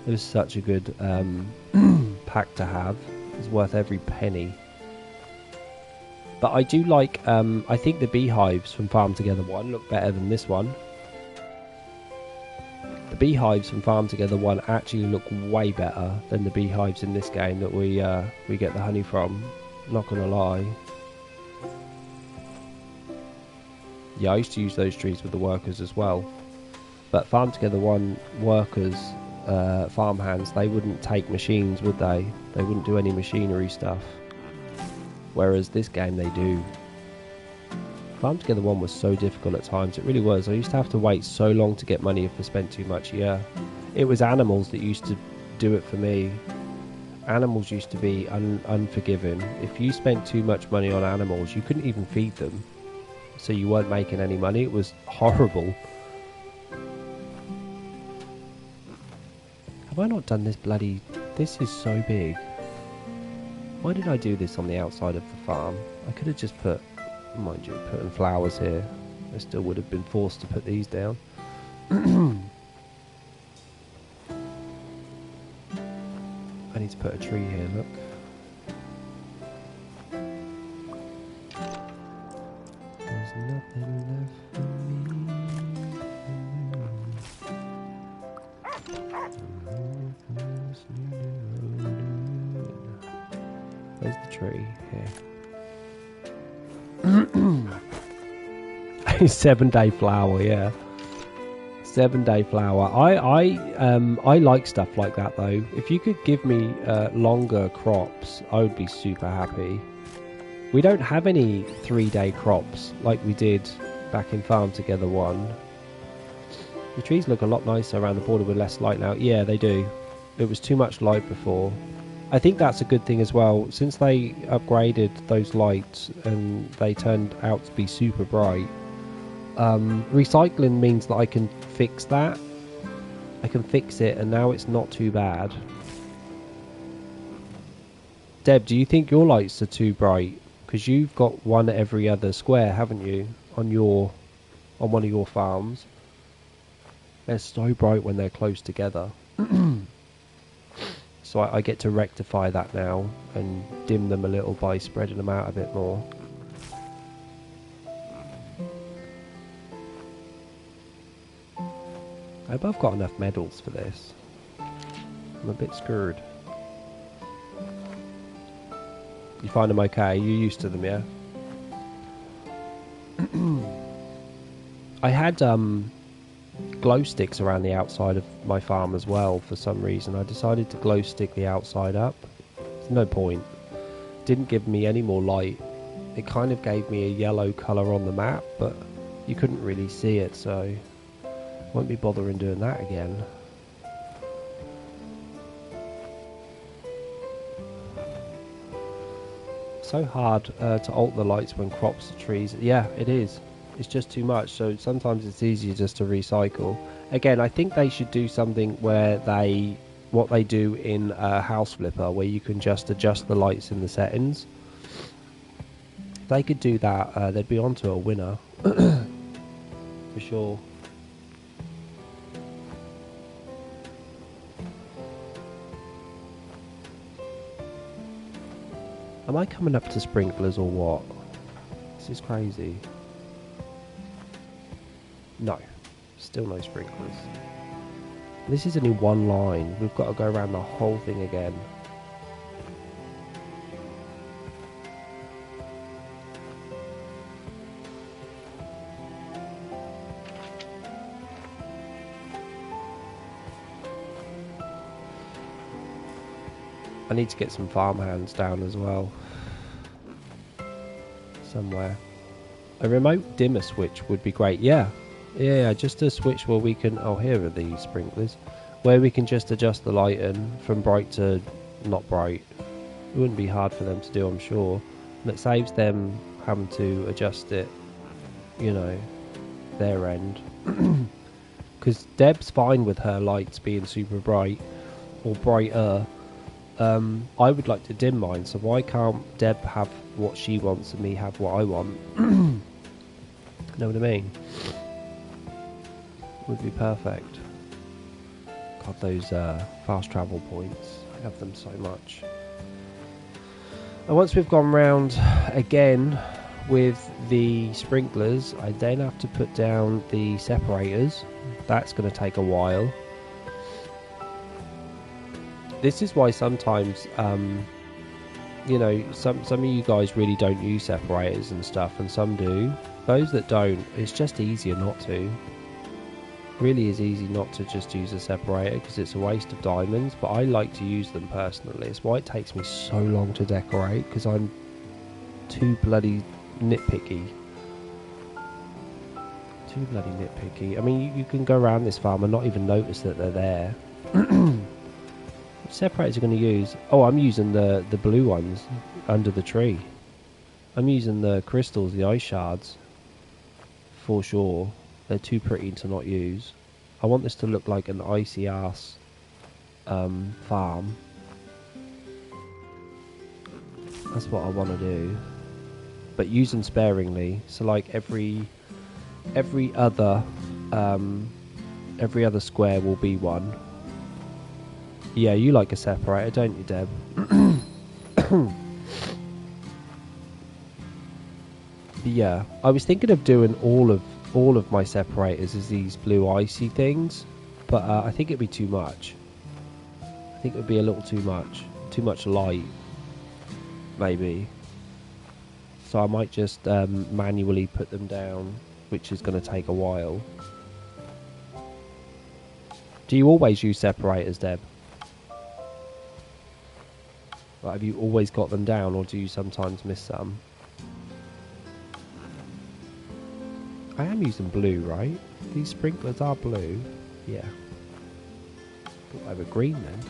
A: It was such a good pack to have. It was worth every penny. But I do like, I think the beehives from Farm Together 1 look better than this one. The beehives from Farm Together 1 actually look way better than the beehives in this game that we get the honey from. Not gonna lie. Yeah, I used to use those trees with the workers as well. But Farm Together 1 workers, farm hands, they wouldn't take machines, would they? They wouldn't do any machinery stuff. Whereas this game they do. Farm Together 1 was so difficult at times, it really was. I used to have to wait so long to get money if I spent too much, yeah. It was animals that used to do it for me. Animals used to be unforgiving. If you spent too much money on animals, you couldn't even feed them. So you weren't making any money. It was horrible. Have I not done this bloody... This is so big. Why did I do this on the outside of the farm? I could have just put... Mind you, putting flowers here. I still would have been forced to put these down. I need to put a tree here, look. There's nothing left for me. Where's the tree? Here. 7-day flower, yeah. 7-day flower. I like stuff like that though. If you could give me longer crops, I would be super happy. We don't have any 3-day crops like we did back in Farm Together 1. The trees look a lot nicer around the border with less light now. Yeah, they do. It was too much light before. I think that's a good thing as well. Since they upgraded those lights and they turned out to be super bright, recycling means that I can fix that. I can fix it and now it's not too bad. Deb, do you think your lights are too bright? Because you've got one every other square, haven't you? On your on one of your farms. They're so bright when they're close together. So I get to rectify that now and dim them a little by spreading them out a bit more. I hope I've got enough medals for this. I'm a bit screwed. You find them okay? You're used to them, yeah? I had glow sticks around the outside of my farm as well for some reason. I decided to glow stick the outside up. There's no point. Didn't give me any more light. It kind of gave me a yellow colour on the map, but you couldn't really see it, so won't be bothering doing that again. So hard to alter the lights when crops are trees. Yeah, it is. It's just too much, so sometimes it's easier just to recycle. Again, I think they should do something where what they do in House Flipper, where you can just adjust the lights in the settings. If they could do that, they'd be onto a winner. For sure. Am I coming up to sprinklers or what? This is crazy. No, still no sprinklers. This is only one line. We've got to go around the whole thing again. I need to get some farmhands down as well. Somewhere. A remote dimmer switch would be great. Yeah, just a switch where we can... Oh, here are the sprinklers. Where we can just adjust the lighting from bright to not bright. It wouldn't be hard for them to do, I'm sure. And it saves them having to adjust it, you know, their end. Because Deb's fine with her lights being super bright or brighter. I would like to dim mine, so why can't Deb have what she wants and me have what I want? Know what I mean? Would be perfect. God, those fast travel points. I love them so much. And once we've gone round again with the sprinklers, I then have to put down the separators. That's going to take a while. This is why sometimes, you know, some of you guys really don't use separators and stuff, and some do. Those that don't, it's just easier not to. Really is easy not to just use a separator because it's a waste of diamonds, but I like to use them personally. It's why it takes me so long to decorate, because I'm too bloody nitpicky. Too bloody nitpicky. I mean, you can go around this farm and not even notice that they're there. What separators are going to use? Oh, I'm using the blue ones under the tree. I'm using the crystals, the ice shards, for sure. They're too pretty to not use. I want this to look like an icy ass farm. That's what I want to do. But use them sparingly. So like every other square will be one. Yeah, you like a separator, don't you, Deb? Yeah, I was thinking of doing all of my separators as these blue icy things, but I think it'd be too much. I think it would be a little too much light, maybe. So I might just manually put them down, which is going to take a while. Do you always use separators, Deb? Like, have you always got them down, or do you sometimes miss some? I am using blue, right? These sprinklers are blue. Yeah. Thought they were green then.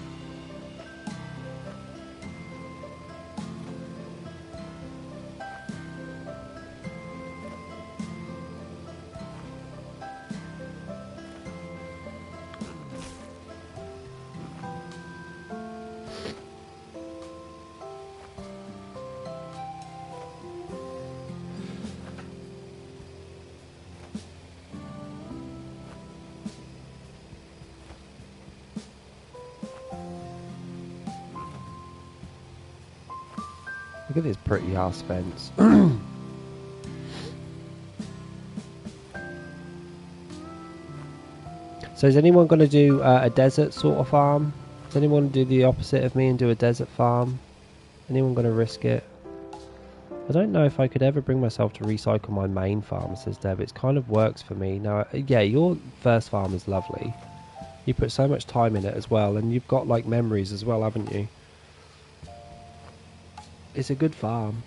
A: Look at this pretty ass fence. So is anyone going to do a desert sort of farm? Does anyone do the opposite of me and do a desert farm? Anyone going to risk it? I don't know if I could ever bring myself to recycle my main farm, says Deb. It kind of works for me. Now, yeah, your first farm is lovely. You put so much time in it as well, and you've got like memories as well, haven't you? It's a good farm.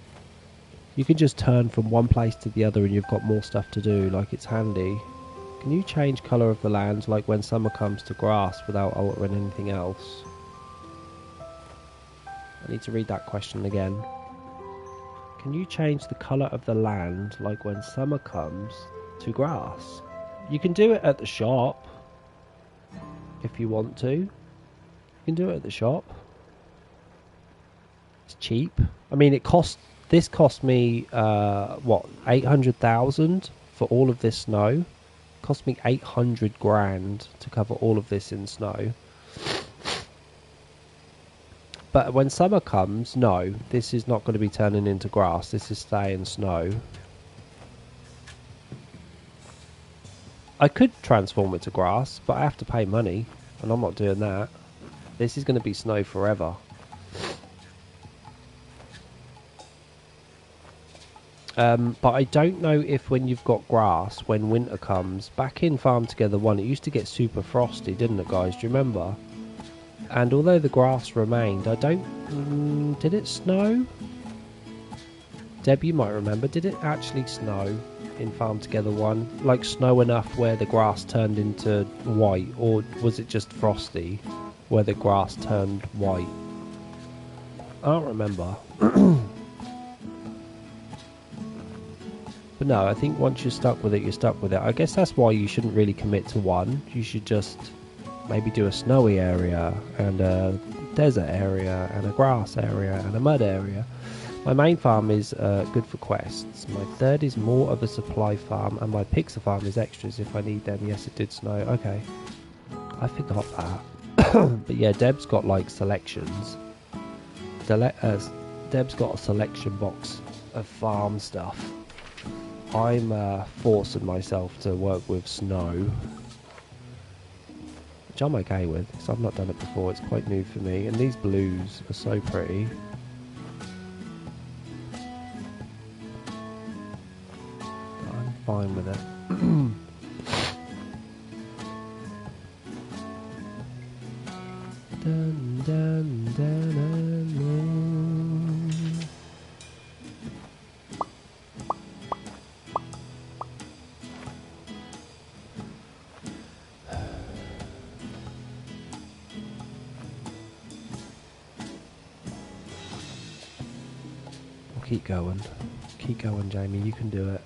A: You can just turn from one place to the other and you've got more stuff to do, like it's handy. Can you change colour of the land, like when summer comes to grass, without altering anything else? I need to read that question again. Can you change the colour of the land, like when summer comes to grass? You can do it at the shop, if you want to. You can do it at the shop. It's cheap. I mean, this cost me, what, 800,000 for all of this snow? Cost me 800 grand to cover all of this in snow. But when summer comes, no, this is not going to be turning into grass. This is staying snow. I could transform it to grass, but I have to pay money, and I'm not doing that. This is going to be snow forever. But I don't know if when you've got grass, when winter comes, back in Farm Together 1, it used to get super frosty, didn't it, guys? Do you remember? And although the grass remained, I don't... did it snow? Deb, you might remember. Did it actually snow in Farm Together 1? Like snow enough where the grass turned into white? Or was it just frosty where the grass turned white? I don't remember. But no, I think once you're stuck with it, you're stuck with it. I guess that's why you shouldn't really commit to one. You should just maybe do a snowy area and a desert area and a grass area and a mud area. My main farm is good for quests. My third is more of a supply farm, and my pixel farm is extras if I need them. Yes, it did snow. Okay, I forgot that. But yeah, Deb's got like selections. Deb's got a selection box of farm stuff. I'm forcing myself to work with snow, which I'm okay with because I've not done it before. It's quite new for me, and these blues are so pretty. I'm fine with it. Dun, dun, dun, dun, dun. Keep going, Jamie, you can do it.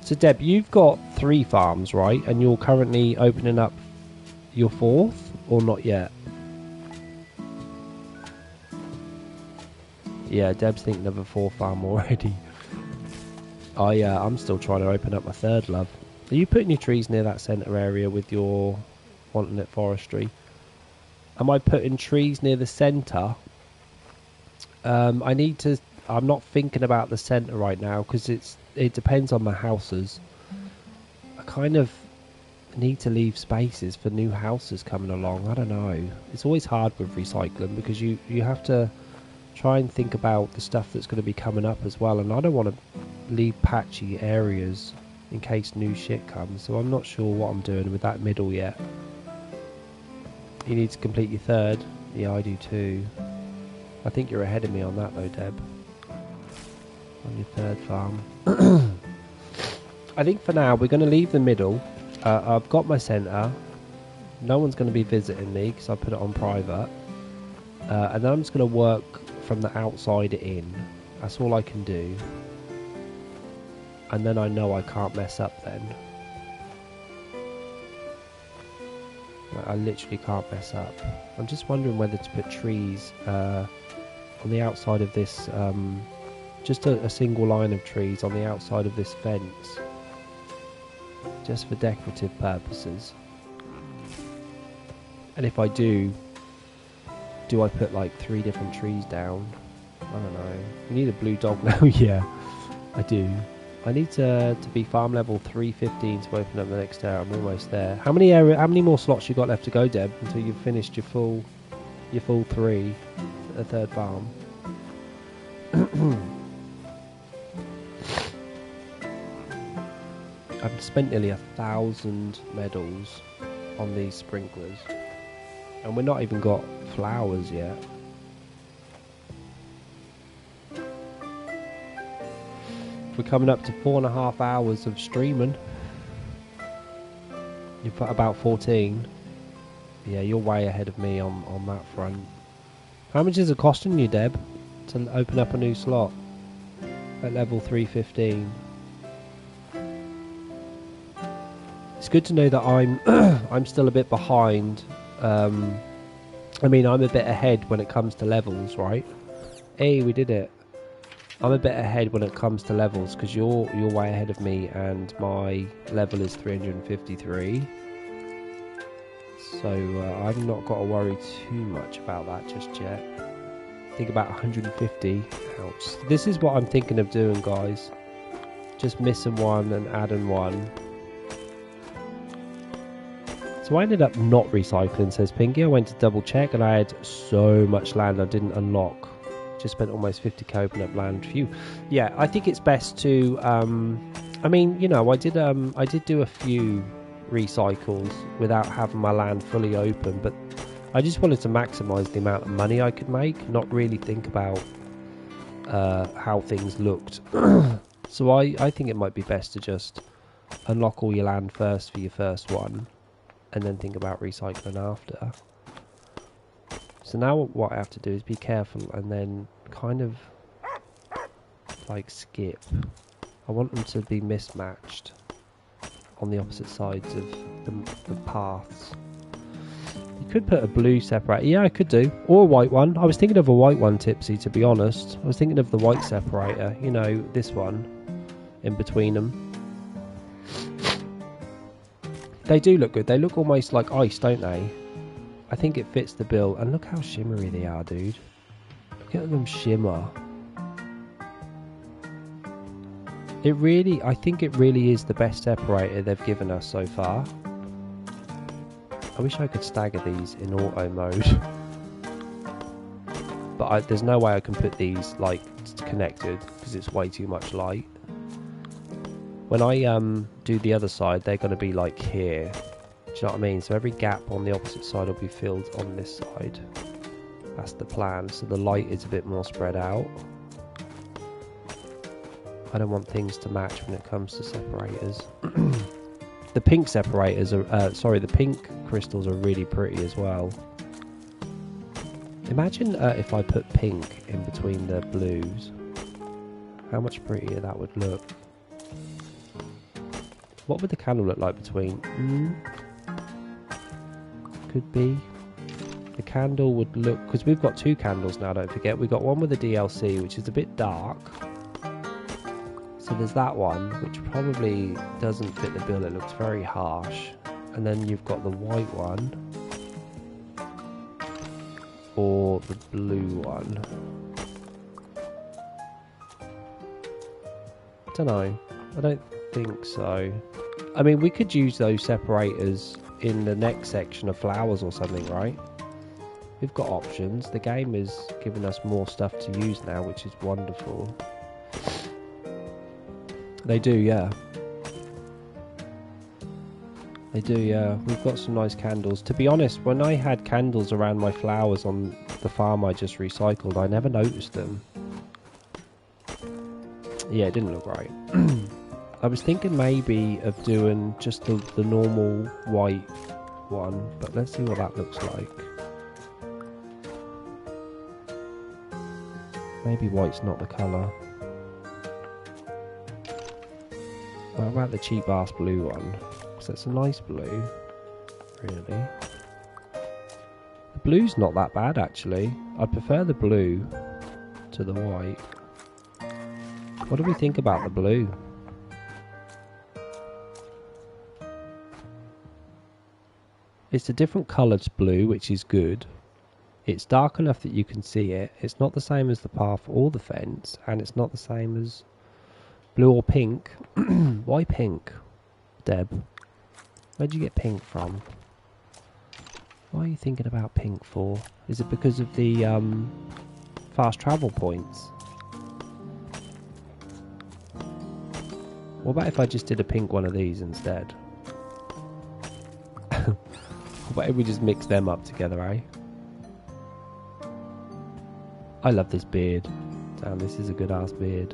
A: So Deb, you've got 3 farms, right? And you're currently opening up your 4th, or not yet? Yeah, Deb's thinking of a 4th farm already. I'm still trying to open up my 3rd, love. Are you putting your trees near that centre area with your wanting it forestry? Am I putting trees near the centre? I'm not thinking about the centre right now because it depends on my houses. I kind of need to leave spaces for new houses coming along. I don't know. It's always hard with recycling because you have to try and think about the stuff that's going to be coming up as well. And I don't want to leave patchy areas in case new shit comes. So I'm not sure what I'm doing with that middle yet. You need to complete your 3rd. Yeah, I do too. I think you're ahead of me on that though, Deb. On your 3rd farm. I think for now we're going to leave the middle. I've got my centre. No one's going to be visiting me because I put it on private. And then I'm just going to work from the outside in. That's all I can do. And then I know I can't mess up then. I literally can't mess up. I'm just wondering whether to put trees on the outside of this, just a single line of trees on the outside of this fence, just for decorative purposes. And if I do I put like 3 different trees down? I don't know. You need a blue dog now. Yeah, I do. I need to be farm level 315 to open up the next area. I'm almost there. How many more slots you got left to go, Deb, until you've finished your full 3, a third farm? I've spent nearly 1,000 medals on these sprinklers, and we're not even got flowers yet. We're coming up to 4.5 hours of streaming. You've got about 14. Yeah, you're way ahead of me on that front. How much is it costing you, Deb, to open up a new slot at level 315? It's good to know that I'm I'm still a bit behind. I mean, I'm a bit ahead when it comes to levels, right? Hey, we did it. I'm a bit ahead when it comes to levels because you're way ahead of me, and my level is 353. So I've not got to worry too much about that just yet. I think about 150. Ouch. This is what I'm thinking of doing, guys. Just missing one and adding one. So I ended up not recycling, says Pinky. I went to double check and I had so much land I didn't unlock. Just spent almost 50k opening up land. Phew. Yeah, I think it's best to I mean, you know, I did do a few recycles without having my land fully open, but I just wanted to maximize the amount of money I could make, not really think about how things looked. So I think it might be best to just unlock all your land first for your first one, and then think about recycling after. So now what I have to do is be careful and then kind of like skip. I want them to be mismatched on the opposite sides of the paths. You could put a blue separator. Yeah, I could do. Or a white one. I was thinking of a white one, Tipsy, to be honest. I was thinking of the white separator. You know, this one in between them. They do look good. They look almost like ice, don't they? I think it fits the bill. And look how shimmery they are, dude. Look at them shimmer. I think it really is the best separator they've given us so far. I wish I could stagger these in auto mode. But there's no way I can put these like connected because it's way too much light. When I do the other side, they're going to be like here. Do you know what I mean? So every gap on the opposite side will be filled on this side. That's the plan. So the light is a bit more spread out. I don't want things to match when it comes to separators. The pink separators are, the pink crystals are really pretty as well. Imagine if I put pink in between the blues. How much prettier that would look. What would the candle look like between? Could be. The candle would look, because we've got 2 candles now, don't forget. We've got one with the DLC, which is a bit dark. So there's that one, which probably doesn't fit the bill. It looks very harsh. And then you've got the white one. Or the blue one. I don't know. I don't think so. I mean, we could use those separators in the next section of flowers or something, right? We've got options. The game is giving us more stuff to use now, which is wonderful. They do, yeah. They do, yeah. We've got some nice candles. To be honest, when I had candles around my flowers on the farm I just recycled, I never noticed them. Yeah, it didn't look right. I was thinking maybe of doing just the normal white one, but let's see what that looks like. Maybe white's not the colour. What about the cheap ass blue one? Because that's a nice blue, really. The blue's not that bad actually. I prefer the blue to the white. What do we think about the blue? It's a different coloured blue, which is good. It's dark enough that you can see it. It's not the same as the path or the fence, and it's not the same as blue or pink. Why pink, Deb? Where'd you get pink from? What are you thinking about pink for? Is it because of the fast travel points? What about if I just did a pink one of these instead? What if we just mix them up together, eh? I love this beard. Damn, this is a good ass beard.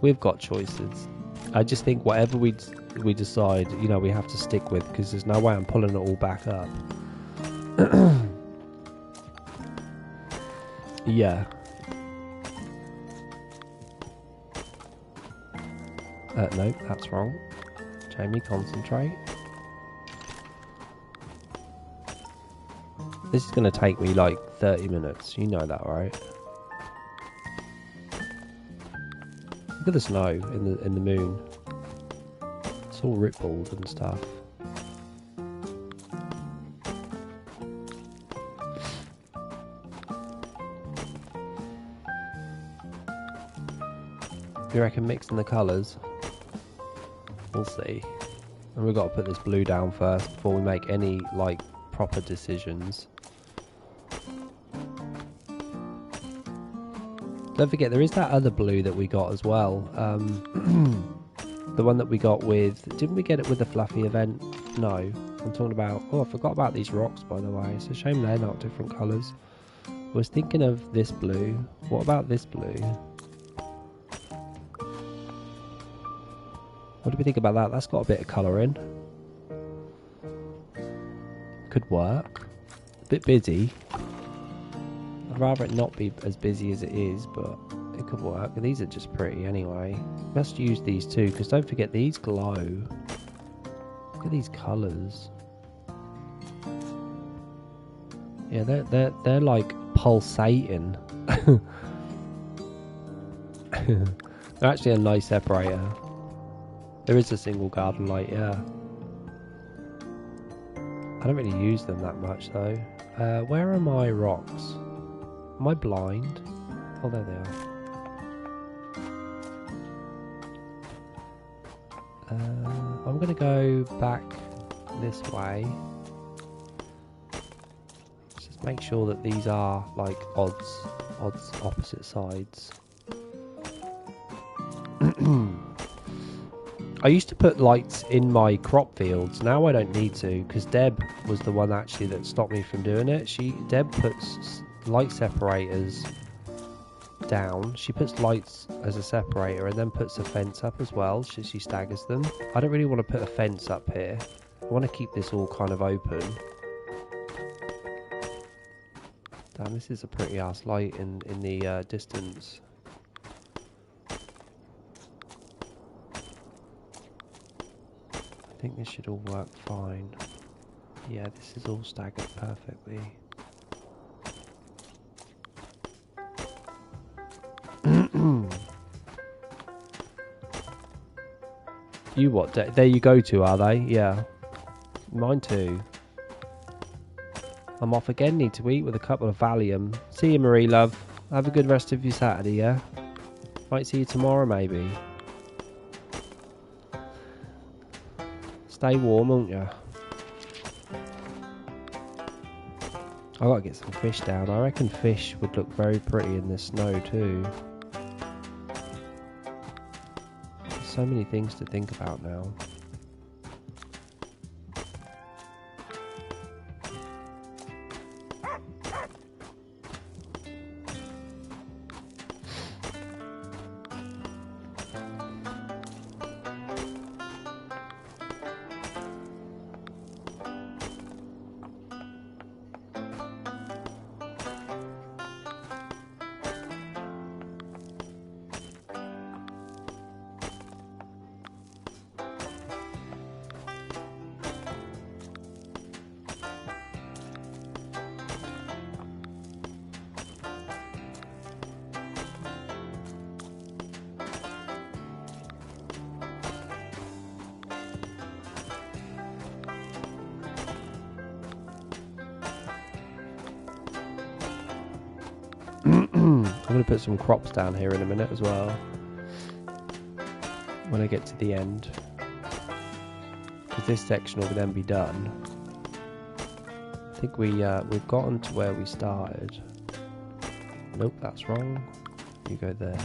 A: We've got choices. I just think whatever we decide, you know, we have to stick with, because there's no way I'm pulling it all back up. Yeah. No, that's wrong. Jamie, concentrate. This is going to take me like 30 minutes. You know that, right? Look at the snow in the moon. It's all rippled and stuff. You reckon mixing the colours? We'll see. And we've got to put this blue down first before we make any like proper decisions. Don't forget, there is that other blue that we got as well. The one that we got with... Didn't we get it with the fluffy event? No. I'm talking about... Oh, I forgot about these rocks, by the way. It's a shame they're not different colours. I was thinking of this blue. What about this blue? What do we think about that? That's got a bit of colour in. Could work. A bit busy. I'd rather it not be as busy as it is, but it could work. And these are just pretty anyway. Must use these too, because don't forget, these glow. Look at these colours. Yeah, they're like pulsating. They're actually a nice separator. There is a single garden light, yeah. I don't really use them that much though. Where are my rocks? Am I blind? Oh, there they are. I'm going to go back this way. Just make sure that these are like odds opposite sides. I used to put lights in my crop fields. Now I don't need to, because Deb was the one actually that stopped me from doing it. Deb puts light separators down. She puts lights as a separator and then puts a fence up as well. She staggers them. I don't really want to put a fence up here. I want to keep this all kind of open. Damn, this is a pretty ass light in the distance. I think this should all work fine. Yeah, this is all staggered perfectly. You what? There you go to, are they? Yeah. Mine too. I'm off again, need to eat with a couple of Valium. See you, Marie, love. Have a good rest of your Saturday, yeah? Might see you tomorrow, maybe. Stay warm, won't you? I gotta get some fish down. I reckon fish would look very pretty in the snow too. There's so many things to think about now. going to put some crops down here in a minute as well, when I get to the end, because this section will then be done. I think we've gotten to where we started. Nope, that's wrong. You go there.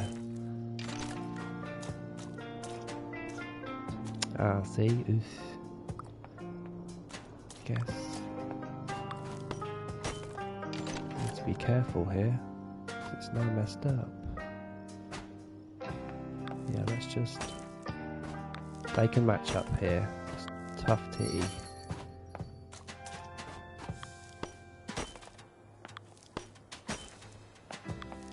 A: Ah, see? Oof. Guess. Need to be careful here, 'cause it's now messed up. Yeah, let's just... They can match up here. It's tough titty.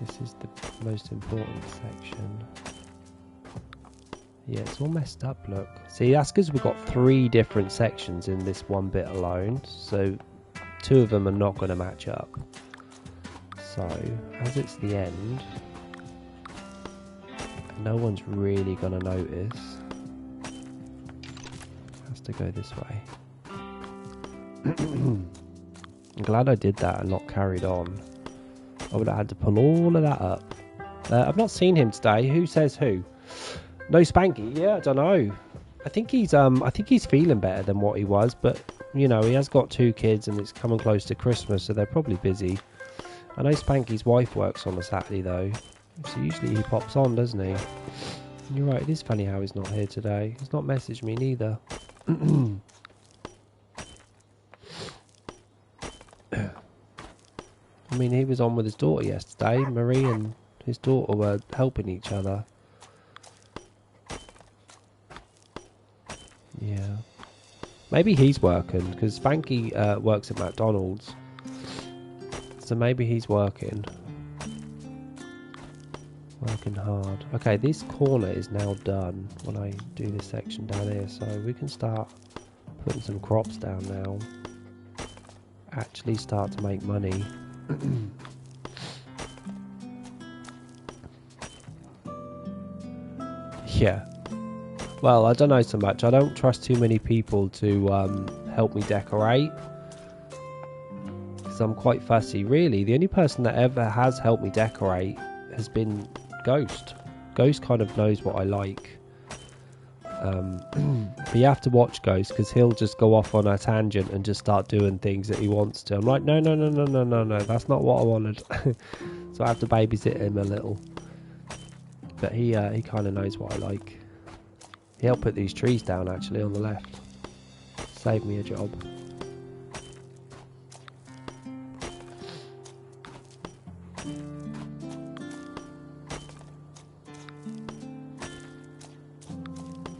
A: This is the most important section. Yeah, it's all messed up, look. See, that's because we've got 3 different sections in this one bit alone, so 2 of them are not going to match up. So, as it's the end, no one's really going to notice. It has to go this way. I'm glad I did that and not carried on. I would have had to pull all of that up. I've not seen him today. Who says who? No Spanky? Yeah, I don't know. I think he's feeling better than what he was, but you know, he has got 2 kids and it's coming close to Christmas, so they're probably busy. I know Spanky's wife works on a Saturday though, so usually he pops on, doesn't he? You're right, it is funny how he's not here today. He's not messaged me neither. I mean, he was on with his daughter yesterday. Marie and his daughter were helping each other. Yeah. Maybe he's working, because Spanky works at McDonald's. So maybe he's working. Working hard. Okay, this corner is now done when I do this section down here. So we can start putting some crops down now. Actually start to make money. Yeah. Well, I don't know so much. I don't trust too many people to help me decorate, because I'm quite fussy. Really, the only person that ever has helped me decorate has been Ghost. Ghost kind of knows what I like. But you have to watch Ghost, because he'll just go off on a tangent and just start doing things that he wants to. I'm like, no, that's not what I wanted. So I have to babysit him a little. But he kind of knows what I like. He helped put these trees down actually on the left. Saved me a job.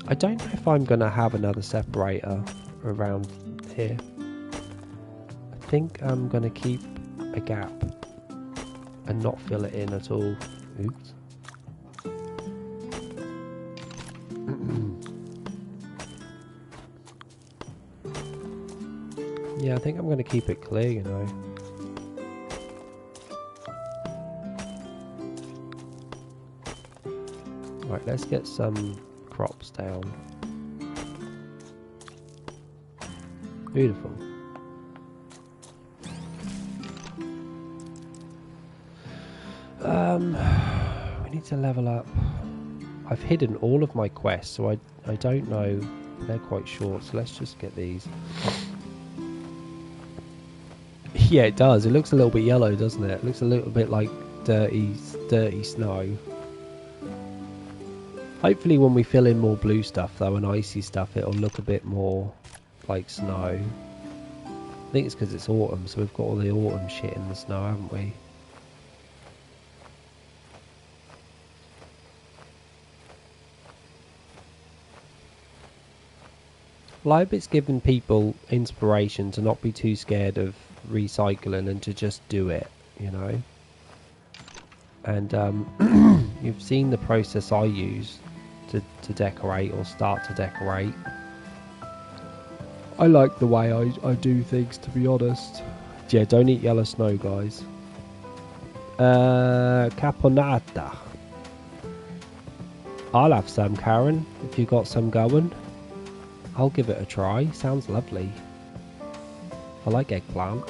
A: I don't know if I'm going to have another separator around here. I think I'm going to keep a gap and not fill it in at all. Oops. Yeah, I think I'm going to keep it clear, you know. Right, let's get some crops down. Beautiful. We need to level up. I've hidden all of my quests, so I don't know. They're quite short, so let's just get these. Yeah, it does. It looks a little bit yellow, doesn't it? It looks a little bit like dirty snow. Hopefully when we fill in more blue stuff though and icy stuff, it'll look a bit more like snow. I think it's because it's autumn, so we've got all the autumn shit in the snow, haven't we? Well, I hope it's given people inspiration to not be too scared of recycling and to just do it, you know. And you've seen the process I use to decorate or start to decorate. I like the way I do things, to be honest. Yeah, don't eat yellow snow, guys. Caponata. I'll have some, Karen, if you got some going. I'll give it a try. Sounds lovely. I like eggplant.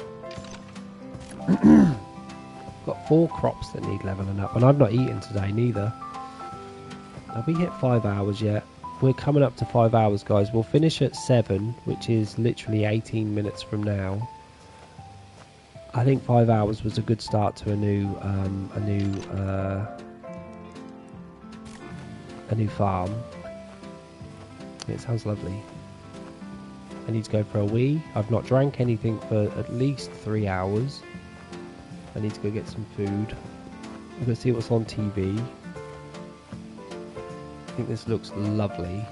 A: got 4 crops that need leveling up, and I've not eaten today neither. Have we hit 5 hours yet? We're coming up to 5 hours, guys. We'll finish at 7, which is literally 18 minutes from now. I think 5 hours was a good start to a new farm. It sounds lovely. I need to go for a wee. I've not drank anything for at least 3 hours. I need to go get some food. I'm going to see what's on TV. I think this looks lovely.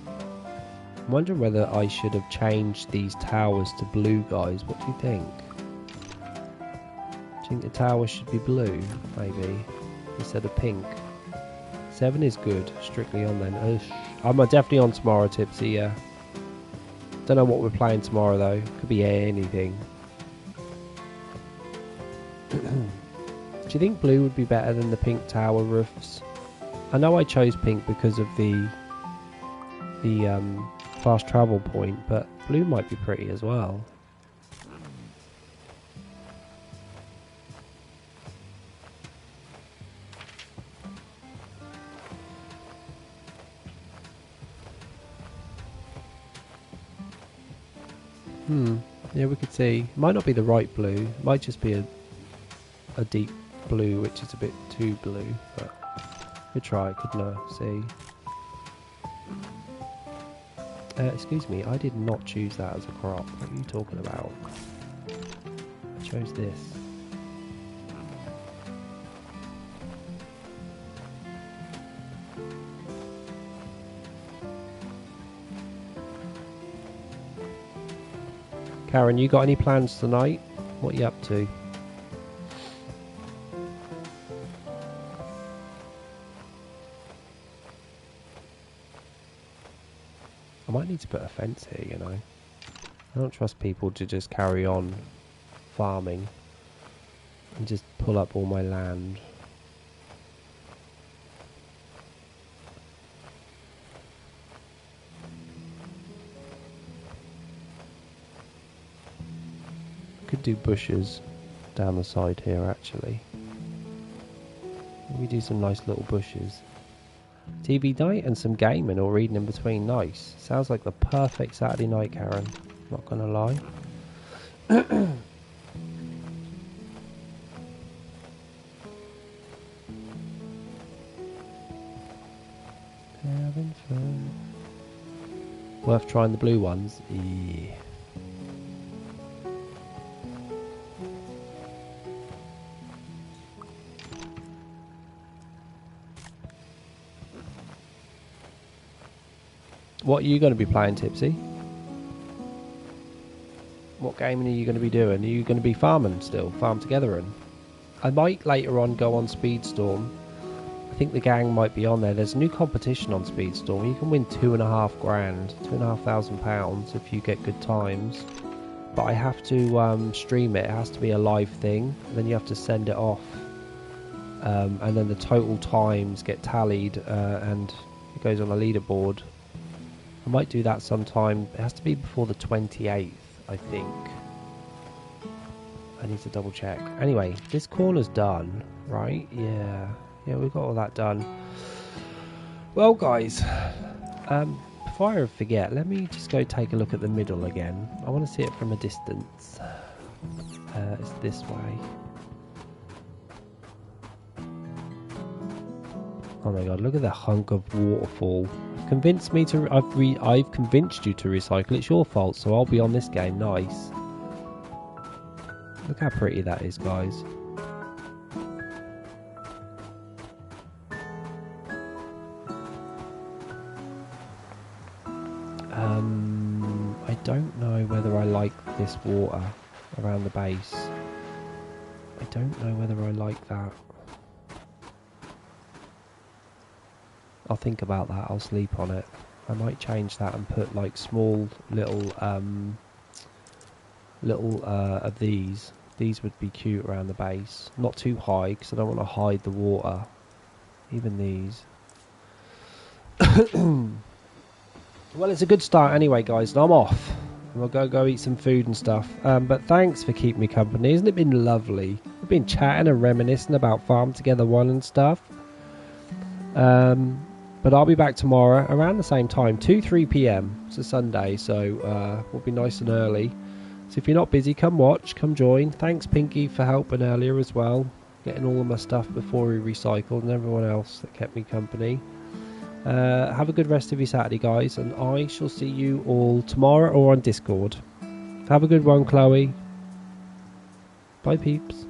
A: I'm wondering whether I should have changed these towers to blue, guys. What do you think? Do you think the tower should be blue, maybe, instead of pink? 7 is good. Strictly on then. I'm definitely on tomorrow, Tipsy, yeah. Don't know what we're playing tomorrow, though. Could be anything. Do you think blue would be better than the pink tower roofs? I know I chose pink because of the fast travel point, but blue might be pretty as well. Yeah, we could see. Might not be the right blue. Might just be a deep blue, which is a bit too blue. But we'd try it, couldn't I? See. Excuse me, I did not choose that as a crop. What are you talking about? I chose this. Karen, you got any plans tonight? What are you up to? I might need to put a fence here, you know. I don't trust people to just carry on farming and just pull up all my land. Could do bushes down the side here, actually. We do some nice little bushes. TV night and some gaming or reading in between. Nice. Sounds like the perfect Saturday night, Karen. Not gonna lie. Having fun. Worth trying the blue ones. Yeah. What are you going to be playing, Tipsy? What gaming are you going to be doing? Are you going to be farming still? Farm together and I might later on go on Speedstorm. I think the gang might be on there. There's a new competition on Speedstorm. You can win £2,500, £2,500 if you get good times. But I have to stream it. It has to be a live thing. Then you have to send it off. And then the total times get tallied and it goes on a leaderboard. I might do that sometime. It has to be before the 28th, I think. I need to double check. Anyway, this corner's done, right? Yeah, we've got all that done. Well, guys, before I forget, let me just go take a look at the middle again. I want to see it from a distance. It's this way. Oh my god, look at that hunk of waterfall. Convinced me to I've convinced you to recycle. It's your fault, so I'll be on this game. Nice. Look how pretty that is, guys. I don't know whether I like this water around the base. I don't know whether I like that. I'll think about that. I'll sleep on it. I might change that and put like small little of these. These would be cute around the base. Not too high because I don't want to hide the water. Even these. Well, it's a good start anyway, guys. And I'm off. and we'll go eat some food and stuff. But thanks for keeping me company. Isn't it been lovely? We've been chatting and reminiscing about Farm Together 1 and stuff. But I'll be back tomorrow around the same time, 2-3 p.m. It's a Sunday, so we'll be nice and early. So if you're not busy, come watch, come join. Thanks Pinky for helping earlier as well, getting all of my stuff before we recycled, and everyone else that kept me company. Have a good rest of your Saturday, guys, and I shall see you all tomorrow or on Discord. Have a good one, Chloe. Bye, peeps.